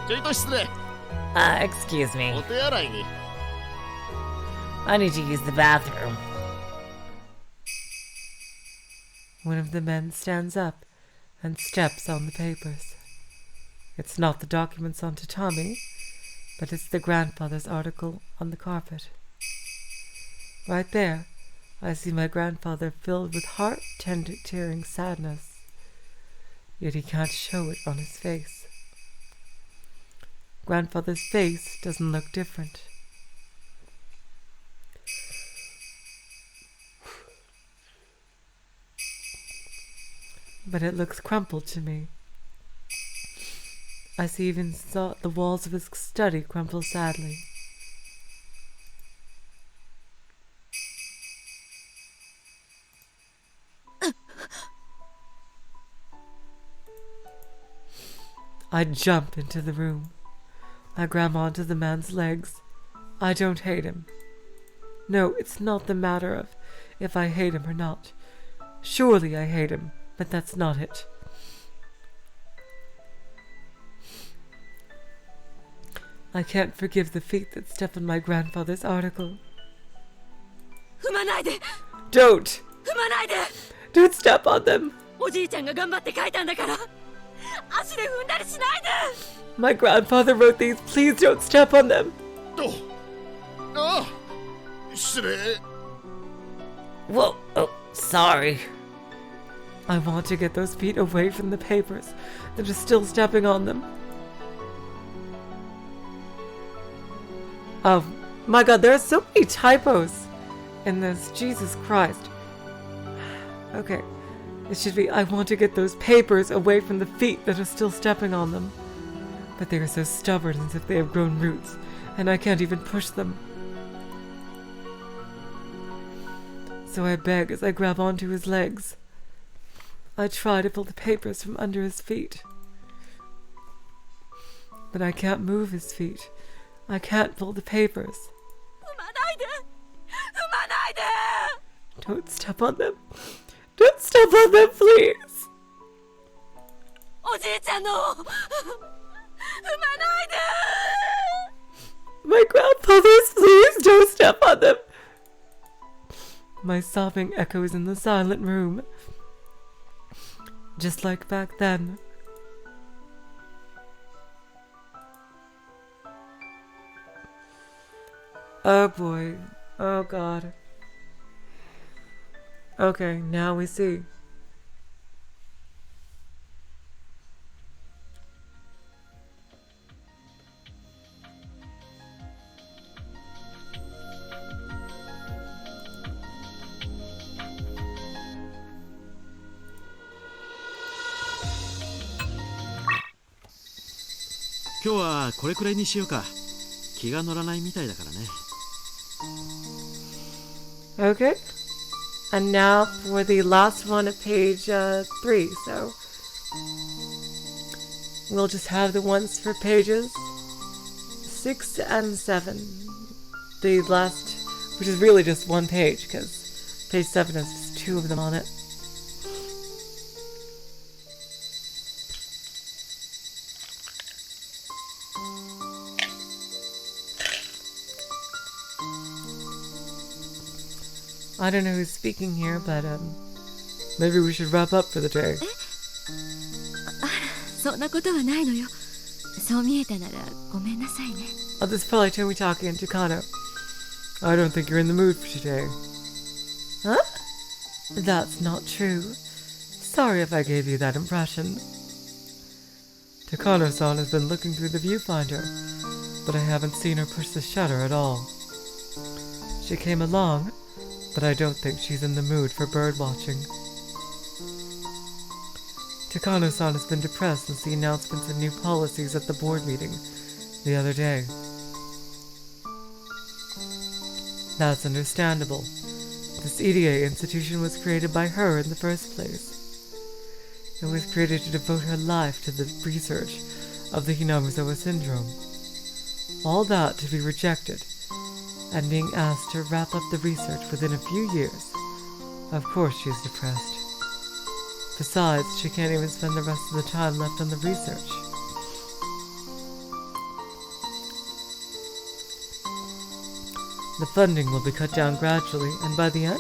ちょいと失礼。 Excuse me. お手洗いに。 I need to use the bathroom. One of the men stands up and steps on the papers. It's not the documents on tatami, but it's the grandfather's article on the carpet. Right there, I see my grandfather filled with heart-tearing sadness, yet he can't show it on his face. Grandfather's face doesn't look different. But it looks crumpled to me. I see even the walls of his study crumple sadly. I jump into the room. I grab onto the man's legs. I don't hate him. No, it's not the matter of if I hate him or not. Surely I hate him, but that's not it. I can't forgive the feet that step on my grandfather's article. Don't! Don't step on them! My grandfather wrote these. Please don't step on them! Whoa, oh, sorry. I want to get those feet away from the papers that are still stepping on them. Oh my god, there are so many typos in this. Jesus Christ. Okay. It should be, I want to get those papers away from the feet that are still stepping on them. But they are so stubborn as if they have grown roots, and I can't even push them. So I beg as I grab onto his legs. I try to pull the papers from under his feet. But I can't move his feet. I can't pull the papers. Don't step on them. Don't step on them, please. My grandfathers, please don't step on them. My sobbing echoes in the silent room. Just like back then. Oh boy. Oh god. Okay, now we see.今日はこれくらいにしようか。気が乗らないみたいだからね。Okay. And now for the last one at page 3. So we'll just have the ones for pages 6 and 7. The last, which is really just one page, because page 7 has just 2 of them on it. I don't know who's speaking here, but maybe we should wrap up for the day. そんなことはないのよ。そう見えたならごめんなさいね。 Oh, this is probably Tomitaki and Takano. I don't think you're in the mood for today. Huh? That's not true. Sorry if I gave you that impression. Takano-san has been looking through the viewfinder, but I haven't seen her push the shutter at all. She came along, but I don't think she's in the mood for bird-watching. Takano-san has been depressed since the announcements of new policies at the board meeting the other day. That's understandable. This EDA institution was created by her in the first place. It was created to devote her life to the research of the Hinamizawa syndrome. All that to be rejected, and being asked to wrap up the research within a few years. Of course she is depressed. Besides, she can't even spend the rest of the time left on the research. The funding will be cut down gradually, and by the end,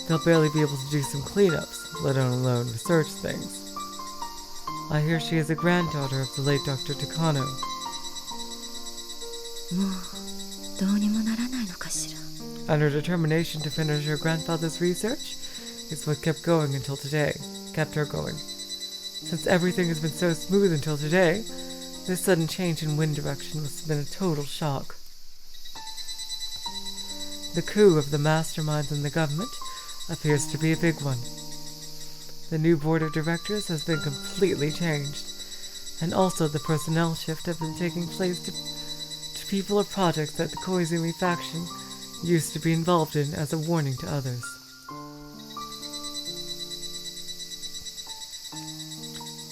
they'll barely be able to do some cleanups, let alone research things. I hear she is a granddaughter of the late Dr. Takano. もうどうにもならないのかしら。 And her determination to finish her grandfather's research is what kept going until today, kept her going. Since everything has been so smooth until today, this sudden change in wind direction must have been a total shock. The coup of the masterminds in the government appears to be a big one. The new board of directors has been completely changed, and also the personnel shift have been taking place to people or projects that the Koizumi faction used to be involved in as a warning to others.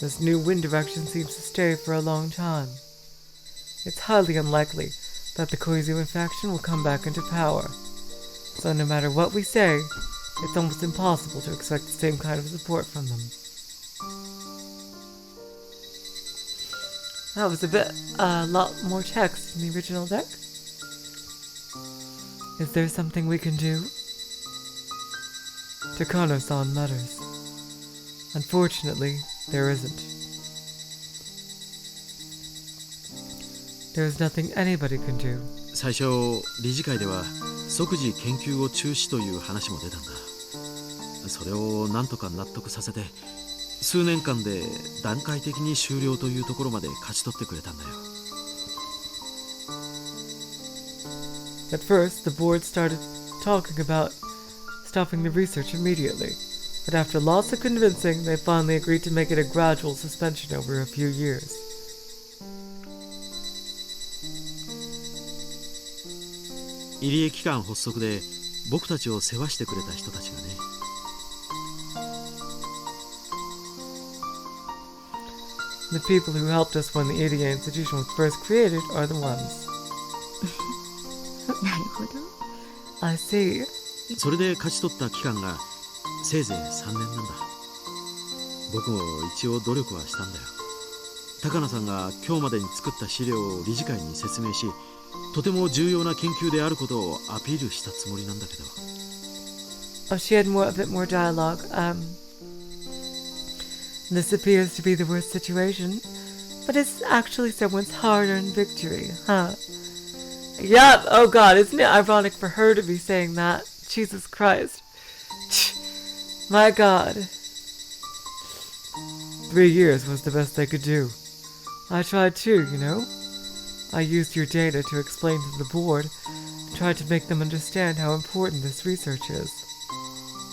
This new wind direction seems to stay for a long time. It's highly unlikely that the Koizumi faction will come back into power. So no matter what we say, it's almost impossible to expect the same kind of support from them. That was a lot more text in the original deck. Is there something we can do? Takano-san mutters. Unfortunately, there isn't. There is nothing anybody can do. 最初理事会では即時研究を中止という話も出たんだ。それをなんとか納得させて数年間で段階的に終了というところまで勝ち取ってくれたんだよ。 At first, the board started talking about stopping the research immediately, but after lots of convincing, they finally agreed to make it a gradual suspension over a few years. 入江機関発足で僕たちを世話してくれた人たちがね。 The people who helped us when the ADA institution was first created are the ones. なるほど。 I see. それで勝ち取った期間がせいぜい3年なんだ。僕も一応努力はしたんだよ。高野さんが今日までに作った資料を理事会に説明し、とても重要な研究であることをアピールしたつもりなんだけど。Oh, she had a bit more dialogue. This appears to be the worst situation, but it's actually someone's hard-earned victory, huh? Yup, oh god, isn't it ironic for her to be saying that? Jesus Christ. My god. 3 years was the best they could do. I tried too, you know? I used your data to explain to the board, and tried to make them understand how important this research is.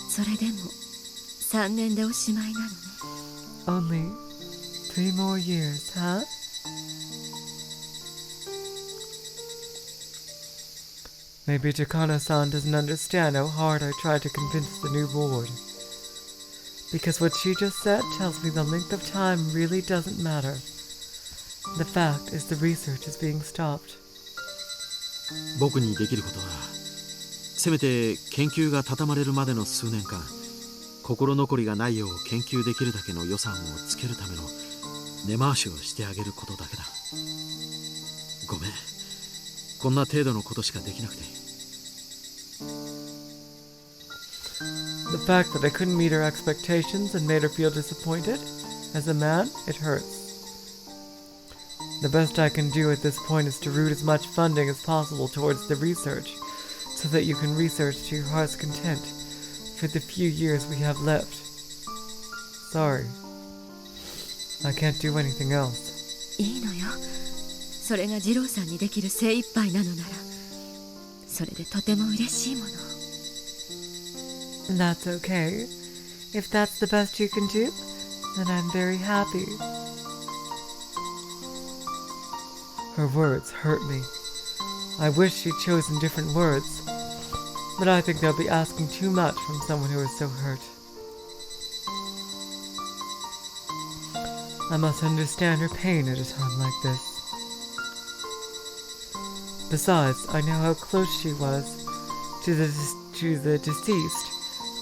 それでも3年でおしまいなのね。 Only 3 more years, huh? Maybe Takano-san doesn't understand how hard I tried to convince the new board. Because what she just said tells me the length of time really doesn't matter. The fact is the research is being stopped. 僕にできることはせめて研究が畳まれるまでの数年間心残りがないよう研究できるだけの予算をつけるための根回しをしてあげることだけだ。ごめん、こんな程度のことしかできなくて。 The fact that I couldn't meet her expectations and made her feel disappointed, as a man, it hurts. The best I can do at this point is to route as much funding as possible towards the research, so that you can research to your heart's content for the few years we have left. Sorry. I can't do anything else. いいのよ。それが二郎さんにできる精一杯なのなら、それでとても嬉しいもの。 That's okay. If that's the best you can do, then I'm very happy. Her words hurt me. I wish she'd chosen different words, but I think they'll be asking too much from someone who is so hurt. I must understand her pain at a time like this. Besides, I know how close she was to the deceased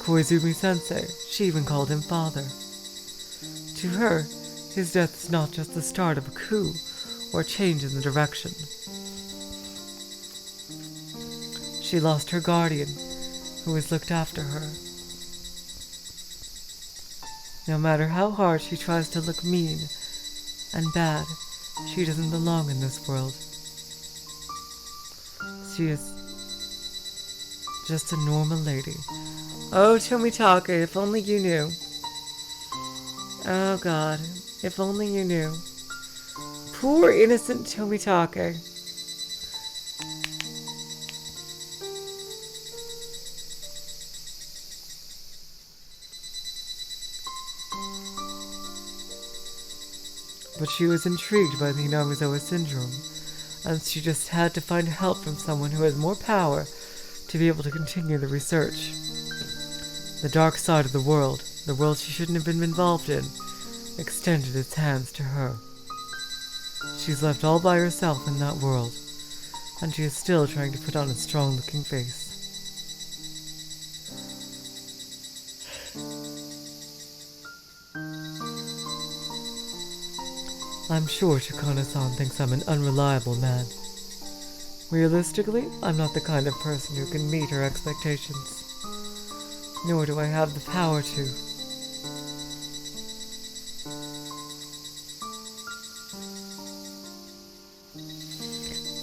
Koizumi-sensei. She even called him father. To her, his death is not just the start of a coup or change in the direction. She lost her guardian, who has looked after her. No matter how hard she tries to look mean and bad, she doesn't belong in this world. She is just a normal lady. Oh, Tomitake, if only you knew. Oh God, if only you knew. Poor innocent Tomitake. But she was intrigued by the Hinamizawa syndrome, and she just had to find help from someone who has more power to be able to continue the research. The dark side of the world she shouldn't have been involved in, extended its hands to her. She's left all by herself in that world, and she is still trying to put on a strong-looking face. I'm sure Takano-san thinks I'm an unreliable man. Realistically, I'm not the kind of person who can meet her expectations. Nor do I have the power to.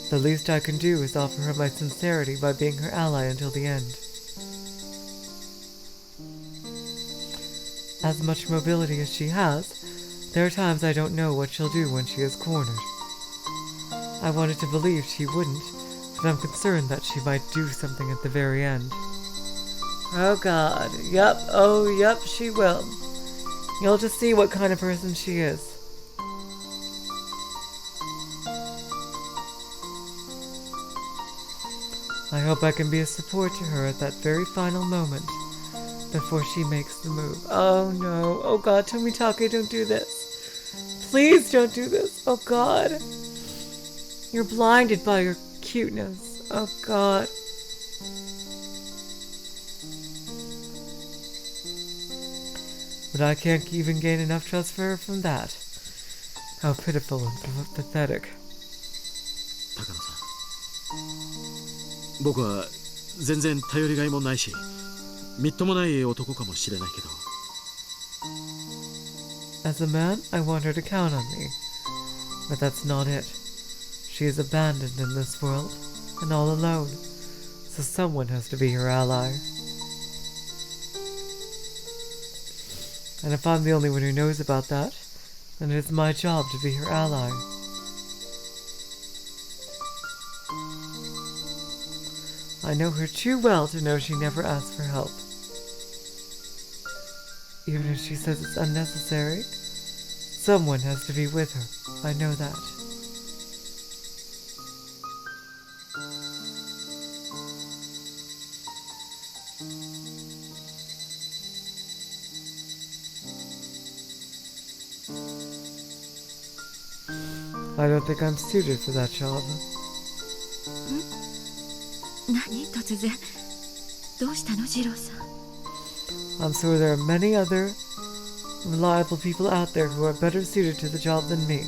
The least I can do is offer her my sincerity by being her ally until the end. As much mobility as she has, there are times I don't know what she'll do when she is cornered. I wanted to believe she wouldn't, but I'm concerned that she might do something at the very end. Oh God, yep, oh yep, she will. You'll just see what kind of person she is. I hope I can be a support to her at that very final moment, before she makes the move. Oh no, oh God, Tomitake, don't do this. Please don't do this, oh God. You're blinded by your cuteness, oh God. But I can't even gain enough trust for her from that. How pitiful and pathetic. 高野さん、僕は全然頼りがいもないし、みっともない男かもしれないけど。As a man, I want her to count on me. But that's not it. She is abandoned in this world, and all alone, so someone has to be her ally. And if I'm the only one who knows about that, then it is my job to be her ally. I know her too well to know she never asks for help. Even if she says it's unnecessary, someone has to be with her. I know that. I don't think I'm suited for that job. 何突然どうしたの次郎さん I'm sure there are many other reliable people out there who are better suited to the job than me.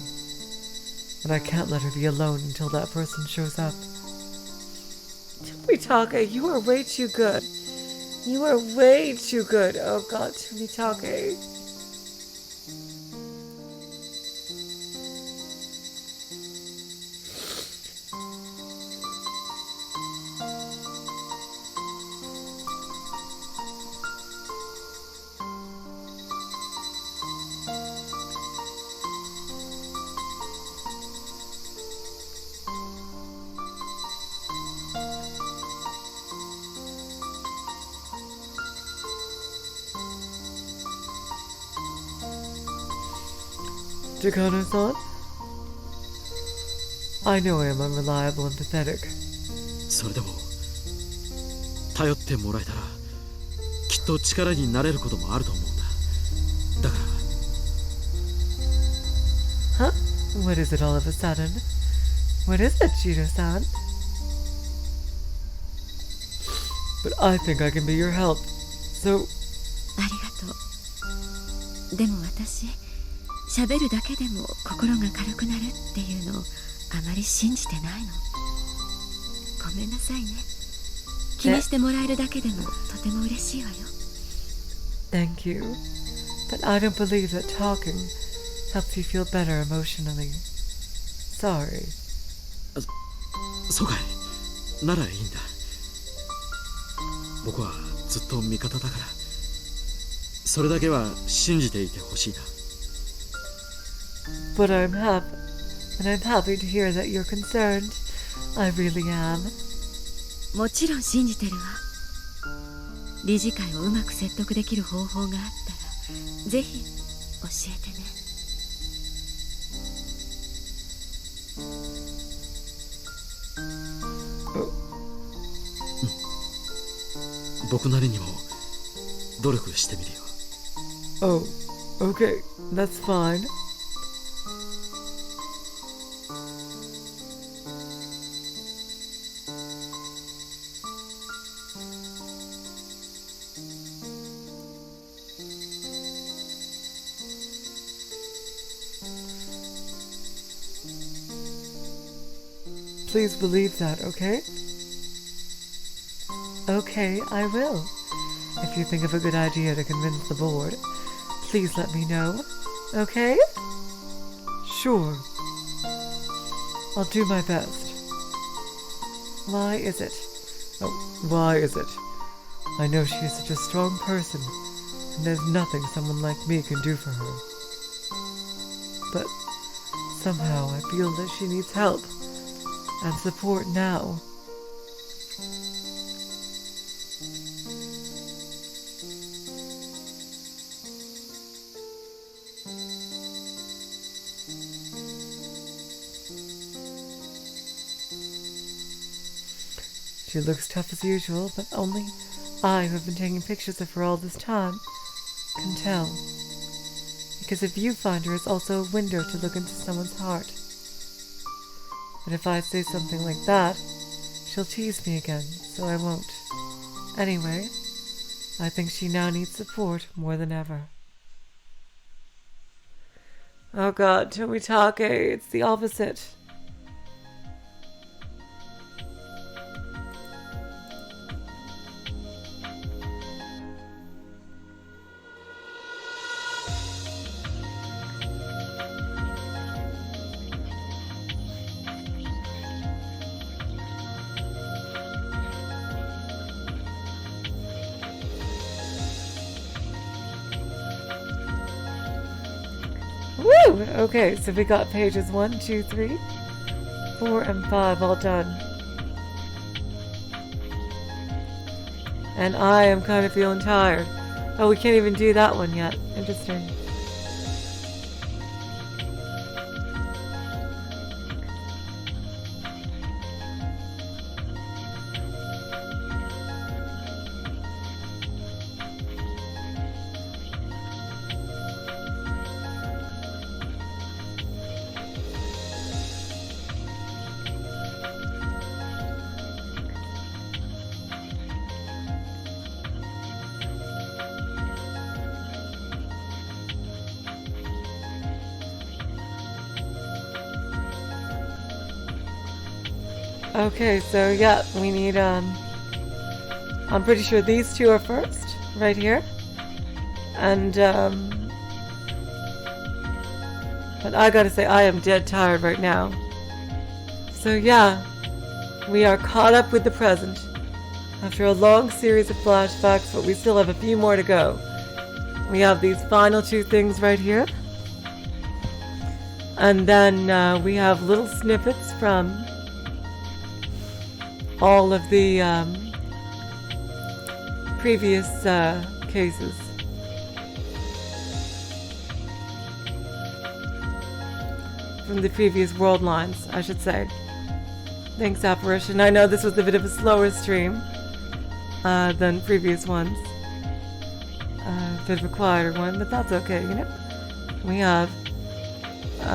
But I can't let her be alone until that person shows up. Tomitake, you are way too good. You are way too good. Oh God, Tomitake. Takano-san? I know I am unreliable and pathetic. それでも頼ってもらえたらきっと力になれることもあると思うんだ。だから Huh? What is it all of a sudden? What is it, Jiro-san? But I think I can be your help. So... ありがとう。でも私喋るだけでも心が軽くなるっていうのをあまり信じてないの。ごめんなさいね。気にしてもらえるだけでもとても嬉しいわよ。 Thank you. But I don't believe that talking helps you feel better emotionally. Sorry. そうかい。ならいいんだ。僕はずっと味方だから。それだけは信じていてほしいな。But I'm happy to hear that you're concerned. I really am. もちろん信じてるわ。理事会をうまく説得できる方法があったらぜひ教えてね。僕なりにも努力してみるよ。Oh, okay, that's fine. Please believe that, okay? Okay, I will. If you think of a good idea to convince the board, please let me know, okay? Sure. I'll do my best. Why is it? Oh, why is it? I know she is such a strong person, and there's nothing someone like me can do for her. But somehow I feel that she needs help and support now. She looks tough as usual, but only I, who have been taking pictures of her all this time, can tell. Because a viewfinder is also a window to look into someone's heart. But if I say something like that, she'll tease me again, so I won't. Anyway, I think she now needs support more than ever. Oh god, Tomitake, it's the opposite. Woo! Okay, so we got pages 1, 2, 3, 4, and 5 all done. And I am kind of feeling tired. Oh, we can't even do that one yet. Interesting. Okay, so yeah, we need, I'm pretty sure these two are first, right here. And, but I gotta say, I am dead tired right now. So yeah, we are caught up with the present after a long series of flashbacks, but we still have a few more to go. We have these final two things right here. And then we have little snippets from all of the previous cases. From the previous world lines, I should say. Thanks, Apparition. I know this was a bit of a slower stream than previous ones. A bit of a quieter one, but that's okay, you know? We have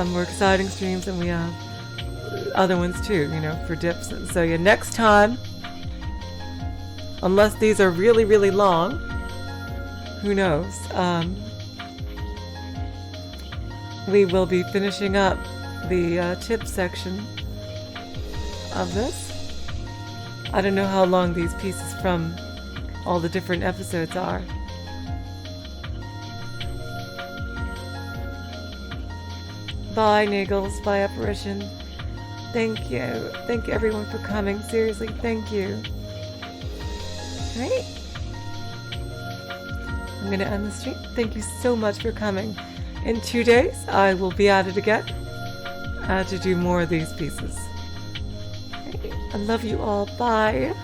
more exciting streams, and we have other ones too, you know, for dips. And so yeah, next time, unless these are really, really long, who knows, we will be finishing up the tip section of this. I don't know how long these pieces from all the different episodes are. Bye, Niggles. Bye, Apparition. Thank you. Thank you, everyone, for coming. Seriously, thank you. Right? I'm going to end the stream. Thank you so much for coming. In 2 days, I will be at it again to do more of these pieces. I love you all. Bye.